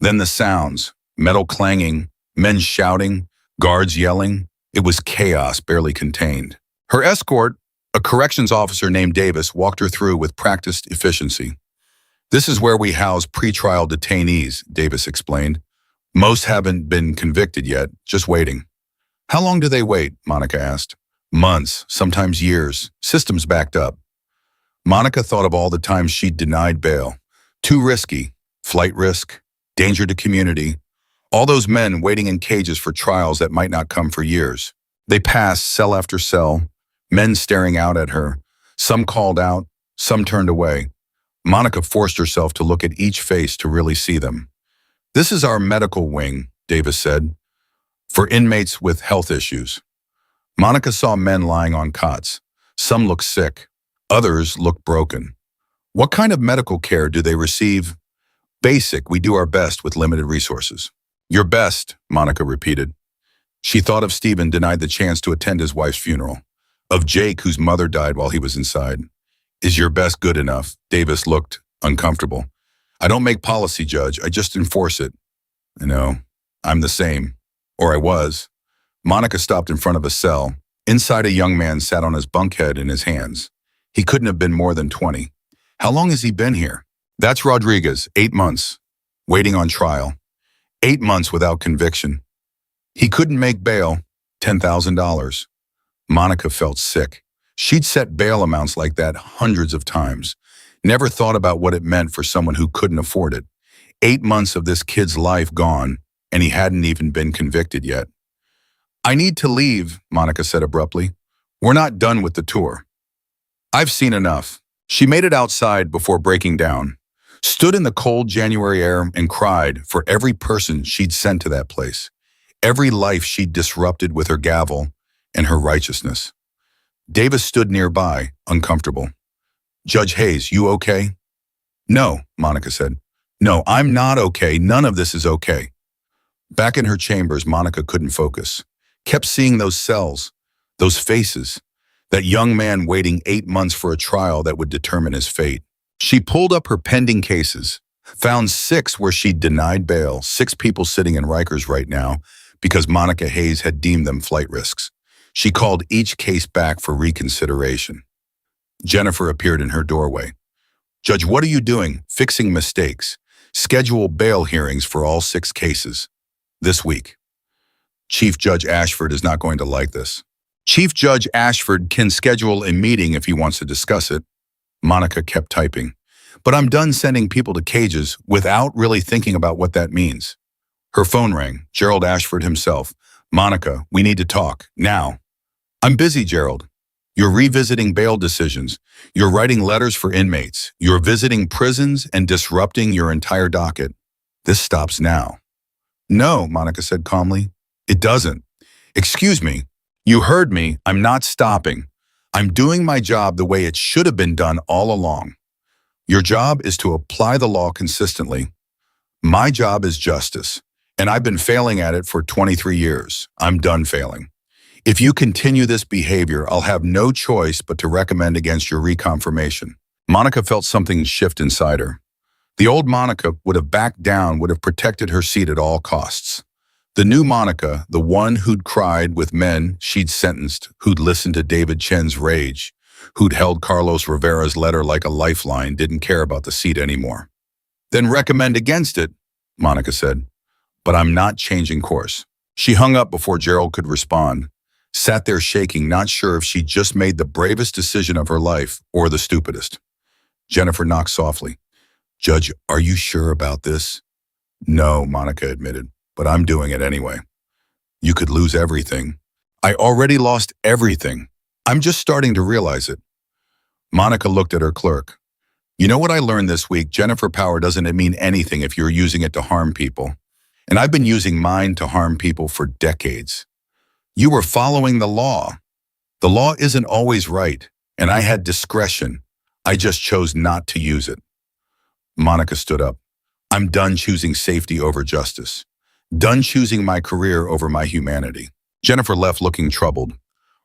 Then the sounds, metal clanging, men shouting, guards yelling. It was chaos barely contained. Her escort, a corrections officer named Davis, walked her through with practiced efficiency. This is where we house pretrial detainees, Davis explained. Most haven't been convicted yet, just waiting. How long do they wait? Monica asked. Months, sometimes years. Systems backed up. Monica thought of all the times she'd denied bail. Too risky. Flight risk. Danger to community. All those men waiting in cages for trials that might not come for years. They passed cell after cell, men staring out at her. Some called out, some turned away. Monica forced herself to look at each face to really see them. This is our medical wing, Davis said, for inmates with health issues. Monica saw men lying on cots. Some looked sick. Others looked broken. What kind of medical care do they receive? Basic, we do our best with limited resources. Your best, Monica repeated. She thought of Stephen denied the chance to attend his wife's funeral. Of Jake, whose mother died while he was inside. Is your best good enough? Davis looked uncomfortable. I don't make policy, Judge. I just enforce it. I know. I'm the same. Or I was. Monica stopped in front of a cell. Inside, a young man sat on his bunkhead in his hands. He couldn't have been more than 20. How long has he been here? That's Rodriguez, 8 months. Waiting on trial. 8 months without conviction. He couldn't make bail, $10,000. Monica felt sick. She'd set bail amounts like that hundreds of times. Never thought about what it meant for someone who couldn't afford it. 8 months of this kid's life gone, and he hadn't even been convicted yet. I need to leave, Monica said abruptly. We're not done with the tour. I've seen enough. She made it outside before breaking down, stood in the cold January air and cried for every person she'd sent to that place, every life she'd disrupted with her gavel and her righteousness. Davis stood nearby, uncomfortable. Judge Hayes, you okay? No, Monica said. No, I'm not okay. None of this is okay. Back in her chambers, Monica couldn't focus. Kept seeing those cells, those faces, that young man waiting 8 months for a trial that would determine his fate. She pulled up her pending cases, found 6 where she'd denied bail, 6 people sitting in Rikers right now because Monica Hayes had deemed them flight risks. She called each case back for reconsideration. Jennifer appeared in her doorway. Judge, what are you doing? Fixing mistakes. Schedule bail hearings for all 6 cases. This week. Chief Judge Ashford is not going to like this. Chief Judge Ashford can schedule a meeting if he wants to discuss it. Monica kept typing. But I'm done sending people to cages without really thinking about what that means. Her phone rang. Gerald Ashford himself. Monica, we need to talk. Now. I'm busy, Gerald. You're revisiting bail decisions. You're writing letters for inmates. You're visiting prisons and disrupting your entire docket. This stops now. No, Monica said calmly. It doesn't. Excuse me. You heard me. I'm not stopping. I'm doing my job the way it should have been done all along. Your job is to apply the law consistently. My job is justice, and I've been failing at it for 23 years. I'm done failing. If you continue this behavior, I'll have no choice but to recommend against your reconfirmation. Monica felt something shift inside her. The old Monica would have backed down, would have protected her seat at all costs. The new Monica, the one who'd cried with men she'd sentenced, who'd listened to David Chen's rage, who'd held Carlos Rivera's letter like a lifeline, didn't care about the seat anymore. Then recommend against it, Monica said. but I'm not changing course. She hung up before Gerald could respond, sat there shaking, not sure if she just made the bravest decision of her life or the stupidest. Jennifer knocked softly. Judge, are you sure about this? No, Monica admitted, but I'm doing it anyway. You could lose everything. I already lost everything. I'm just starting to realize it. Monica looked at her clerk. You know what I learned this week? Jennifer power doesn't mean anything if you're using it to harm people. And I've been using mine to harm people for decades. You were following the law. The law isn't always right, and I had discretion. I just chose not to use it. Monica stood up. I'm done choosing safety over justice. Done choosing my career over my humanity. Jennifer left looking troubled.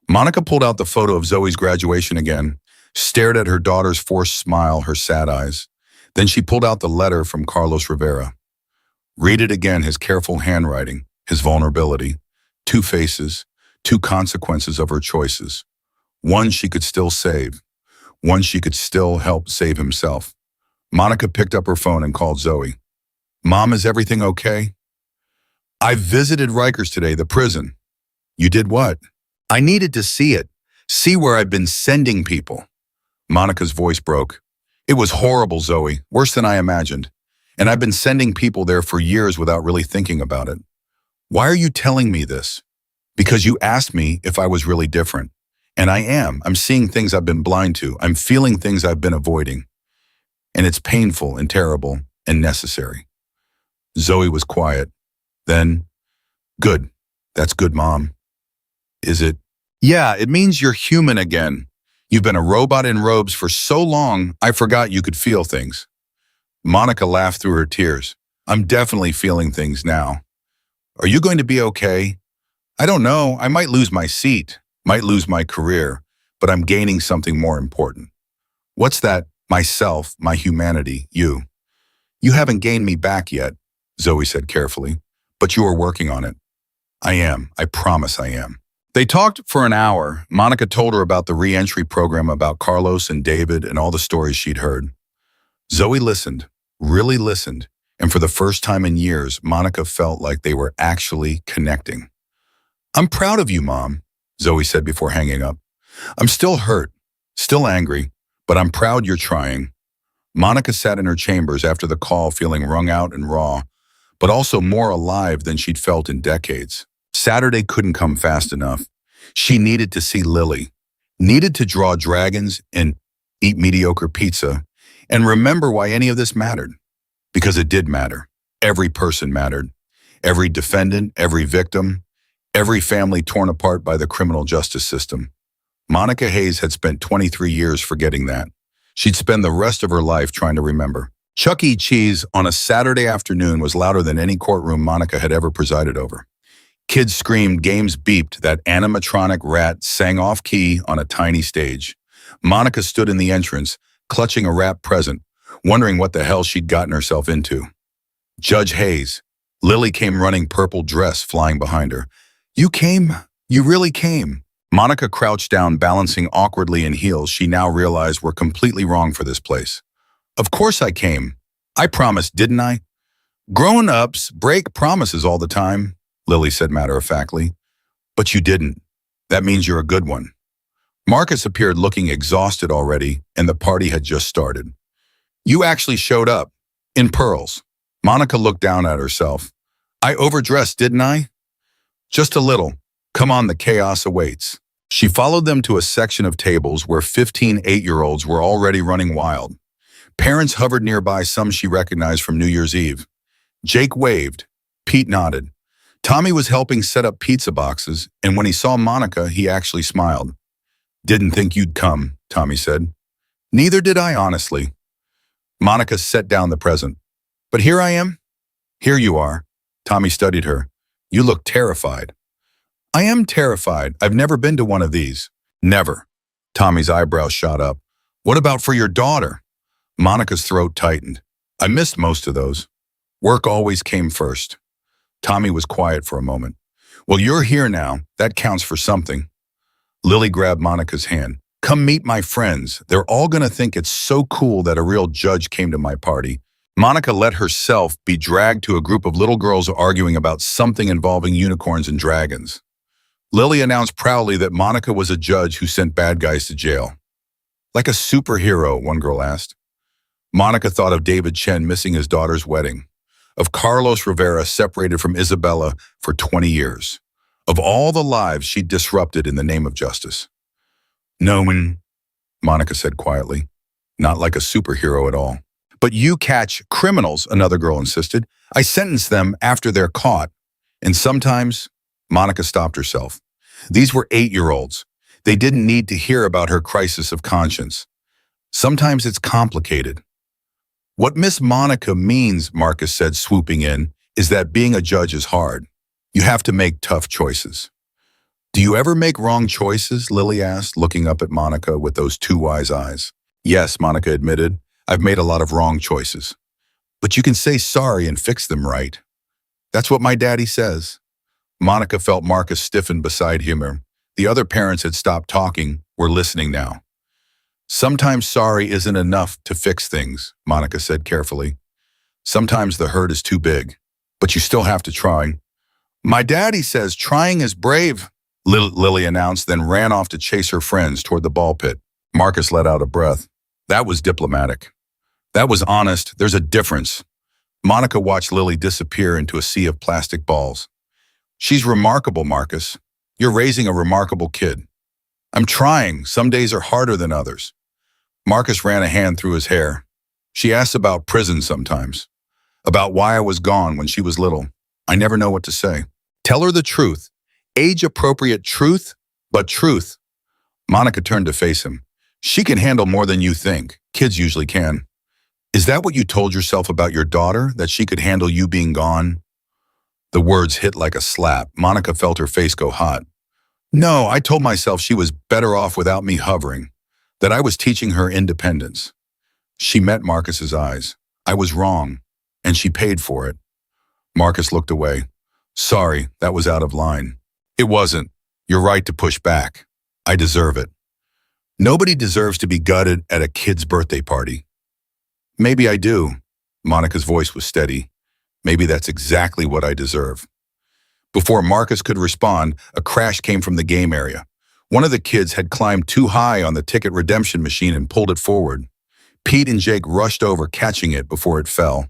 Monica pulled out the photo of Zoe's graduation again, stared at her daughter's forced smile, her sad eyes. Then she pulled out the letter from Carlos Rivera. Read it again, his careful handwriting, his vulnerability. 2 faces, 2 consequences of her choices. One she could still save. One she could still help save himself. Monica picked up her phone and called Zoe. Mom, is everything okay? I visited Rikers today, the prison. You did what? I needed to see it. See where I've been sending people. Monica's voice broke. It was horrible, Zoe, worse than I imagined. And I've been sending people there for years without really thinking about it. Why are you telling me this? Because you asked me if I was really different. And I am. I'm seeing things I've been blind to. I'm feeling things I've been avoiding. And it's painful and terrible and necessary. Zoe was quiet. Then, good. That's good, Mom. Is it? Yeah, it means you're human again. You've been a robot in robes for so long, I forgot you could feel things. Monica laughed through her tears. I'm definitely feeling things now. Are you going to be okay? I don't know. I might lose my seat, might lose my career, but I'm gaining something more important. What's that? Myself, my humanity, you. You haven't gained me back yet, Zoe said carefully, but you are working on it. I am. I promise I am. They talked for an hour. Monica told her about the re-entry program, about Carlos and David and all the stories she'd heard. Zoe listened, really listened, and for the first time in years, Monica felt like they were actually connecting. I'm proud of you, Mom, Zoe said before hanging up. I'm still hurt, still angry, but I'm proud you're trying. Monica sat in her chambers after the call feeling wrung out and raw, but also more alive than she'd felt in decades. Saturday couldn't come fast enough. She needed to see Lily, needed to draw dragons and eat mediocre pizza, and remember why any of this mattered. Because it did matter. Every person mattered. Every defendant, every victim, every family torn apart by the criminal justice system. Monica Hayes had spent 23 years forgetting that. She'd spend the rest of her life trying to remember. Chuck E. Cheese on a Saturday afternoon was louder than any courtroom Monica had ever presided over. Kids screamed, games beeped, that animatronic rat sang off-key on a tiny stage. Monica stood in the entrance, clutching a wrapped present, wondering what the hell she'd gotten herself into. Judge Hayes. Lily came running, purple dress flying behind her. You came? You really came? Monica crouched down, balancing awkwardly in heels she now realized were completely wrong for this place. Of course I came. I promised, didn't I? Grown-ups break promises all the time, Lily said matter-of-factly. But you didn't. That means you're a good one. Marcus appeared looking exhausted already, and the party had just started. You actually showed up. In pearls. Monica looked down at herself. I overdressed, didn't I? Just a little. Come on, the chaos awaits. She followed them to a section of tables where 15 8-year-olds were already running wild. Parents hovered nearby, some she recognized from New Year's Eve. Jake waved. Pete nodded. Tommy was helping set up pizza boxes, and when he saw Monica, he actually smiled. Didn't think you'd come, Tommy said. Neither did I, honestly. Monica set down the present. But here I am. Here you are. Tommy studied her. You look terrified. I am terrified. I've never been to one of these. Never. Tommy's eyebrows shot up. What about for your daughter? Monica's throat tightened. I missed most of those. Work always came first. Tommy was quiet for a moment. Well, you're here now. That counts for something. Lily grabbed Monica's hand. Come meet my friends. They're all going to think it's so cool that a real judge came to my party. Monica let herself be dragged to a group of little girls arguing about something involving unicorns and dragons. Lily announced proudly that Monica was a judge who sent bad guys to jail. Like a superhero, one girl asked. Monica thought of David Chen missing his daughter's wedding, of Carlos Rivera separated from Isabella for 20 years, of all the lives she'd disrupted in the name of justice. No, Monica said quietly, not like a superhero at all. But you catch criminals, another girl insisted. I sentence them after they're caught. And sometimes, Monica stopped herself. These were 8-year-olds. They didn't need to hear about her crisis of conscience. Sometimes it's complicated. What Miss Monica means, Marcus said, swooping in, is that being a judge is hard. You have to make tough choices. Do you ever make wrong choices? Lily asked, looking up at Monica with those two wise eyes. Yes, Monica admitted. I've made a lot of wrong choices. But you can say sorry and fix them right. That's what my daddy says. Monica felt Marcus stiffen beside him. The other parents had stopped talking, were listening now. Sometimes sorry isn't enough to fix things, Monica said carefully. Sometimes the hurt is too big, but you still have to try. My daddy says trying is brave, Lily announced, then ran off to chase her friends toward the ball pit. Marcus let out a breath. That was diplomatic. That was honest. There's a difference. Monica watched Lily disappear into a sea of plastic balls. She's remarkable, Marcus. You're raising a remarkable kid. I'm trying. Some days are harder than others. Marcus ran a hand through his hair. She asked about prison sometimes, about why I was gone when she was little. I never know what to say. Tell her the truth. Age-appropriate truth, but truth. Monica turned to face him. She can handle more than you think. Kids usually can. Is that what you told yourself about your daughter, that she could handle you being gone? The words hit like a slap. Monica felt her face go hot. No, I told myself she was better off without me hovering, that I was teaching her independence. She met Marcus's eyes. I was wrong, and she paid for it. Marcus looked away. Sorry, that was out of line. It wasn't. You're right to push back. I deserve it. Nobody deserves to be gutted at a kid's birthday party. Maybe I do. Monica's voice was steady. Maybe that's exactly what I deserve. Before Marcus could respond, a crash came from the game area. One of the kids had climbed too high on the ticket redemption machine and pulled it forward. Pete and Jake rushed over, catching it before it fell.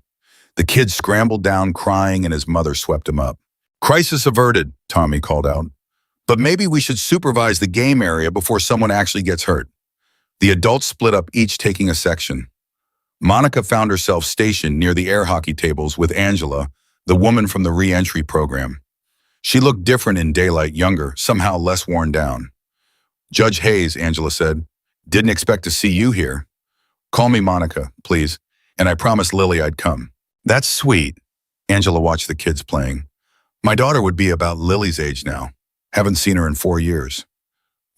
The kid scrambled down, crying, and his mother swept him up. Crisis averted, Tommy called out. But maybe we should supervise the game area before someone actually gets hurt. The adults split up, each taking a section. Monica found herself stationed near the air hockey tables with Angela, the woman from the re-entry program. She looked different in daylight, younger, somehow less worn down. Judge Hayes, Angela said, didn't expect to see you here. Call me Monica, please, and I promised Lily I'd come. That's sweet. Angela watched the kids playing. My daughter would be about Lily's age now. Haven't seen her in 4 years.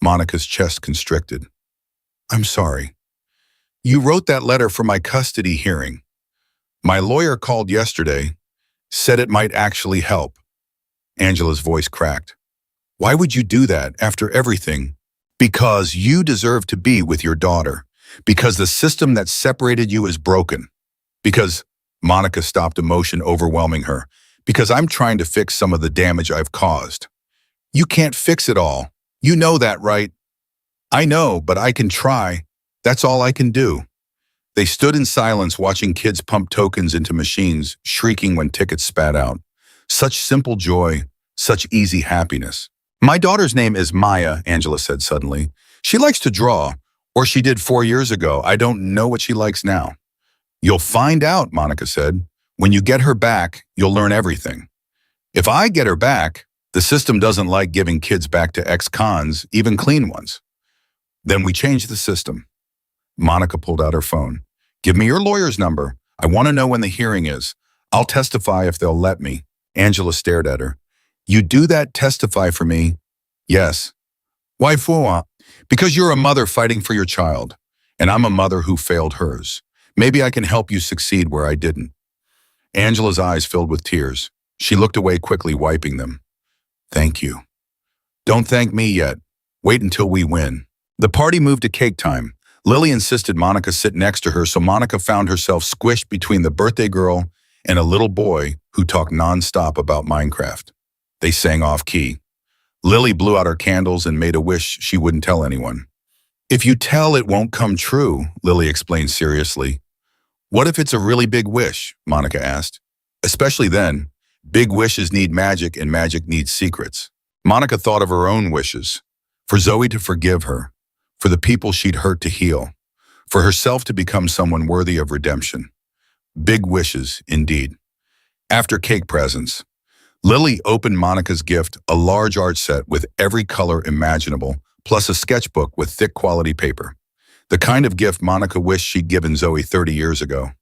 Monica's chest constricted. I'm sorry. You wrote that letter for my custody hearing. My lawyer called yesterday, said it might actually help. Angela's voice cracked. Why would you do that after everything? Because you deserve to be with your daughter. Because the system that separated you is broken. Because Monica stopped emotion overwhelming her. Because I'm trying to fix some of the damage I've caused. You can't fix it all. You know that, right? I know, but I can try. That's all I can do. They stood in silence watching kids pump tokens into machines, shrieking when tickets spat out. Such simple joy, such easy happiness. My daughter's name is Maya, Angela said suddenly. She likes to draw, or she did 4 years ago. I don't know what she likes now. You'll find out, Monica said. When you get her back, you'll learn everything. If I get her back, the system doesn't like giving kids back to ex-cons, even clean ones. Then we change the system. Monica pulled out her phone. Give me your lawyer's number. I want to know when the hearing is. I'll testify if they'll let me. Angela stared at her. You do that, testify for me? Yes. Why for? Because you're a mother fighting for your child, and I'm a mother who failed hers. Maybe I can help you succeed where I didn't. Angela's eyes filled with tears. She looked away quickly, wiping them. Thank you. Don't thank me yet. Wait until we win. The party moved to cake time. Lily insisted Monica sit next to her, so Monica found herself squished between the birthday girl and a little boy who talked nonstop about Minecraft. They sang off key. Lily blew out her candles and made a wish she wouldn't tell anyone. If you tell, it won't come true, Lily explained seriously. What if it's a really big wish? Monica asked. Especially then, big wishes need magic and magic needs secrets. Monica thought of her own wishes. For Zoe to forgive her, for the people she'd hurt to heal, for herself to become someone worthy of redemption. Big wishes, indeed. After cake presents, Lily opened Monica's gift, a large art set with every color imaginable, plus a sketchbook with thick quality paper. The kind of gift Monica wished she'd given Zoe 30 years ago.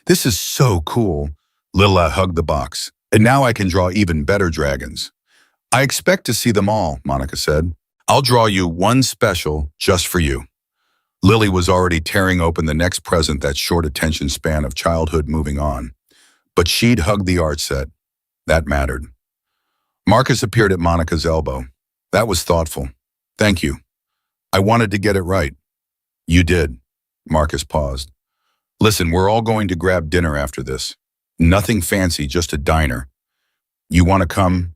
This is so cool. Lila hugged the box. And now I can draw even better dragons. I expect to see them all, Monica said. I'll draw you one special just for you. Lily was already tearing open the next present, that short attention span of childhood moving on. But she'd hugged the art set. That mattered. Marcus appeared at Monica's elbow. That was thoughtful. Thank you. I wanted to get it right. You did. Marcus paused. Listen, we're all going to grab dinner after this. Nothing fancy, just a diner. You want to come?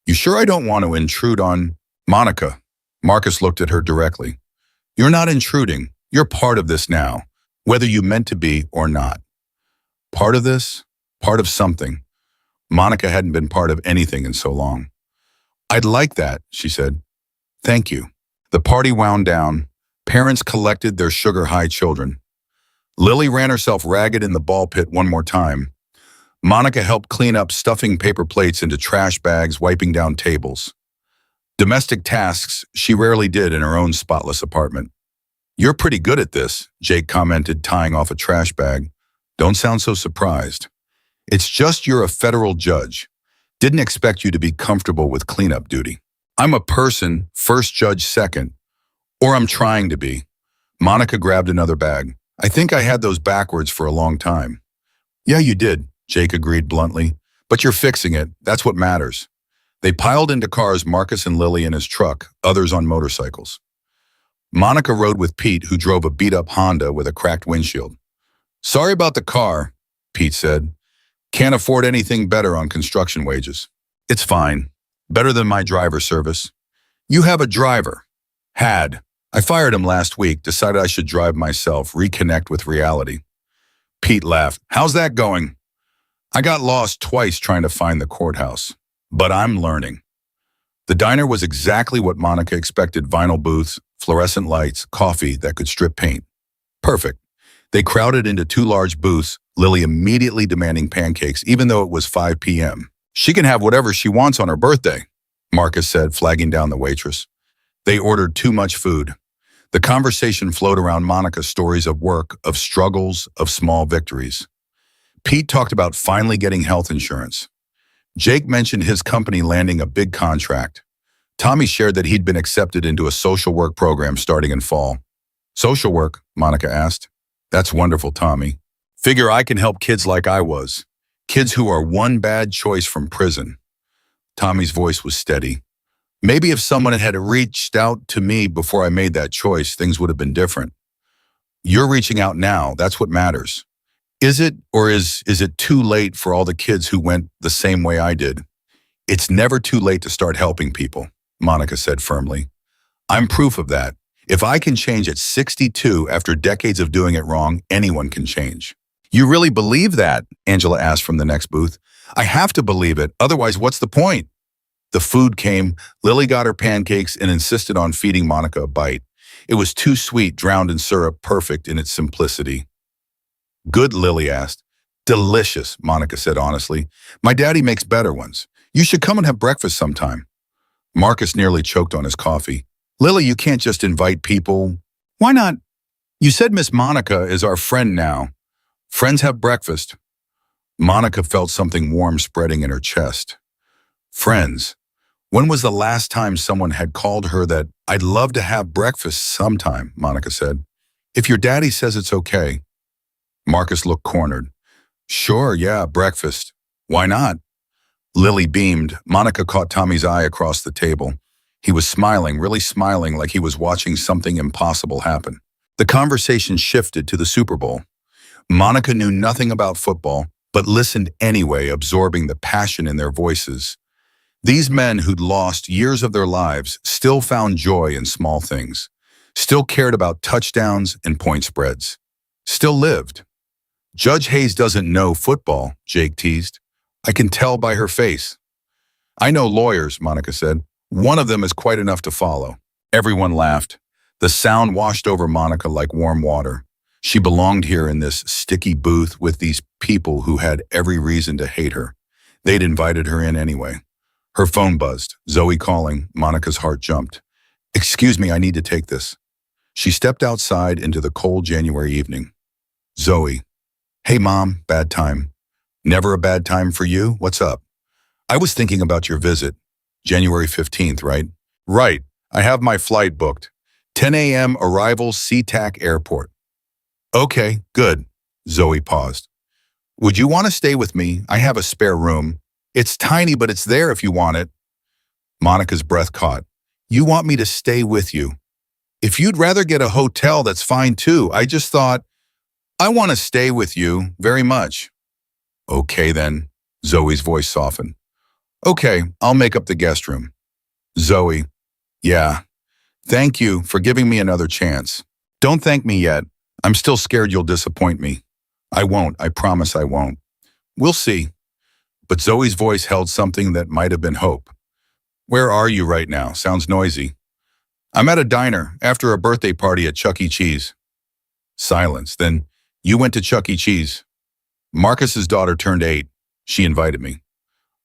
You sure I don't want to intrude on Monica? Marcus looked at her directly. You're not intruding. You're part of this now, whether you meant to be or not. Part of this? Part of something. Monica hadn't been part of anything in so long. I'd like that, she said. Thank you. The party wound down. Parents collected their sugar-high children. Lily ran herself ragged in the ball pit one more time. Monica helped clean up, stuffing paper plates into trash bags, wiping down tables. Domestic tasks she rarely did in her own spotless apartment. You're pretty good at this, Jake commented, tying off a trash bag. Don't sound so surprised. It's just you're a federal judge. Didn't expect you to be comfortable with cleanup duty. I'm a person, first judge second. Or I'm trying to be. Monica grabbed another bag. I think I had those backwards for a long time. Yeah, you did, Jake agreed bluntly. But you're fixing it. That's what matters. They piled into cars, Marcus and Lily in his truck, others on motorcycles. Monica rode with Pete, who drove a beat-up Honda with a cracked windshield. Sorry about the car, Pete said. Can't afford anything better on construction wages. It's fine. Better than my driver service. You have a driver. Had. I fired him last week, decided I should drive myself, reconnect with reality. Pete laughed. How's that going? I got lost twice trying to find the courthouse. But I'm learning. The diner was exactly what Monica expected: vinyl booths, fluorescent lights, coffee that could strip paint. Perfect. They crowded into two large booths, Lily immediately demanding pancakes, even though it was 5 p.m. She can have whatever she wants on her birthday, Marcus said, flagging down the waitress. They ordered too much food. The conversation flowed around Monica's stories of work, of struggles, of small victories. Pete talked about finally getting health insurance. Jake mentioned his company landing a big contract. Tommy shared that he'd been accepted into a social work program starting in fall. Social work? Monica asked. That's wonderful, Tommy. Figure I can help kids like I was. Kids who are one bad choice from prison. Tommy's voice was steady. Maybe if someone had reached out to me before I made that choice, things would have been different. You're reaching out now. That's what matters. Is it, or is it too late for all the kids who went the same way I did? It's never too late to start helping people, Monica said firmly. I'm proof of that. If I can change at 62 after decades of doing it wrong, anyone can change. You really believe that? Angela asked from the next booth. I have to believe it. Otherwise, what's the point? The food came. Lily got her pancakes and insisted on feeding Monica a bite. It was too sweet, drowned in syrup, perfect in its simplicity. Good, Lily asked. Delicious, Monica said honestly. My daddy makes better ones. You should come and have breakfast sometime. Marcus nearly choked on his coffee. Lily, you can't just invite people. Why not? You said Miss Monica is our friend now. Friends have breakfast. Monica felt something warm spreading in her chest. Friends. When was the last time someone had called her that? I'd love to have breakfast sometime, Monica said. If your daddy says it's okay. Marcus looked cornered. Sure, yeah, breakfast. Why not? Lily beamed. Monica caught Tommy's eye across the table. He was smiling, really smiling, like he was watching something impossible happen. The conversation shifted to the Super Bowl. Monica knew nothing about football, but listened anyway, absorbing the passion in their voices. These men who'd lost years of their lives still found joy in small things, still cared about touchdowns and point spreads, still lived. Judge Hayes doesn't know football, Jake teased. I can tell by her face. I know lawyers, Monica said. One of them is quite enough to follow. Everyone laughed. The sound washed over Monica like warm water. She belonged here in this sticky booth with these people who had every reason to hate her. They'd invited her in anyway. Her phone buzzed. Zoe calling. Monica's heart jumped. Excuse me, I need to take this. She stepped outside into the cold January evening. Zoe. Hey, Mom, bad time. Never a bad time for you? What's up? I was thinking about your visit. January 15th, right? Right. I have my flight booked. 10 a.m. arrival SeaTac Airport. Okay, good. Zoe paused. Would you want to stay with me? I have a spare room. It's tiny, but it's there if you want it. Monica's breath caught. You want me to stay with you? If you'd rather get a hotel, that's fine too. I just thought, I want to stay with you very much. Okay then. Zoe's voice softened. Okay, I'll make up the guest room. Zoe. Yeah. Thank you for giving me another chance. Don't thank me yet. I'm still scared you'll disappoint me. I won't. I promise I won't. We'll see. But Zoe's voice held something that might have been hope. Where are you right now? Sounds noisy. I'm at a diner after a birthday party at Chuck E. Cheese. Silence. Then you went to Chuck E. Cheese. Marcus's daughter turned 8. She invited me.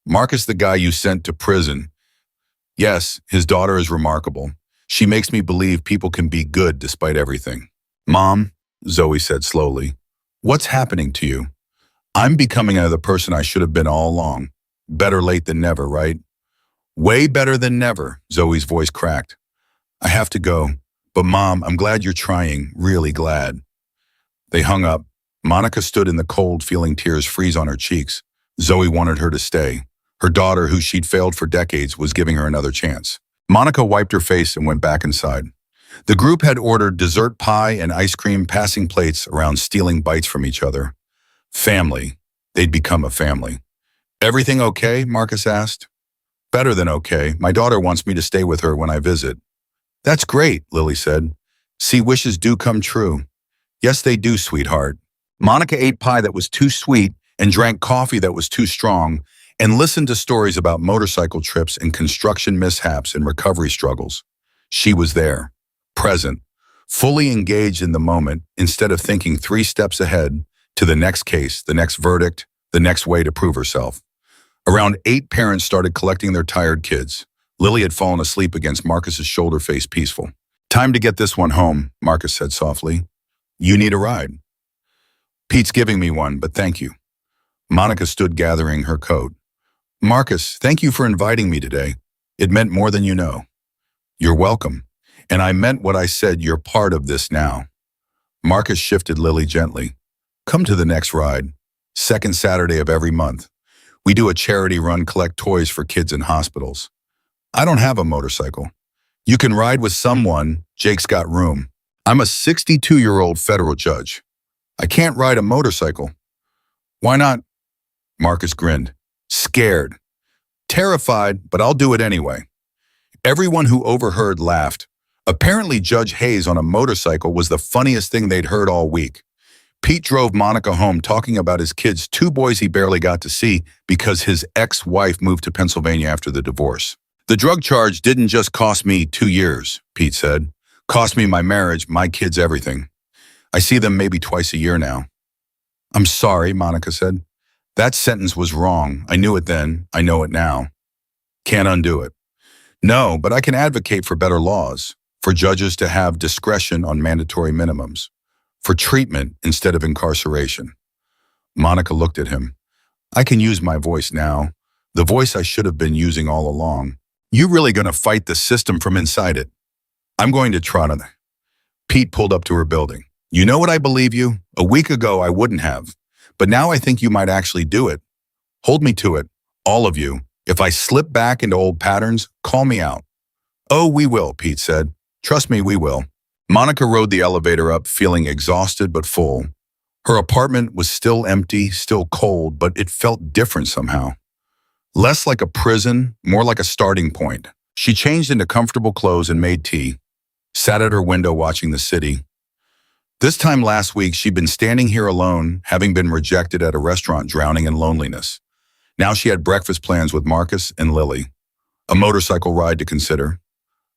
Marcus, the guy you sent to prison. Yes, his daughter is remarkable. She makes me believe people can be good despite everything. Mom, Zoe said slowly, what's happening to you? I'm becoming the person I should have been all along. Better late than never, right? Way better than never, Zoe's voice cracked. I have to go, but Mom, I'm glad you're trying, really glad. They hung up. Monica stood in the cold, feeling tears freeze on her cheeks. Zoe wanted her to stay. Her daughter, who she'd failed for decades, was giving her another chance. Monica wiped her face and went back inside. The group had ordered dessert pie and ice cream, passing plates around, stealing bites from each other. Family. They'd become a family. Everything okay? Marcus asked. Better than okay. My daughter wants me to stay with her when I visit. That's great, Lily said. See, wishes do come true. Yes, they do, sweetheart. Monica ate pie that was too sweet and drank coffee that was too strong and listened to stories about motorcycle trips and construction mishaps and recovery struggles. She was there, present, fully engaged in the moment instead of thinking 3 steps ahead to the next case, the next verdict, the next way to prove herself. Around 8 parents started collecting their tired kids. Lily had fallen asleep against Marcus's shoulder, face peaceful. Time to get this one home, Marcus said softly. You need a ride. Pete's giving me one, but thank you. Monica stood gathering her coat. Marcus, thank you for inviting me today. It meant more than you know. You're welcome. And I meant what I said, you're part of this now. Marcus shifted Lily gently. Come to the next ride. Second Saturday of every month. We do a charity run, collect toys for kids in hospitals. I don't have a motorcycle. You can ride with someone. Jake's got room. I'm a 62-year-old federal judge. I can't ride a motorcycle. Why not? Marcus grinned. Scared. Terrified, but I'll do it anyway. Everyone who overheard laughed. Apparently, Judge Hayes on a motorcycle was the funniest thing they'd heard all week. Pete drove Monica home talking about his kids, 2 boys he barely got to see because his ex-wife moved to Pennsylvania after the divorce. The drug charge didn't just cost me 2 years, Pete said. Cost me my marriage, my kids, everything. I see them maybe twice a year now. I'm sorry, Monica said. That sentence was wrong. I knew it then. I know it now. Can't undo it. No, but I can advocate for better laws, for judges to have discretion on mandatory minimums, for treatment instead of incarceration. Monica looked at him. I can use my voice now, the voice I should have been using all along. You really gonna fight the system from inside it? I'm going to try to. Pete pulled up to her building. You know what, I believe you. A week ago I wouldn't have, but now I think you might actually do it. Hold me to it, all of you. If I slip back into old patterns, call me out. Oh, we will, Pete said. Trust me, we will. Monica rode the elevator up, feeling exhausted but full. Her apartment was still empty, still cold, but it felt different somehow. Less like a prison, more like a starting point. She changed into comfortable clothes and made tea, sat at her window watching the city. This time last week, she'd been standing here alone, having been rejected at a restaurant, drowning in loneliness. Now she had breakfast plans with Marcus and Lily, a motorcycle ride to consider,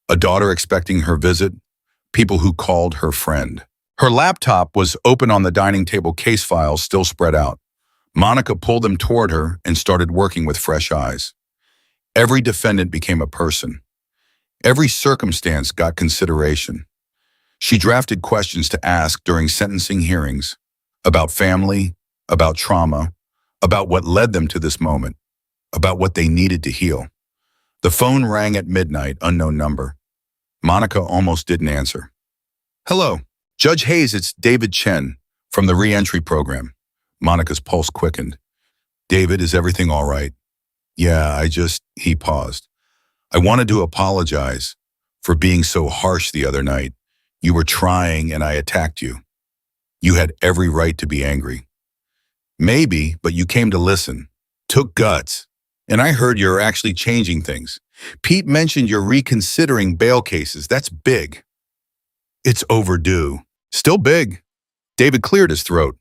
a daughter expecting her visit, people who called her friend. Her laptop was open on the dining table, case files still spread out. Monica pulled them toward her and started working with fresh eyes. Every defendant became a person. Every circumstance got consideration. She drafted questions to ask during sentencing hearings about family, about trauma, about what led them to this moment, about what they needed to heal. The phone rang at midnight, unknown number. Monica almost didn't answer. Hello, Judge Hayes, it's David Chen from the re-entry program. Monica's pulse quickened. David, is everything all right? Yeah, he paused. I wanted to apologize for being so harsh the other night. You were trying and I attacked you. You had every right to be angry. Maybe, but you came to listen. Took guts. And I heard you're actually changing things. Pete mentioned you're reconsidering bail cases. That's big. It's overdue. Still big. David cleared his throat.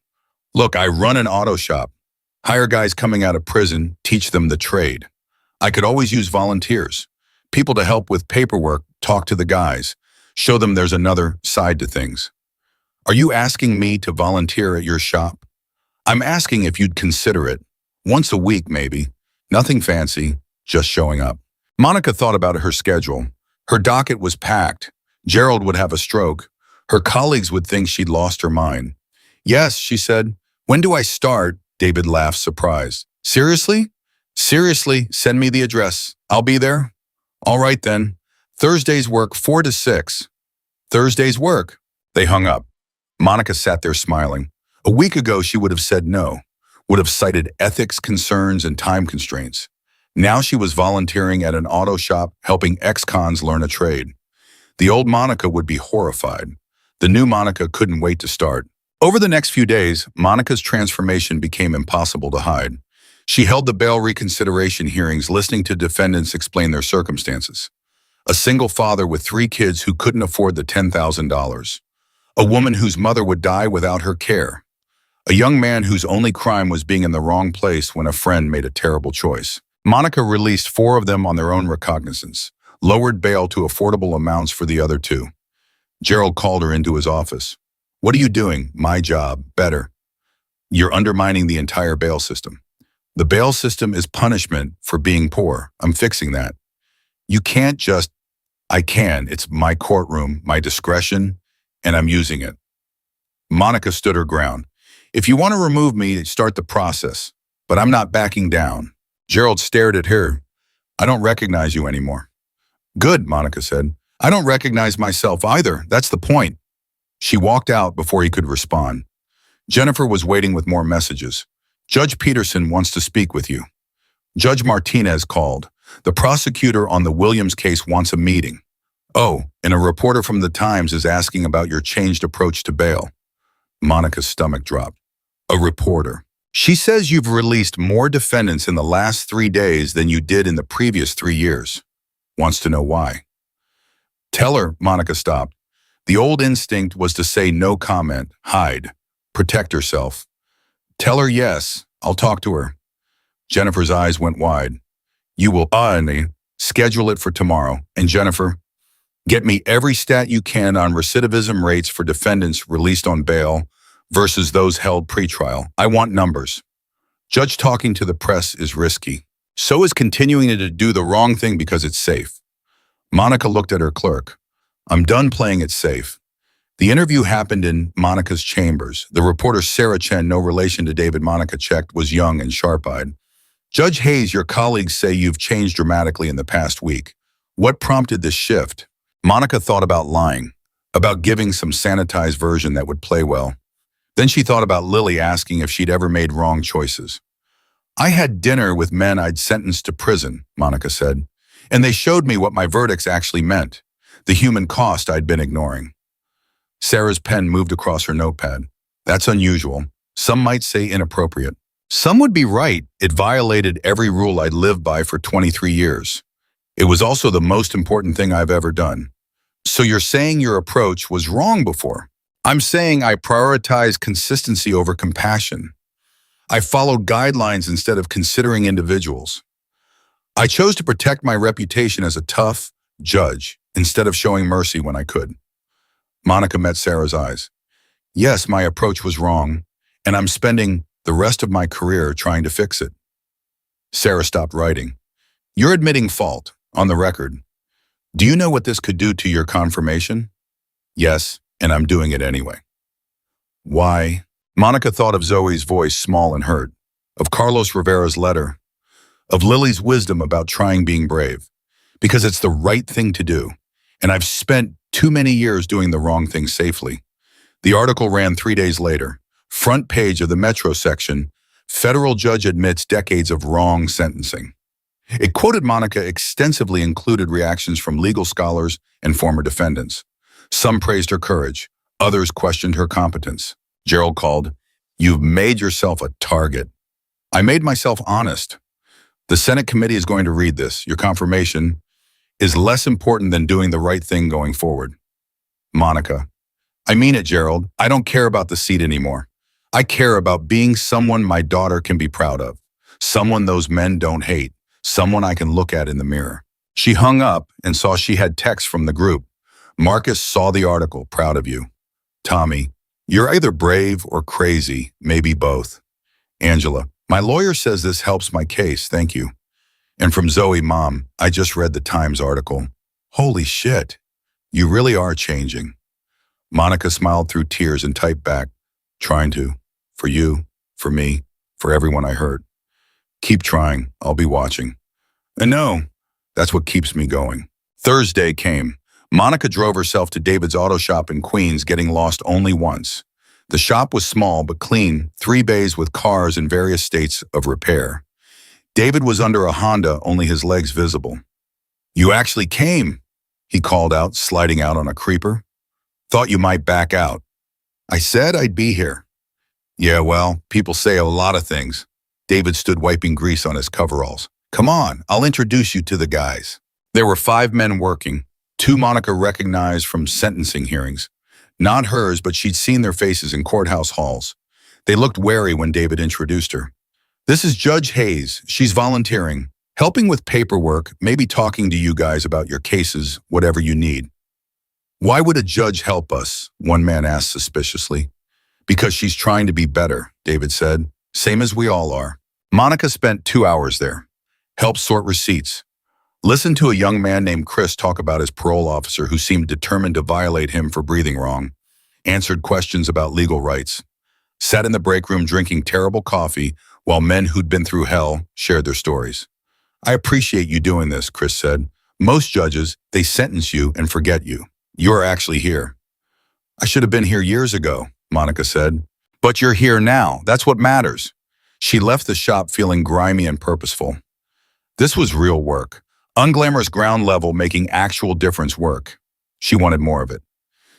Look, I run an auto shop. Hire guys coming out of prison, teach them the trade. I could always use volunteers. People to help with paperwork, talk to the guys, show them there's another side to things. Are you asking me to volunteer at your shop? I'm asking if you'd consider it. Once a week, maybe. Nothing fancy, just showing up. Monica thought about her schedule. Her docket was packed. Gerald would have a stroke. Her colleagues would think she'd lost her mind. Yes, she said. When do I start? David laughed, surprised. Seriously? Seriously, send me the address. I'll be there. All right then. Thursdays work 4 to 6. Thursdays work. They hung up. Monica sat there smiling. A week ago, she would have said no, would have cited ethics concerns and time constraints. Now she was volunteering at an auto shop, helping ex-cons learn a trade. The old Monica would be horrified. The new Monica couldn't wait to start. Over the next few days, Monica's transformation became impossible to hide. She held the bail reconsideration hearings, listening to defendants explain their circumstances. A single father with 3 kids who couldn't afford the $10,000. A woman whose mother would die without her care. A young man whose only crime was being in the wrong place when a friend made a terrible choice. Monica released 4 of them on their own recognizance, lowered bail to affordable amounts for the other 2. Gerald called her into his office. What are you doing? My job. Better. You're undermining the entire bail system. The bail system is punishment for being poor. I'm fixing that. You can't just, I can. It's my courtroom, my discretion, and I'm using it. Monica stood her ground. If you want to remove me, start the process, but I'm not backing down. Gerald stared at her. I don't recognize you anymore. Good, Monica said. I don't recognize myself either. That's the point. She walked out before he could respond. Jennifer was waiting with more messages. Judge Peterson wants to speak with you. Judge Martinez called. The prosecutor on the Williams case wants a meeting. Oh, and a reporter from the Times is asking about your changed approach to bail. Monica's stomach dropped. A reporter. She says you've released more defendants in the last 3 days than you did in the previous 3 years. Wants to know why. Tell her, Monica stopped. The old instinct was to say no comment, hide, protect herself. Tell her yes, I'll talk to her. Jennifer's eyes went wide. You will, schedule it for tomorrow. And Jennifer, get me every stat you can on recidivism rates for defendants released on bail versus those held pretrial. I want numbers. Judge talking to the press is risky. So is continuing to do the wrong thing because it's safe. Monica looked at her clerk. I'm done playing it safe. The interview happened in Monica's chambers. The reporter Sarah Chen, no relation to David Monica checked, was young and sharp-eyed. Judge Hayes, your colleagues say you've changed dramatically in the past week. What prompted this shift? Monica thought about lying, about giving some sanitized version that would play well. Then she thought about Lily asking if she'd ever made wrong choices. I had dinner with men I'd sentenced to prison, Monica said, and they showed me what my verdicts actually meant, the human cost I'd been ignoring. Sarah's pen moved across her notepad. That's unusual. Some might say inappropriate. Some would be right. It violated every rule I'd lived by for 23 years. It was also the most important thing I've ever done. So you're saying your approach was wrong before? I'm saying I prioritized consistency over compassion. I followed guidelines instead of considering individuals. I chose to protect my reputation as a tough judge instead of showing mercy when I could. Monica met Sarah's eyes. Yes, my approach was wrong, and I'm spending the rest of my career trying to fix it. Sarah stopped writing. You're admitting fault, on the record. Do you know what this could do to your confirmation? Yes, and I'm doing it anyway. Why? Monica thought of Zoe's voice, small and hurt, of Carlos Rivera's letter, of Lily's wisdom about trying being brave, because it's the right thing to do, and I've spent too many years doing the wrong thing safely. The article ran 3 days later. Front page of the Metro section, federal judge admits decades of wrong sentencing. It quoted Monica extensively, included reactions from legal scholars and former defendants. Some praised her courage, others questioned her competence. Gerald called, "You've made yourself a target." I made myself honest. The Senate committee is going to read this. Your confirmation is less important than doing the right thing going forward. Monica, I mean it, Gerald. I don't care about the seat anymore. I care about being someone my daughter can be proud of, someone those men don't hate, someone I can look at in the mirror. She hung up and saw she had text from the group. Marcus saw the article, proud of you. Tommy, you're either brave or crazy, maybe both. Angela, my lawyer says this helps my case, thank you. And from Zoe, Mom, I just read the Times article. Holy shit, you really are changing. Monica smiled through tears and typed back, trying to, for you, for me, for everyone I hurt. Keep trying, I'll be watching. And no, that's what keeps me going. Thursday came. Monica drove herself to David's auto shop in Queens, getting lost only once. The shop was small but clean, 3 bays with cars in various states of repair. David was under a Honda, only his legs visible. You actually came, he called out, sliding out on a creeper. Thought you might back out. I said I'd be here. Yeah, well, people say a lot of things. David stood wiping grease on his coveralls. Come on, I'll introduce you to the guys. There were 5 men working. 2 Monica recognized from sentencing hearings. Not hers, but she'd seen their faces in courthouse halls. They looked wary when David introduced her. This is Judge Hayes. She's volunteering, helping with paperwork, maybe talking to you guys about your cases, whatever you need. Why would a judge help us? One man asked suspiciously. Because she's trying to be better, David said. Same as we all are. Monica spent 2 hours there. Helped sort receipts. Listened to a young man named Chris talk about his parole officer who seemed determined to violate him for breathing wrong. Answered questions about legal rights. Sat in the break room drinking terrible coffee while men who'd been through hell shared their stories. I appreciate you doing this, Chris said. Most judges, they sentence you and forget you. You're actually here. I should have been here years ago, Monica said. But you're here now. That's what matters. She left the shop feeling grimy and purposeful. This was real work. Unglamorous ground level making actual difference work. She wanted more of it.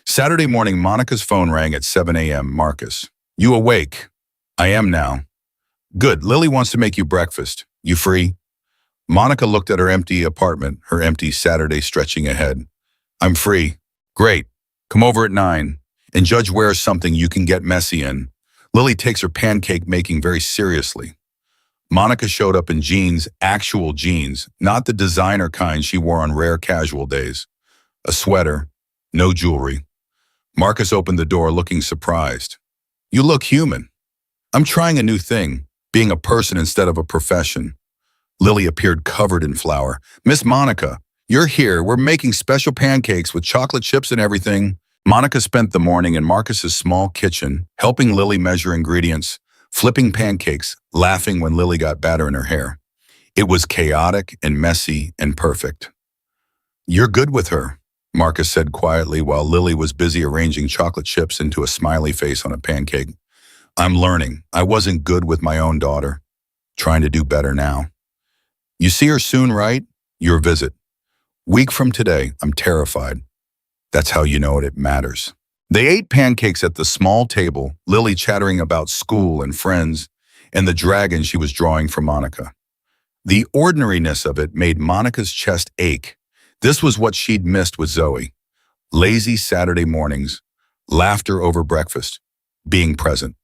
Saturday morning, Monica's phone rang at 7 a.m. Marcus. You awake? I am now. Good. Lily wants to make you breakfast. You free? Monica looked at her empty apartment, her empty Saturday stretching ahead. I'm free. Great. Come over at 9. And Judge wears something you can get messy in. Lily takes her pancake making very seriously. Monica showed up in jeans, actual jeans, not the designer kind she wore on rare casual days. A sweater, no jewelry. Marcus opened the door looking surprised. You look human. I'm trying a new thing, being a person instead of a profession. Lily appeared covered in flour. Miss Monica, you're here. We're making special pancakes with chocolate chips and everything. Monica spent the morning in Marcus's small kitchen, helping Lily measure ingredients, flipping pancakes, laughing when Lily got batter in her hair. It was chaotic and messy and perfect. You're good with her, Marcus said quietly while Lily was busy arranging chocolate chips into a smiley face on a pancake. I'm learning. I wasn't good with my own daughter. Trying to do better now. You see her soon, right? Your visit. Week from today, I'm terrified. That's how you know it matters. They ate pancakes at the small table, Lily chattering about school and friends, and the dragon she was drawing for Monica. The ordinariness of it made Monica's chest ache. This was what she'd missed with Zoe. Lazy Saturday mornings, laughter over breakfast, being present.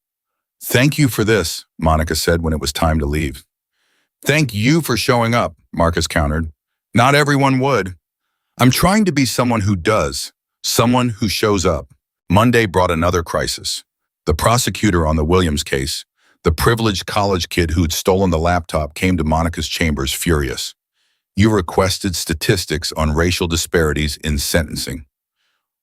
"Thank you for this," Monica said when it was time to leave. "Thank you for showing up," Marcus countered. "Not everyone would. I'm trying to be someone who does, someone who shows up." Monday brought another crisis. The prosecutor on the Williams case, the privileged college kid who'd stolen the laptop, came to Monica's chambers furious. "You requested statistics on racial disparities in sentencing.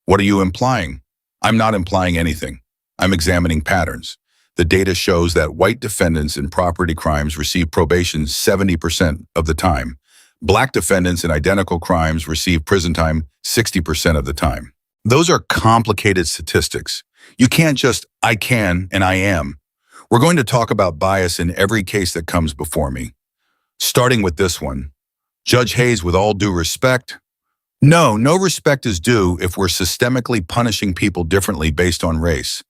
What are you implying?" "I'm not implying anything. I'm examining patterns. The data shows that white defendants in property crimes receive probation 70% of the time. Black defendants in identical crimes receive prison time 60% of the time. Those are complicated statistics. You can't just, I can and I am. We're going to talk about bias in every case that comes before me. Starting with this one. Judge Hayes, with all due respect." "No, no respect is due if we're systemically punishing people differently based on race.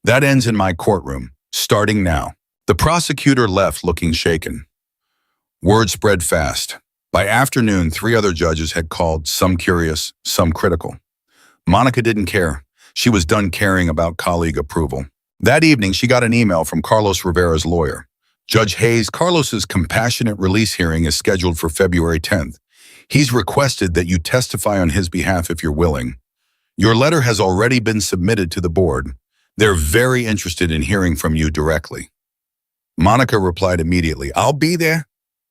That ends in my courtroom, starting now." The prosecutor left looking shaken. Word spread fast. By afternoon, 3 other judges had called, some curious, some critical. Monica didn't care. She was done caring about colleague approval. That evening, she got an email from Carlos Rivera's lawyer. "Judge Hayes, Carlos's compassionate release hearing is scheduled for February 10th. He's requested that you testify on his behalf if you're willing. Your letter has already been submitted to the board. They're very interested in hearing from you directly." Monica replied immediately, "I'll be there.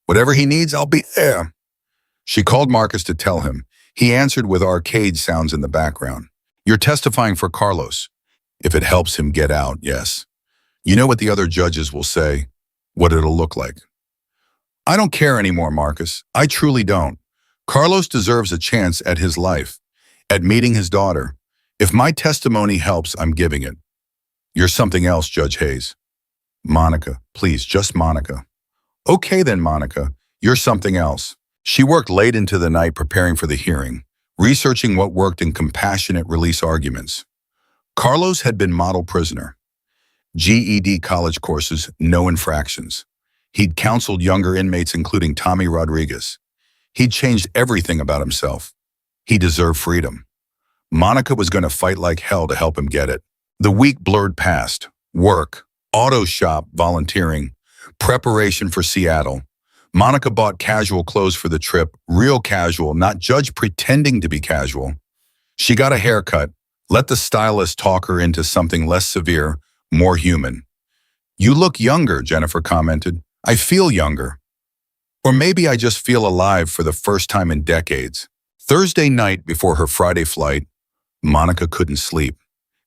Whatever he needs, I'll be there." She called Marcus to tell him. He answered with arcade sounds in the background. "You're testifying for Carlos. If it helps him get out, yes. You know what the other judges will say, what it'll look like." "I don't care anymore, Marcus. I truly don't. Carlos deserves a chance at his life, at meeting his daughter. If my testimony helps, I'm giving it." "You're something else, Judge Hayes." "Monica, please, just Monica." "Okay then, Monica, you're something else." She worked late into the night preparing for the hearing, researching what worked in compassionate release arguments. Carlos had been model prisoner. GED college courses, no infractions. He'd counseled younger inmates, including Tommy Rodriguez. He'd changed everything about himself. He deserved freedom. Monica was going to fight like hell to help him get it. The week blurred past. Work, auto shop, volunteering, preparation for Seattle. Monica bought casual clothes for the trip, real casual, not Judge pretending to be casual. She got a haircut, let the stylist talk her into something less severe, more human. "You look younger," Jennifer commented. "I feel younger. Or maybe I just feel alive for the first time in decades." Thursday night before her Friday flight, Monica couldn't sleep.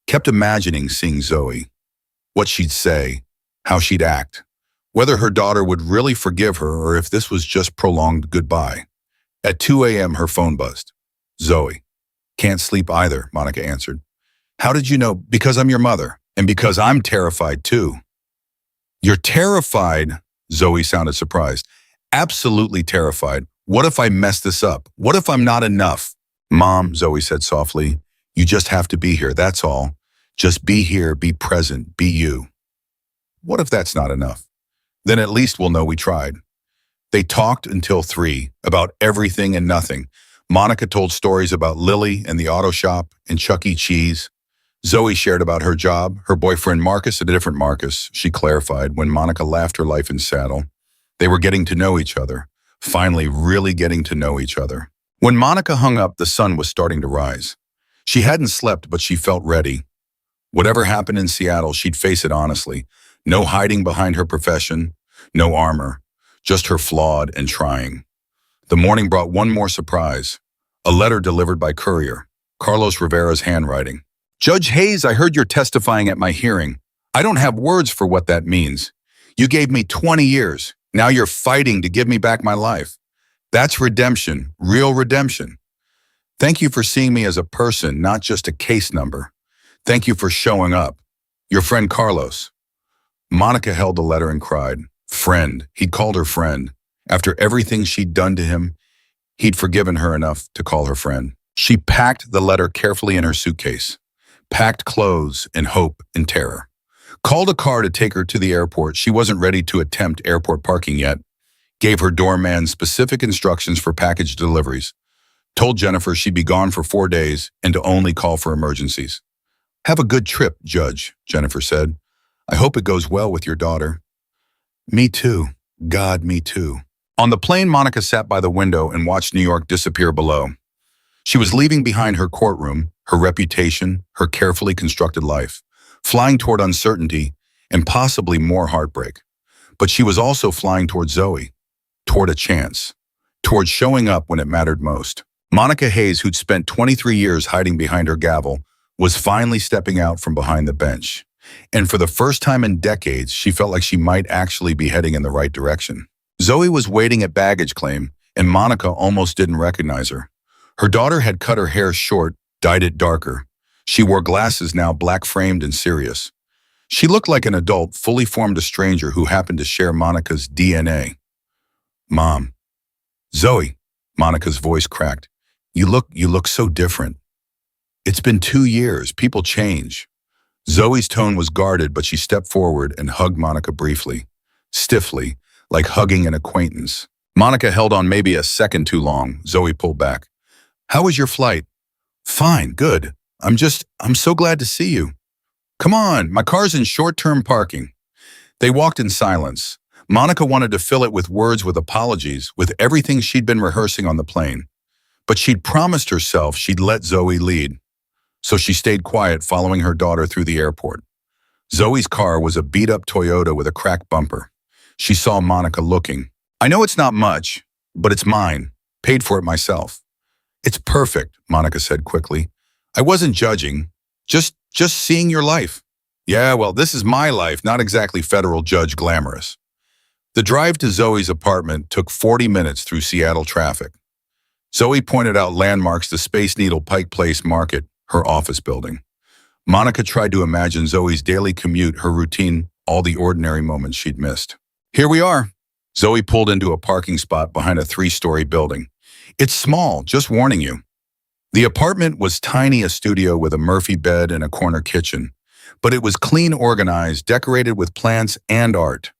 Kept imagining seeing Zoe. What she'd say, how she'd act. Whether her daughter would really forgive her or if this was just prolonged goodbye. At 2 a.m. her phone buzzed. "Zoe." "Can't sleep either," Monica answered. "How did you know?" "Because I'm your mother. And because I'm terrified too." "You're terrified?" Zoe sounded surprised. "Absolutely terrified. What if I mess this up? What if I'm not enough?" "Mom," Zoe said softly, "you just have to be here, that's all. Just be here, be present, be you." "What if that's not enough?" "Then at least we'll know we tried." They talked until 3, about everything and nothing. Monica told stories about Lily and the auto shop and Chuck E. Cheese. Zoe shared about her job, her boyfriend Marcus, a different Marcus, she clarified when Monica laughed her life in saddle. They were getting to know each other, finally really getting to know each other. When Monica hung up, the sun was starting to rise. She hadn't slept, but she felt ready. Whatever happened in Seattle, she'd face it honestly. No hiding behind her profession, no armor, just her flawed and trying. The morning brought one more surprise. A letter delivered by courier, Carlos Rivera's handwriting. "Judge Hayes, I heard you're testifying at my hearing. I don't have words for what that means. You gave me 20 years. Now you're fighting to give me back my life. That's redemption, real redemption. Thank you for seeing me as a person, not just a case number. Thank you for showing up. Your friend Carlos." Monica held the letter and cried. Friend. He'd called her friend. After everything she'd done to him, he'd forgiven her enough to call her friend. She packed the letter carefully in her suitcase. packed clothes in hope and terror. Called a car to take her to the airport. She wasn't ready to attempt airport parking yet. Gave her doorman specific instructions for package deliveries. Told Jennifer she'd be gone for 4 days and to only call for emergencies. Have a good trip, Judge, Jennifer said. I hope it goes well with your daughter. Me too. God, me too. On the plane, Monica sat by the window and watched New York disappear below. She was leaving behind her courtroom, her reputation, her carefully constructed life, flying toward uncertainty and possibly more heartbreak. But she was also flying toward Zoe, toward a chance, toward showing up when it mattered most. Monica Hayes, who'd spent 23 years hiding behind her gavel, was finally stepping out from behind the bench. And for the first time in decades, she felt like she might actually be heading in the right direction. Zoe was waiting at baggage claim, and Monica almost didn't recognize her. Her daughter had cut her hair short, dyed it darker. She wore glasses now black-framed and serious. She looked like an adult, fully formed a stranger who happened to share Monica's DNA. Mom. Zoe, Monica's voice cracked. You look so different. It's been 2 years. People change. Zoe's tone was guarded, but she stepped forward and hugged Monica briefly, stiffly, like hugging an acquaintance. Monica held on maybe a second too long. Zoe pulled back. How was your flight? Fine, good. I'm so glad to see you. Come on, my car's in short-term parking. They walked in silence. Monica wanted to fill it with words, with apologies, with everything she'd been rehearsing on the plane. But she'd promised herself she'd let Zoe lead. So she stayed quiet, following her daughter through the airport. Zoe's car was a beat-up Toyota with a cracked bumper. She saw Monica looking. I know it's not much, but it's mine. Paid for it myself. It's perfect, Monica said quickly. I wasn't judging, just seeing your life. Yeah, well, this is my life, not exactly federal judge glamorous. The drive to Zoe's apartment took 40 minutes through Seattle traffic. Zoe pointed out landmarks, the Space Needle Pike Place Market, her office building. Monica tried to imagine Zoe's daily commute, her routine, all the ordinary moments she'd missed. Here we are. Zoe pulled into a parking spot behind a 3-story building. It's small, just warning you. The apartment was tiny, a studio with a Murphy bed and a corner kitchen. But it was clean, organized, decorated with plants and art.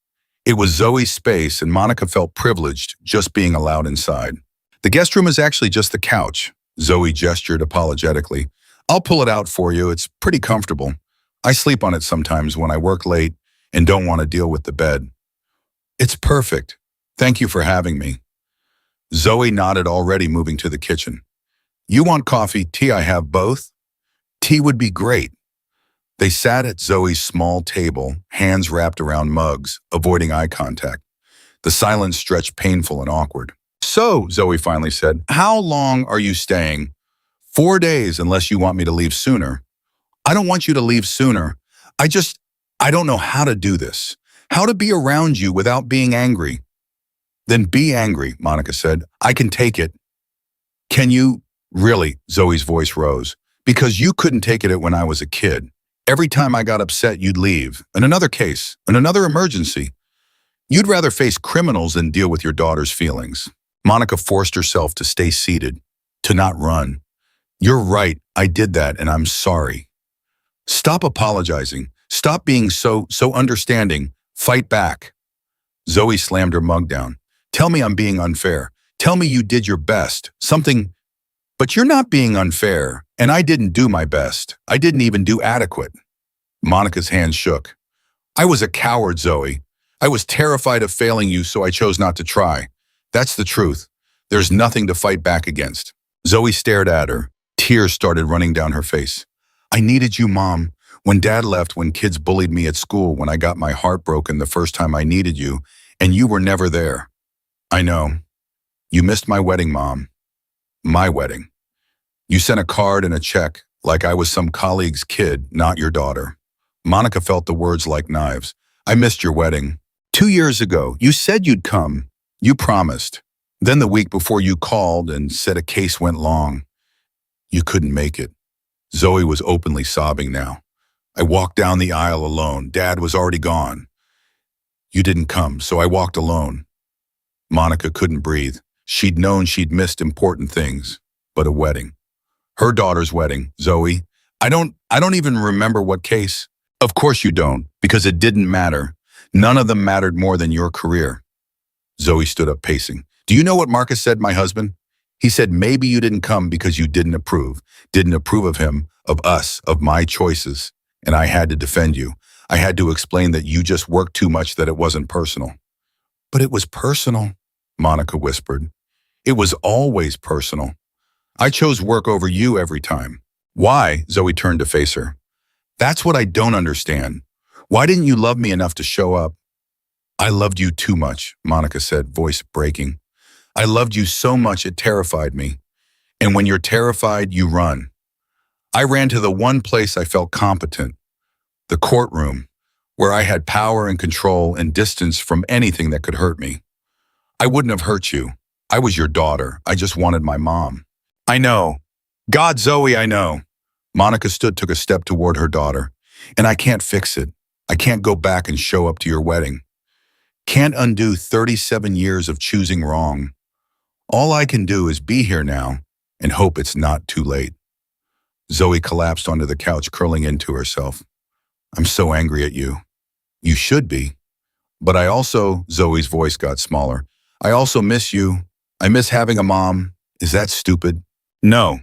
It was Zoe's space, and Monica felt privileged just being allowed inside. The guest room is actually just the couch, Zoe gestured apologetically. I'll pull it out for you. It's pretty comfortable. I sleep on it sometimes when I work late and don't want to deal with the bed. It's perfect. Thank you for having me. Zoe nodded, already moving to the kitchen. You want coffee, tea? I have both. Tea would be great. They sat at Zoe's small table, hands wrapped around mugs, avoiding eye contact. The silence stretched painful and awkward. So, Zoe finally said, how long are you staying? 4 days, unless you want me to leave sooner. I don't want you to leave sooner. I don't know how to do this. How to be around you without being angry. Then be angry, Monica said. I can take it. Can you? Really? Zoe's voice rose. Because you couldn't take it when I was a kid. Every time I got upset, you'd leave. In another case, in another emergency. You'd rather face criminals than deal with your daughter's feelings. Monica forced herself to stay seated, to not run. You're right, I did that, and I'm sorry. Stop apologizing. Stop being so understanding. Fight back. Zoe slammed her mug down. Tell me I'm being unfair. Tell me you did your best. Something. But you're not being unfair, and I didn't do my best. I didn't even do adequate. Monica's hand shook. I was a coward, Zoe. I was terrified of failing you, so I chose not to try. That's the truth. There's nothing to fight back against. Zoe stared at her. Tears started running down her face. I needed you, Mom. When Dad left, when kids bullied me at school, when I got my heart broken the first time I needed you, and you were never there. I know. You missed my wedding, Mom. My wedding. You sent a card and a check, like I was some colleague's kid, not your daughter. Monica felt the words like knives. I missed your wedding. 2 years ago, you said you'd come. You promised. Then the week before you called and said a case went long. You couldn't make it. Zoe was openly sobbing now. I walked down the aisle alone. Dad was already gone. You didn't come, so I walked alone. Monica couldn't breathe. She'd known she'd missed important things, but a wedding. Her daughter's wedding, Zoe, I don't even remember what case. Of course you don't, because it didn't matter. None of them mattered more than your career. Zoe stood up pacing. Do you know what Marcus said, my husband? He said maybe you didn't come because you didn't approve of him, of us, of my choices. And I had to defend you. I had to explain that you just worked too much, that it wasn't personal. But it was personal, Monica whispered. It was always personal. I chose work over you every time. Why? Zoe turned to face her. That's what I don't understand. Why didn't you love me enough to show up? I loved you too much, Monica said, voice breaking. I loved you so much it terrified me. And when you're terrified, you run. I ran to the one place I felt competent, the courtroom, where I had power and control and distance from anything that could hurt me. I wouldn't have hurt you. I was your daughter. I just wanted my mom. I know. God, Zoe, I know. Monica took a step toward her daughter. And I can't fix it. I can't go back and show up to your wedding. Can't undo 37 years of choosing wrong. All I can do is be here now and hope it's not too late. Zoe collapsed onto the couch, curling into herself. I'm so angry at you. You should be. But I also, Zoe's voice got smaller. I also miss you. I miss having a mom. Is that stupid? No.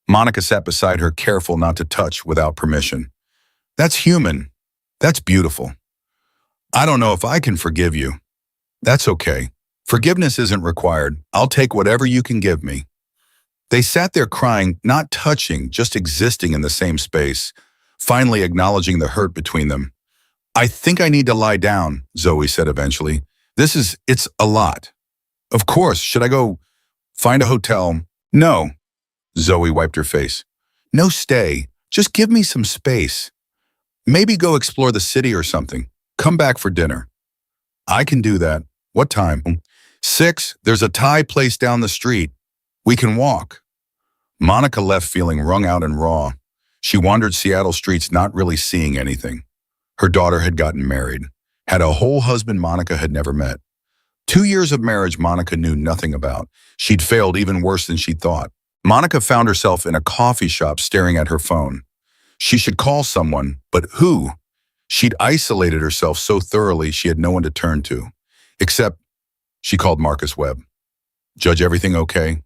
Monica sat beside her, careful not to touch without permission. That's human. That's beautiful. I don't know if I can forgive you. That's okay. Forgiveness isn't required. I'll take whatever you can give me. They sat there crying, not touching, just existing in the same space, finally acknowledging the hurt between them. I think I need to lie down, Zoe said eventually. It's a lot. Of course, should I go find a hotel? No. Zoe wiped her face. No, stay. Just give me some space. Maybe go explore the city or something. Come back for dinner. I can do that. What time? 6. There's a Thai place down the street. We can walk. Monica left feeling wrung out and raw. She wandered Seattle streets not really seeing anything. Her daughter had gotten married, had a whole husband Monica had never met. 2 years of marriage Monica knew nothing about. She'd failed even worse than she thought. Monica found herself in a coffee shop staring at her phone. She should call someone, but who? She'd isolated herself so thoroughly she had no one to turn to. Except, she called Marcus Webb. Judge, everything okay?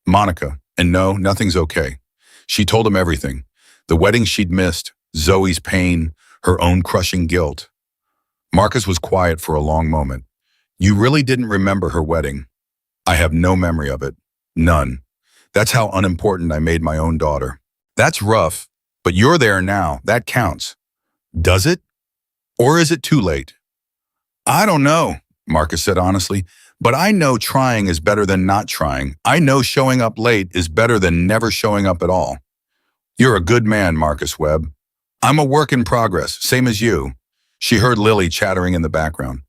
Monica, and no, nothing's okay. She told him everything. The wedding she'd missed, Zoe's pain, her own crushing guilt. Marcus was quiet for a long moment. You really didn't remember her wedding. I have no memory of it. None. That's how unimportant I made my own daughter. That's rough, but you're there now. That counts. Does it? Or is it too late? I don't know, Marcus said honestly, but I know trying is better than not trying. I know showing up late is better than never showing up at all. You're a good man, Marcus Webb. I'm a work in progress, same as you. She heard Lily chattering in the background.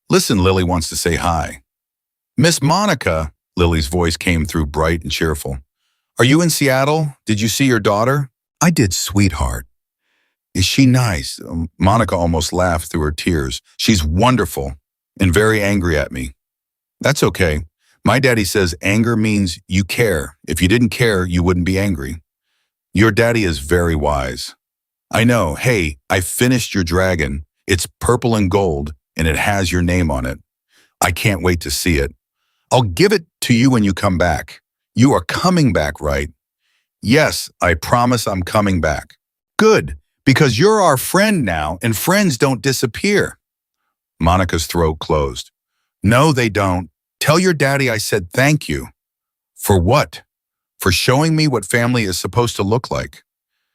Listen, Lily wants to say hi. Miss Monica, Lily's voice came through bright and cheerful. Are you in Seattle? Did you see your daughter? I did, sweetheart. Is she nice? Monica almost laughed through her tears. She's wonderful and very angry at me. That's okay. My daddy says anger means you care. If you didn't care, you wouldn't be angry. Your daddy is very wise. I know. Hey, I finished your dragon. It's purple and gold, and it has your name on it. I can't wait to see it. I'll give it to you when you come back. You are coming back, right? Yes, I promise I'm coming back. Good, because you're our friend now, and friends don't disappear. Monica's throat closed. No, they don't. Tell your daddy I said thank you. For what? For showing me what family is supposed to look like.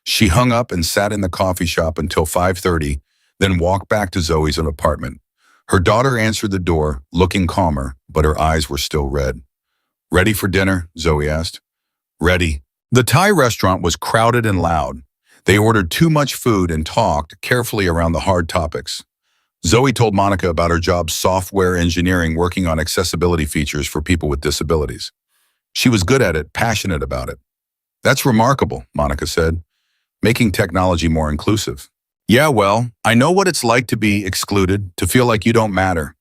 She hung up and sat in the coffee shop until 5:30, then walked back to Zoe's apartment. Her daughter answered the door, looking calmer, but her eyes were still red. Ready for dinner? Zoe asked. Ready. The Thai restaurant was crowded and loud. They ordered too much food and talked carefully around the hard topics. Zoe told Monica about her job software engineering working on accessibility features for people with disabilities. She was good at it, passionate about it. That's remarkable, Monica said, making technology more inclusive. Yeah, well, I know what it's like to be excluded, to feel like you don't matter.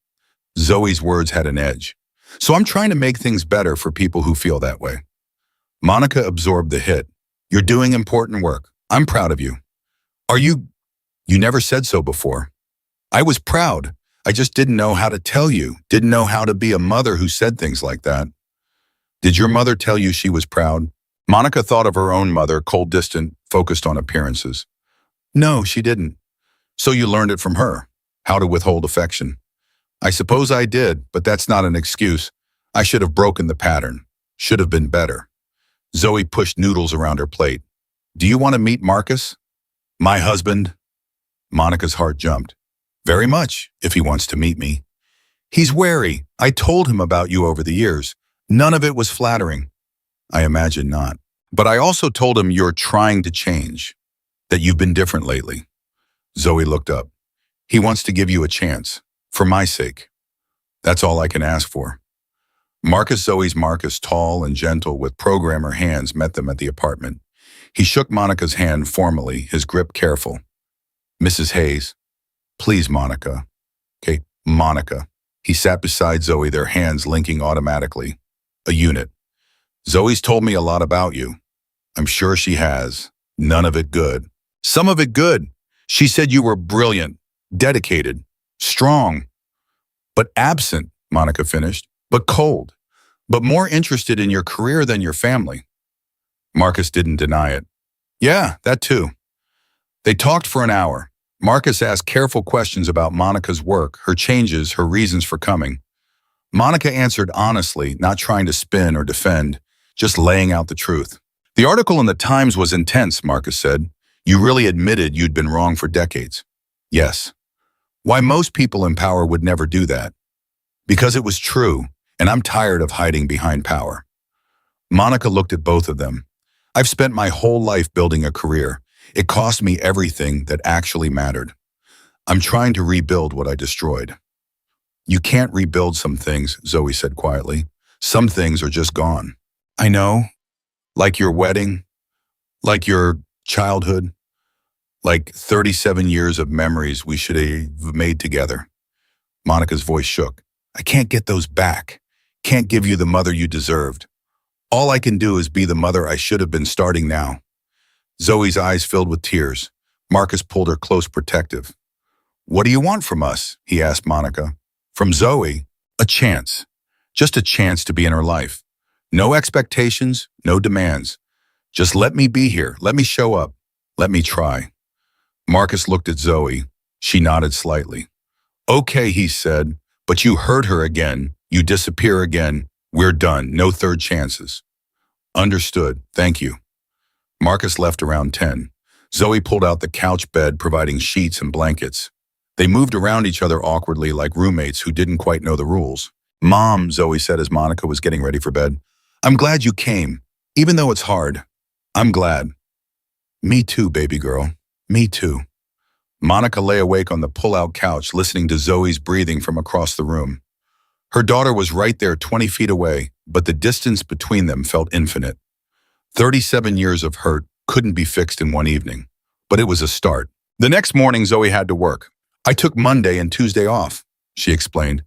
Zoe's words had an edge. So I'm trying to make things better for people who feel that way. Monica absorbed the hit. You're doing important work. I'm proud of you. Are you? You never said so before. I was proud. I just didn't know how to tell you, didn't know how to be a mother who said things like that. Did your mother tell you she was proud? Monica thought of her own mother, cold, distant, focused on appearances. No, she didn't. So you learned it from her, how to withhold affection. I suppose I did, but that's not an excuse. I should have broken the pattern. Should have been better. Zoe pushed noodles around her plate. Do you want to meet Marcus? My husband? Monica's heart jumped. Very much, if he wants to meet me. He's wary. I told him about you over the years. None of it was flattering. I imagine not. But I also told him you're trying to change, that you've been different lately. Zoe looked up. He wants to give you a chance, for my sake. That's all I can ask for. Zoe's Marcus, tall and gentle with programmer hands, met them at the apartment. He shook Monica's hand formally, his grip careful. Mrs. Hayes, please, Monica. Okay, Monica. He sat beside Zoe, their hands linking automatically. A unit. Zoe's told me a lot about you. I'm sure she has. None of it good. Some of it good. She said you were brilliant, dedicated, strong, but absent, Monica finished, but cold, but more interested in your career than your family. Marcus didn't deny it. Yeah, that too. They talked for an hour. Marcus asked careful questions about Monica's work, her changes, her reasons for coming. Monica answered honestly, not trying to spin or defend, just laying out the truth. The article in the Times was intense, Marcus said. You really admitted you'd been wrong for decades. Yes. Why most people in power would never do that. Because it was true, and I'm tired of hiding behind power. Monica looked at both of them. I've spent my whole life building a career. It cost me everything that actually mattered. I'm trying to rebuild what I destroyed. You can't rebuild some things, Zoe said quietly. Some things are just gone. I know. Like your wedding, like your childhood, like 37 years of memories we should have made together. Monica's voice shook. I can't get those back. Can't give you the mother you deserved. All I can do is be the mother I should have been starting now. Zoe's eyes filled with tears. Marcus pulled her close, protective. What do you want from us? He asked Monica. From Zoe, a chance. Just a chance to be in her life. No expectations, no demands. Just let me be here. Let me show up. Let me try. Marcus looked at Zoe. She nodded slightly. Okay, he said, but you hurt her again. You disappear again. We're done. No third chances. Understood. Thank you. Marcus left around 10. Zoe pulled out the couch bed, providing sheets and blankets. They moved around each other awkwardly like roommates who didn't quite know the rules. Mom, Zoe said as Monica was getting ready for bed. I'm glad you came, even though it's hard. I'm glad. Me too, baby girl. Me too. Monica lay awake on the pull-out couch, listening to Zoe's breathing from across the room. Her daughter was right there 20 feet away, but the distance between them felt infinite. 37 years of hurt couldn't be fixed in one evening, but it was a start. The next morning, Zoe had to work. I took Monday and Tuesday off, she explained.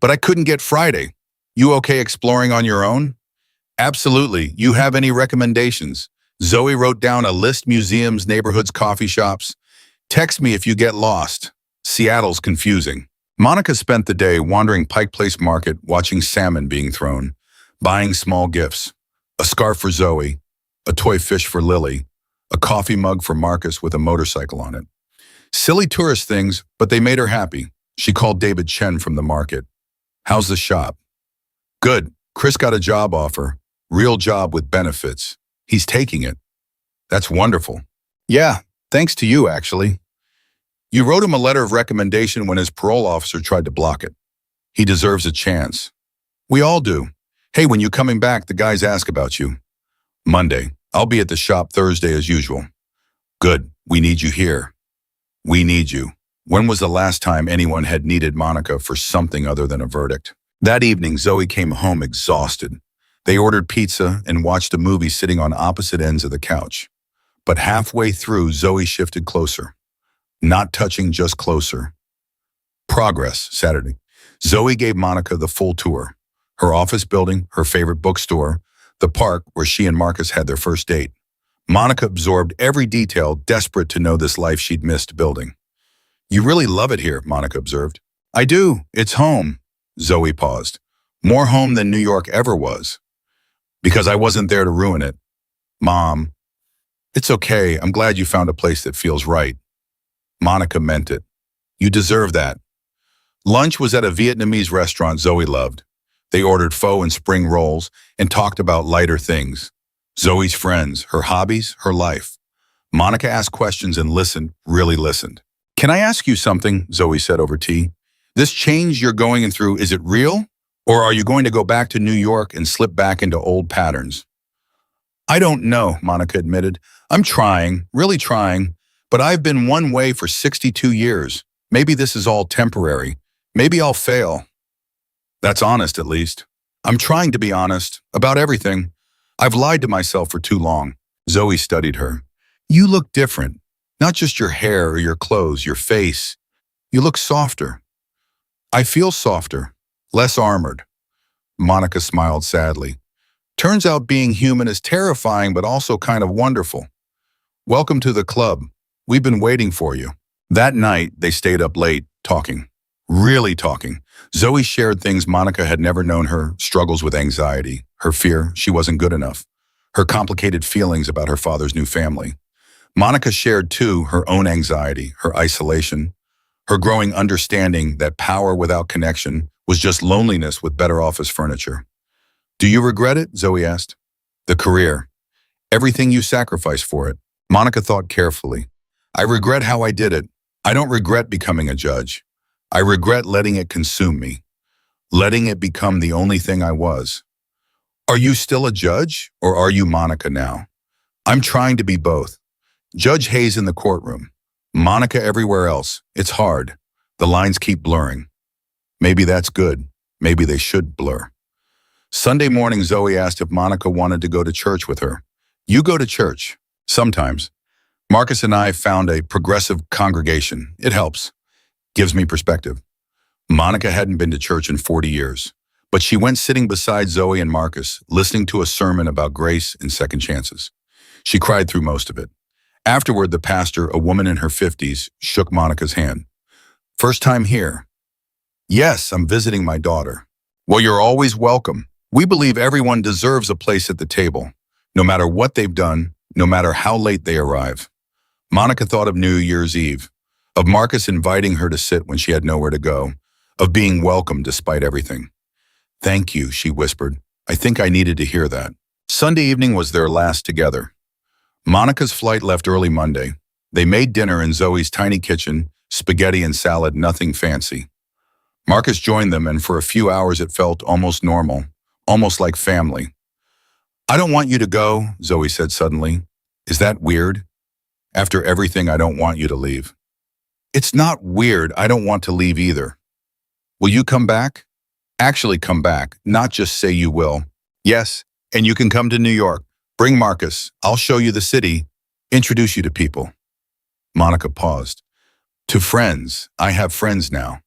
But I couldn't get Friday. You okay exploring on your own? Absolutely. You have any recommendations? Zoe wrote down a list: museums, neighborhoods, coffee shops. Text me if you get lost. Seattle's confusing. Monica spent the day wandering Pike Place Market, watching salmon being thrown, buying small gifts. A scarf for Zoe, a toy fish for Lily, a coffee mug for Marcus with a motorcycle on it. Silly tourist things, but they made her happy. She called David Chen from the market. How's the shop? Good. Chris got a job offer. Real job with benefits. He's taking it. That's wonderful. Yeah, thanks to you, actually. You wrote him a letter of recommendation when his parole officer tried to block it. He deserves a chance. We all do. Hey, when you coming back, the guys ask about you. Monday. I'll be at the shop Thursday as usual. Good. We need you here. We need you. When was the last time anyone had needed Monica for something other than a verdict? That evening, Zoe came home exhausted. They ordered pizza and watched a movie sitting on opposite ends of the couch. But halfway through, Zoe shifted closer. Not touching, just closer. Progress, Saturday. Zoe gave Monica the full tour. Her office building, her favorite bookstore, the park where she and Marcus had their first date. Monica absorbed every detail, desperate to know this life she'd missed building. You really love it here, Monica observed. I do. It's home. Zoe paused. More home than New York ever was. Because I wasn't there to ruin it. Mom, it's okay. I'm glad you found a place that feels right. Monica meant it. You deserve that. Lunch was at a Vietnamese restaurant Zoe loved. They ordered pho and spring rolls and talked about lighter things. Zoe's friends, her hobbies, her life. Monica asked questions and listened, really listened. Can I ask you something? Zoe said over tea. This change you're going through, is it real? Or are you going to go back to New York and slip back into old patterns? I don't know, Monica admitted. I'm trying, really trying, but I've been one way for 62 years. Maybe this is all temporary. Maybe I'll fail. That's honest, at least. I'm trying to be honest about everything. I've lied to myself for too long. Zoe studied her. You look different. Not just your hair or your clothes, your face. You look softer. I feel softer, less armored. Monica smiled sadly. Turns out being human is terrifying, but also kind of wonderful. Welcome to the club. We've been waiting for you. That night, they stayed up late, talking. Really talking. Zoe shared things Monica had never known, her struggles with anxiety, her fear she wasn't good enough, her complicated feelings about her father's new family. Monica shared, too, her own anxiety, her isolation, her growing understanding that power without connection was just loneliness with better office furniture. Do you regret it? Zoe asked. The career. Everything you sacrificed for it. Monica thought carefully. I regret how I did it. I don't regret becoming a judge. I regret letting it consume me, letting it become the only thing I was. Are you still a judge, or are you Monica now? I'm trying to be both. Judge Hayes in the courtroom, Monica everywhere else. It's hard. The lines keep blurring. Maybe that's good. Maybe they should blur. Sunday morning, Zoe asked if Monica wanted to go to church with her. You go to church. Sometimes. Marcus and I found a progressive congregation. It helps. Gives me perspective. Monica hadn't been to church in 40 years, but she went sitting beside Zoe and Marcus, listening to a sermon about grace and second chances. She cried through most of it. Afterward, the pastor, a woman in her 50s, shook Monica's hand. First time here. Yes, I'm visiting my daughter. Well, you're always welcome. We believe everyone deserves a place at the table, no matter what they've done, no matter how late they arrive. Monica thought of New Year's Eve, of Marcus inviting her to sit when she had nowhere to go, of being welcome despite everything. Thank you, she whispered. I think I needed to hear that. Sunday evening was their last together. Monica's flight left early Monday. They made dinner in Zoe's tiny kitchen, spaghetti and salad, nothing fancy. Marcus joined them, and for a few hours it felt almost normal, almost like family. I don't want you to go, Zoe said suddenly. Is that weird? After everything, I don't want you to leave. It's not weird. I don't want to leave either. Will you come back? Actually come back, not just say you will. Yes, and you can come to New York. Bring Marcus. I'll show you the city. Introduce you to people. Monica paused. To friends. I have friends now.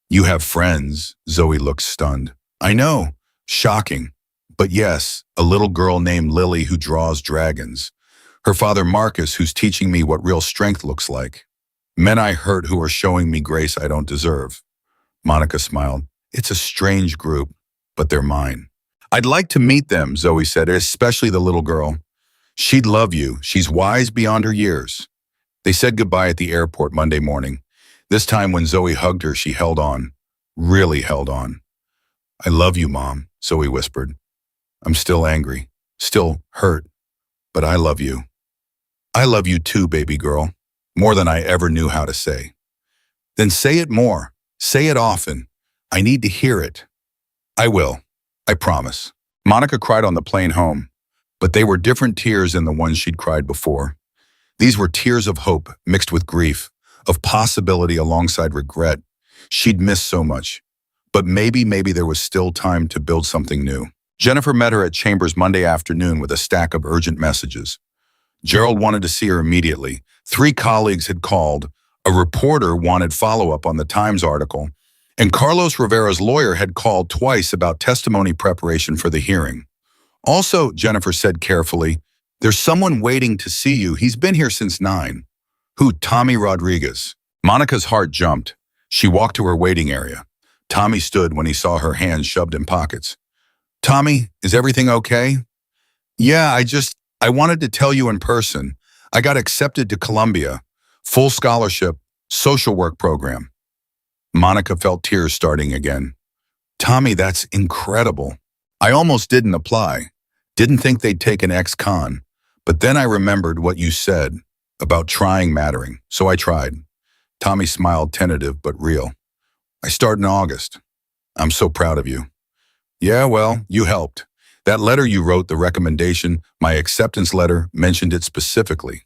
You have friends? Zoe looked stunned. I know. Shocking. But yes, a little girl named Lily who draws dragons. Her father Marcus, who's teaching me what real strength looks like. Men I hurt who are showing me grace I don't deserve. Monica smiled. It's a strange group, but they're mine. I'd like to meet them, Zoe said, especially the little girl. She'd love you. She's wise beyond her years. They said goodbye at the airport Monday morning. This time when Zoe hugged her, she held on. Really held on. I love you, Mom, Zoe whispered. I'm still angry, still hurt, but I love you. I love you too, baby girl. More than I ever knew how to say. Then say it more. Say it often. I need to hear it. I will. I promise. Monica cried on the plane home, but they were different tears than the ones she'd cried before. These were tears of hope mixed with grief, of possibility alongside regret. She'd missed so much, but maybe there was still time to build something new. Jennifer met her at Chambers Monday afternoon with a stack of urgent messages. Gerald wanted to see her immediately. 3 colleagues had called. A reporter wanted follow-up on the Times article. And Carlos Rivera's lawyer had called twice about testimony preparation for the hearing. Also, Jennifer said carefully, There's someone waiting to see you. He's been here since 9. Who? Tommy Rodriguez. Monica's heart jumped. She walked to her waiting area. Tommy stood when he saw her hands shoved in pockets. Tommy, is everything okay? Yeah, I wanted to tell you in person. I got accepted to Columbia. Full scholarship, social work program. Monica felt tears starting again. Tommy, that's incredible. I almost didn't apply. Didn't think they'd take an ex-con. But then I remembered what you said about trying mattering, so I tried. Tommy smiled, tentative but real. I start in August. I'm so proud of you. Yeah, well, you helped. That letter you wrote, the recommendation, my acceptance letter, mentioned it specifically.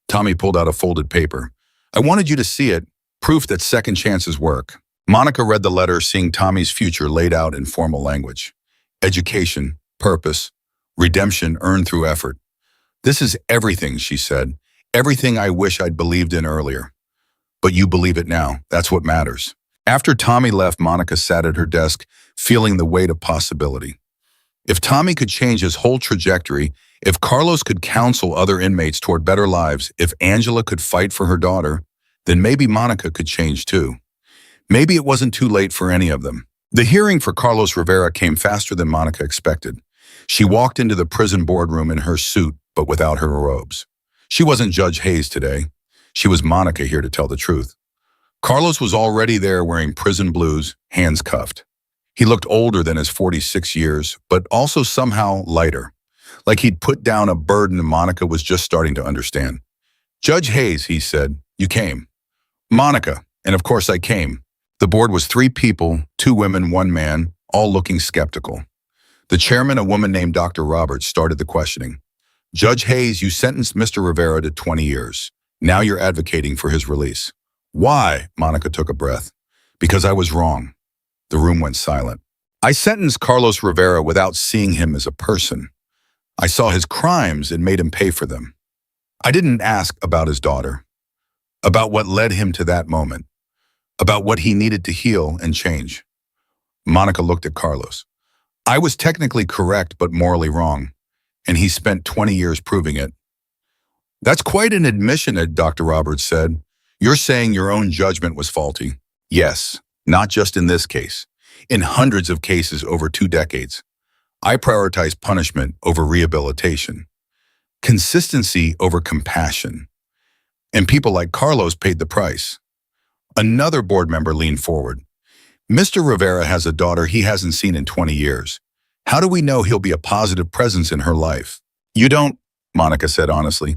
Tommy pulled out a folded paper. I wanted you to see it, proof that second chances work. Monica read the letter, seeing Tommy's future laid out in formal language. Education, purpose, redemption earned through effort. This is everything, she said. Everything I wish I'd believed in earlier. But you believe it now. That's what matters. After Tommy left, Monica sat at her desk, feeling the weight of possibility. If Tommy could change his whole trajectory, if Carlos could counsel other inmates toward better lives, if Angela could fight for her daughter, then maybe Monica could change too. Maybe it wasn't too late for any of them. The hearing for Carlos Rivera came faster than Monica expected. She walked into the prison boardroom in her suit, but without her robes. She wasn't Judge Hayes today. She was Monica, here to tell the truth. Carlos was already there, wearing prison blues, hands cuffed. He looked older than his 46 years, but also somehow lighter, like he'd put down a burden Monica was just starting to understand. Judge Hayes, he said, you came. Monica, and of course I came. The board was 3 people, 2 women, 1 man, all looking skeptical. The chairman, a woman named Dr. Roberts, started the questioning. Judge Hayes, you sentenced Mr. Rivera to 20 years. Now you're advocating for his release. Why? Monica took a breath. Because I was wrong. The room went silent. I sentenced Carlos Rivera without seeing him as a person. I saw his crimes and made him pay for them. I didn't ask about his daughter, about what led him to that moment, about what he needed to heal and change. Monica looked at Carlos. I was technically correct but morally wrong, and he spent 20 years proving it. That's quite an admission, Dr. Roberts said. You're saying your own judgment was faulty. Yes, not just in this case. In hundreds of cases over 2 decades. I prioritize punishment over rehabilitation, consistency over compassion. And people like Carlos paid the price. Another board member leaned forward. Mr. Rivera has a daughter he hasn't seen in 20 years. How do we know he'll be a positive presence in her life? You don't, Monica said honestly.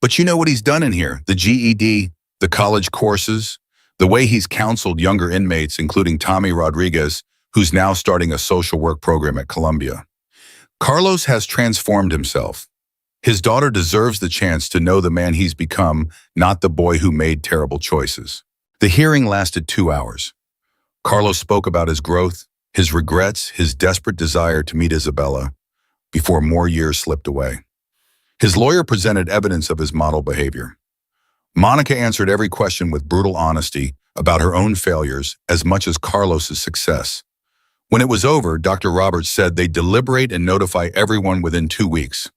But you know what he's done in here, the GED, the college courses, the way he's counseled younger inmates, including Tommy Rodriguez, who's now starting a social work program at Columbia. Carlos has transformed himself. His daughter deserves the chance to know the man he's become, not the boy who made terrible choices. The hearing lasted 2 hours. Carlos spoke about his growth, his regrets, his desperate desire to meet Isabella, before more years slipped away. His lawyer presented evidence of his model behavior. Monica answered every question with brutal honesty about her own failures as much as Carlos's success. When it was over, Dr. Roberts said they'd deliberate and notify everyone within 2 weeks.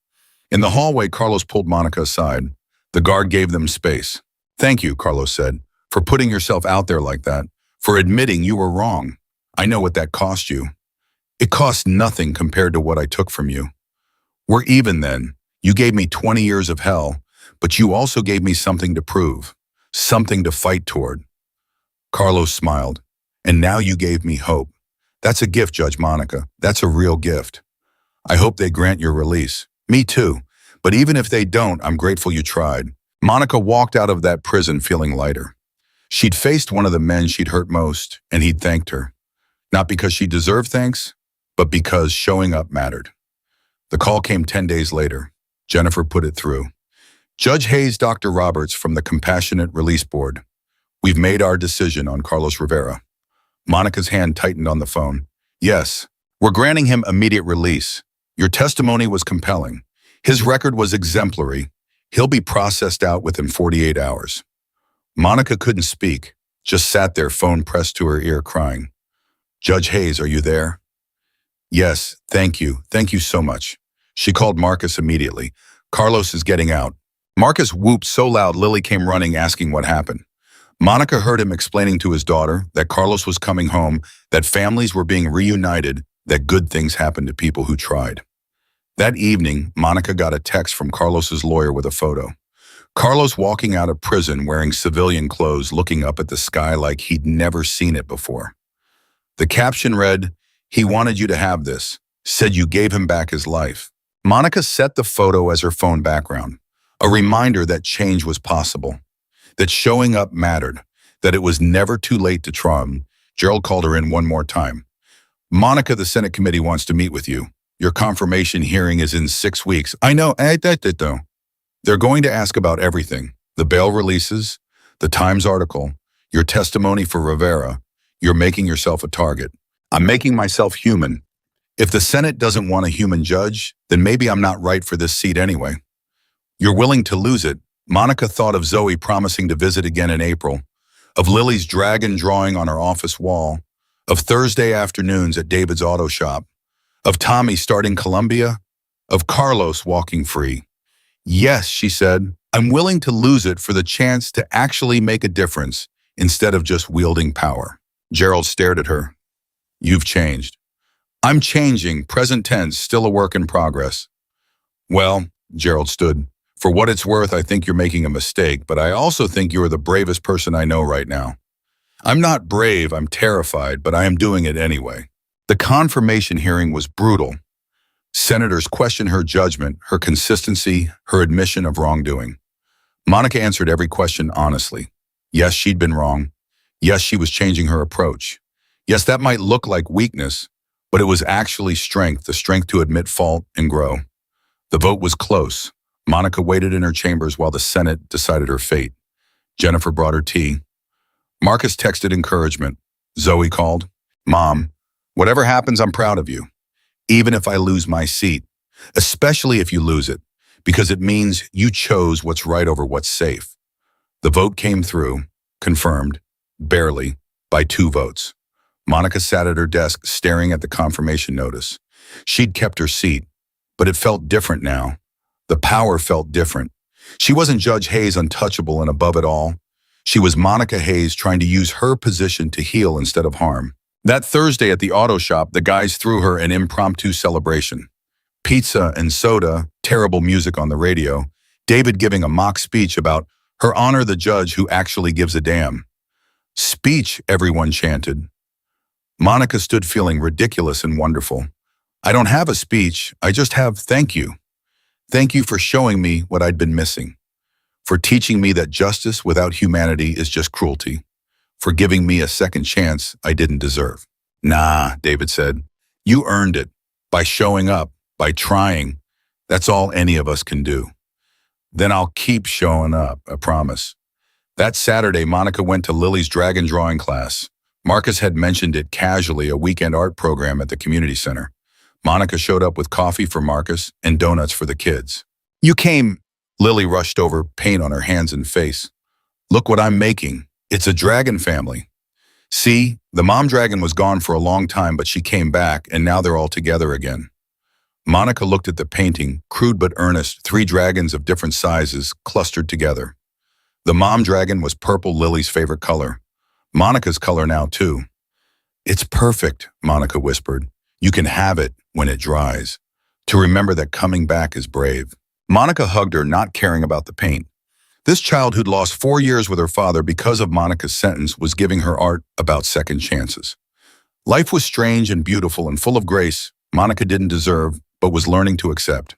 In the hallway, Carlos pulled Monica aside. The guard gave them space. Thank you, Carlos said, for putting yourself out there like that, for admitting you were wrong. I know what that cost you. It cost nothing compared to what I took from you. We're even then. You gave me 20 years of hell, but you also gave me something to prove, something to fight toward. Carlos smiled. And now you gave me hope. That's a gift, Judge Monica. That's a real gift. I hope they grant your release. Me too. But even if they don't, I'm grateful you tried. Monica walked out of that prison feeling lighter. She'd faced one of the men she'd hurt most, and he'd thanked her. Not because she deserved thanks, but because showing up mattered. The call came 10 days later. Jennifer put it through. Judge Hayes, Dr. Roberts from the Compassionate Release Board. We've made our decision on Carlos Rivera. Monica's hand tightened on the phone. Yes, we're granting him immediate release. Your testimony was compelling. His record was exemplary. He'll be processed out within 48 hours. Monica couldn't speak, just sat there, phone pressed to her ear, crying. Judge Hayes, are you there? Yes, thank you. Thank you so much. She called Marcus immediately. Carlos is getting out. Marcus whooped so loud Lily came running asking what happened. Monica heard him explaining to his daughter that Carlos was coming home, that families were being reunited, that good things happened to people who tried. That evening, Monica got a text from Carlos's lawyer with a photo. Carlos walking out of prison wearing civilian clothes, looking up at the sky like he'd never seen it before. The caption read, "He wanted you to have this, said you gave him back his life." Monica set the photo as her phone background, a reminder that change was possible, that showing up mattered, that it was never too late to try. Gerald called her in one more time. "Monica, the Senate committee wants to meet with you. Your confirmation hearing is in 6 weeks." "I know, though. They're going to ask about everything. The bail releases, the Times article, your testimony for Rivera. You're making yourself a target." "I'm making myself human. If the Senate doesn't want a human judge, then maybe I'm not right for this seat anyway." "You're willing to lose it." Monica thought of Zoe promising to visit again in April, of Lily's dragon drawing on her office wall, of Thursday afternoons at David's auto shop, of Tommy starting Columbia, of Carlos walking free. "Yes," she said, "I'm willing to lose it for the chance to actually make a difference instead of just wielding power." Gerald stared at her. "You've changed." "I'm changing, present tense, still a work in progress." "Well," Gerald stood, "for what it's worth, I think you're making a mistake, but I also think you are the bravest person I know right now." "I'm not brave, I'm terrified, but I am doing it anyway." The confirmation hearing was brutal. Senators questioned her judgment, her consistency, her admission of wrongdoing. Monica answered every question honestly. Yes, she'd been wrong. Yes, she was changing her approach. Yes, that might look like weakness, but it was actually strength, the strength to admit fault and grow. The vote was close. Monica waited in her chambers while the Senate decided her fate. Jennifer brought her tea. Marcus texted encouragement. Zoe called. "Mom, whatever happens, I'm proud of you. Even if I lose my seat, especially if you lose it, because it means you chose what's right over what's safe." The vote came through, confirmed, barely, by 2 votes. Monica sat at her desk staring at the confirmation notice. She'd kept her seat, but it felt different now. The power felt different. She wasn't Judge Hayes, untouchable and above it all. She was Monica Hayes, trying to use her position to heal instead of harm. That Thursday at the auto shop, the guys threw her an impromptu celebration. Pizza and soda, terrible music on the radio, David giving a mock speech about her honor the judge who actually gives a damn. "Speech," everyone chanted. Monica stood feeling ridiculous and wonderful. "I don't have a speech, I just have thank you. Thank you for showing me what I'd been missing. For teaching me that justice without humanity is just cruelty. For giving me a second chance I didn't deserve." "Nah," David said. "You earned it. By showing up, by trying. That's all any of us can do." "Then I'll keep showing up, I promise." That Saturday, Monica went to Lily's dragon drawing class. Marcus had mentioned it casually, a weekend art program at the community center. Monica showed up with coffee for Marcus and donuts for the kids. "You came." Lily rushed over, paint on her hands and face. "Look what I'm making. It's a dragon family. See, the mom dragon was gone for a long time, but she came back, and now they're all together again." Monica looked at the painting, crude but earnest, 3 dragons of different sizes clustered together. The mom dragon was purple, Lily's favorite color. Monica's color now, too. "It's perfect," Monica whispered. "You can have it when it dries. To remember that coming back is brave." Monica hugged her, not caring about the paint. This child who'd lost 4 years with her father because of Monica's sentence was giving her art about second chances. Life was strange and beautiful and full of grace Monica didn't deserve, but was learning to accept.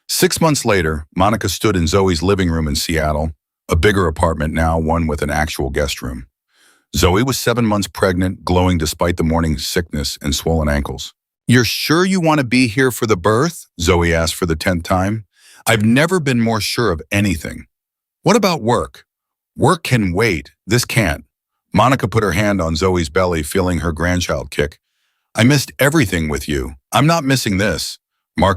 6 months later, Monica stood in Zoe's living room in Seattle, a bigger apartment now, one with an actual guest room. Zoe was 7 months pregnant, glowing despite the morning sickness and swollen ankles. "You're sure you want to be here for the birth?" Zoe asked for the 10th time. "I've never been more sure of anything." "What about work?" "Work can wait. This can't." Monica put her hand on Zoe's belly, feeling her grandchild kick. "I missed everything with you. I'm not missing this."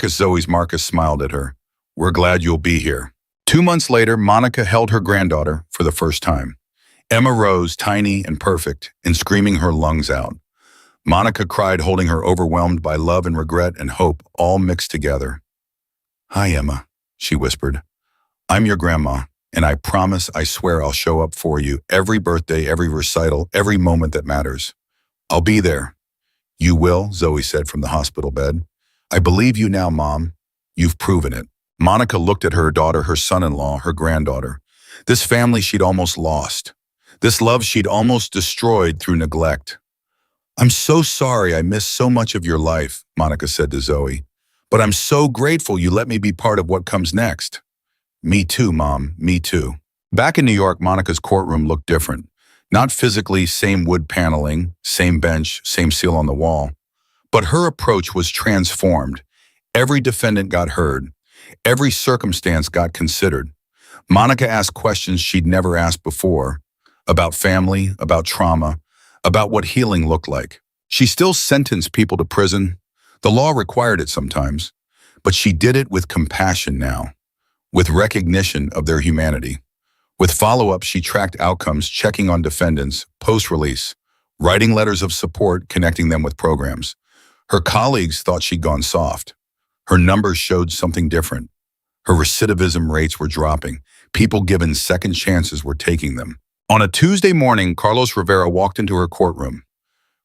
Zoe's Marcus smiled at her. "We're glad you'll be here." 2 months later, Monica held her granddaughter for the first time. Emma rose, tiny and perfect, and screaming her lungs out. Monica cried, holding her, overwhelmed by love and regret and hope, all mixed together. "Hi, Emma." she whispered. I'm your grandma, and I promise, I swear I'll show up for you every birthday, every recital, every moment that matters. I'll be there. You will, Zoe said from the hospital bed. I believe you now, Mom. You've proven it. Monica looked at her daughter, her son-in-law, her granddaughter. This family she'd almost lost. This love she'd almost destroyed through neglect. I'm so sorry I missed so much of your life, Monica said to Zoe. But I'm so grateful you let me be part of what comes next. Me too, Mom, me too. Back in New York, Monica's courtroom looked different. Not physically, same wood paneling, same bench, same seal on the wall. But her approach was transformed. Every defendant got heard. Every circumstance got considered. Monica asked questions she'd never asked before, about family, about trauma, about what healing looked like. She still sentenced people to prison. The law required it sometimes, but she did it with compassion now, with recognition of their humanity. With follow-up, she tracked outcomes, checking on defendants, post-release, writing letters of support, connecting them with programs. Her colleagues thought she'd gone soft. Her numbers showed something different. Her recidivism rates were dropping. People given second chances were taking them. On a Tuesday morning, Carlos Rivera walked into her courtroom.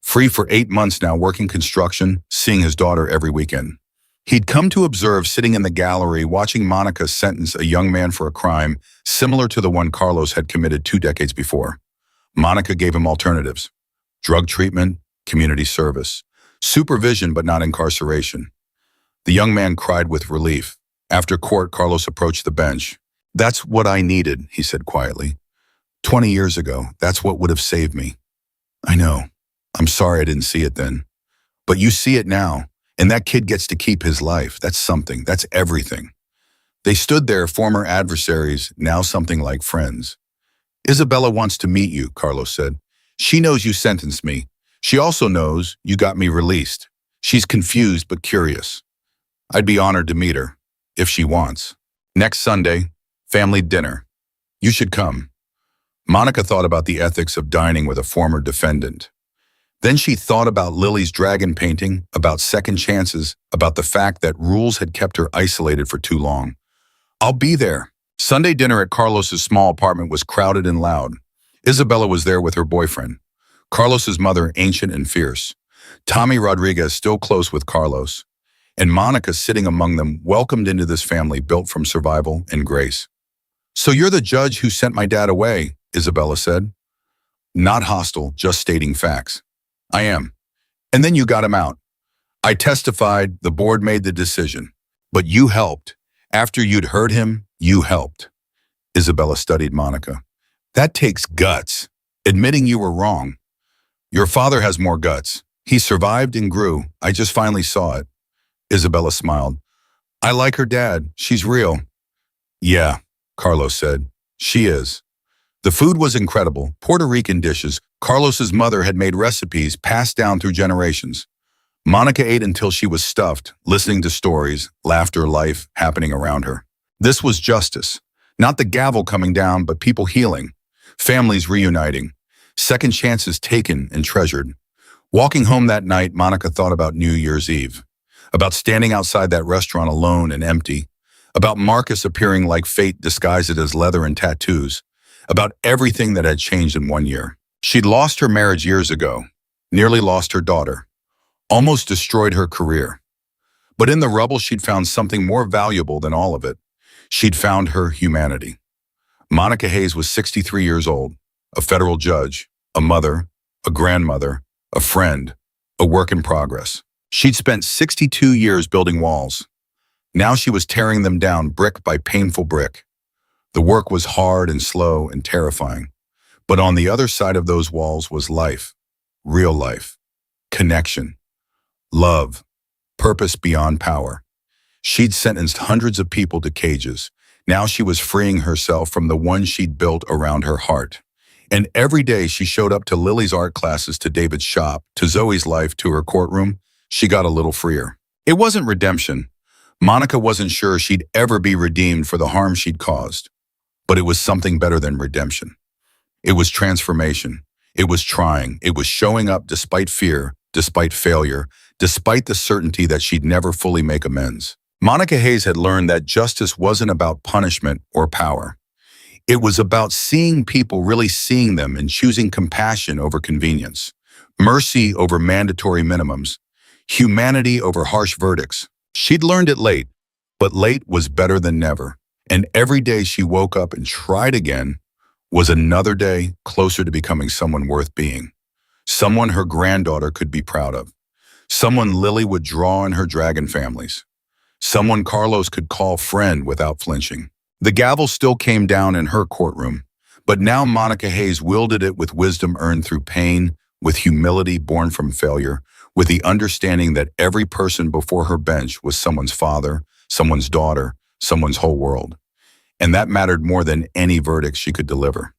Free for 8 months now, working construction, seeing his daughter every weekend. He'd come to observe, sitting in the gallery, watching Monica sentence a young man for a crime similar to the one Carlos had committed 2 decades before. Monica gave him alternatives: drug treatment, community service, supervision but not incarceration. The young man cried with relief. After court, Carlos approached the bench. That's what I needed, he said quietly. 20 years ago, that's what would have saved me. I know. I'm sorry I didn't see it then. But you see it now. And that kid gets to keep his life. That's something. That's everything. They stood there, former adversaries, now something like friends. Isabella wants to meet you, Carlos said. She knows you sentenced me. She also knows you got me released. She's confused but curious. I'd be honored to meet her, if she wants. Next Sunday, family dinner. You should come. Monica thought about the ethics of dining with a former defendant. Then she thought about Lily's dragon painting, about second chances, about the fact that rules had kept her isolated for too long. I'll be there. Sunday dinner at Carlos's small apartment was crowded and loud. Isabella was there with her boyfriend. Carlos's mother, ancient and fierce. Tommy Rodriguez, still close with Carlos. And Monica sitting among them, welcomed into this family built from survival and grace. So you're the judge who sent my dad away, Isabella said. Not hostile, just stating facts. I am. And then you got him out. I testified, the board made the decision. But you helped. After you'd heard him, you helped. Isabella studied Monica. That takes guts. Admitting you were wrong. Your father has more guts. He survived and grew. I just finally saw it. Isabella smiled. I like her dad. She's real. Yeah, Carlos said. She is. The food was incredible. Puerto Rican dishes. Carlos's mother had made recipes passed down through generations. Monica ate until she was stuffed, listening to stories, laughter, life happening around her. This was justice. Not the gavel coming down, but people healing. Families reuniting. Second chances taken and treasured. Walking home that night, Monica thought about New Year's Eve. About standing outside that restaurant alone and empty. About Marcus appearing like fate disguised as leather and tattoos. About everything that had changed in 1 year. She'd lost her marriage years ago, nearly lost her daughter, almost destroyed her career. But in the rubble, she'd found something more valuable than all of it. She'd found her humanity. Monica Hayes was 63 years old, a federal judge, a mother, a grandmother, a friend, a work in progress. She'd spent 62 years building walls. Now she was tearing them down brick by painful brick. The work was hard and slow and terrifying. But on the other side of those walls was life, real life, connection, love, purpose beyond power. She'd sentenced hundreds of people to cages. Now she was freeing herself from the one she'd built around her heart. And every day she showed up to Lily's art classes, to David's shop, to Zoe's life, to her courtroom. She got a little freer. It wasn't redemption. Monica wasn't sure she'd ever be redeemed for the harm she'd caused. But it was something better than redemption. It was transformation. It was trying. It was showing up despite fear, despite failure, despite the certainty that she'd never fully make amends. Monica Hayes had learned that justice wasn't about punishment or power. It was about seeing people really seeing them and choosing compassion over convenience, mercy over mandatory minimums, humanity over harsh verdicts. She'd learned it late, but late was better than never. And every day she woke up and tried again was another day closer to becoming someone worth being, someone her granddaughter could be proud of, someone Lily would draw on her dragon families, someone Carlos could call friend without flinching. The gavel still came down in her courtroom, but now Monica Hayes wielded it with wisdom earned through pain, with humility born from failure, with the understanding that every person before her bench was someone's father, someone's daughter, someone's whole world. And that mattered more than any verdict she could deliver.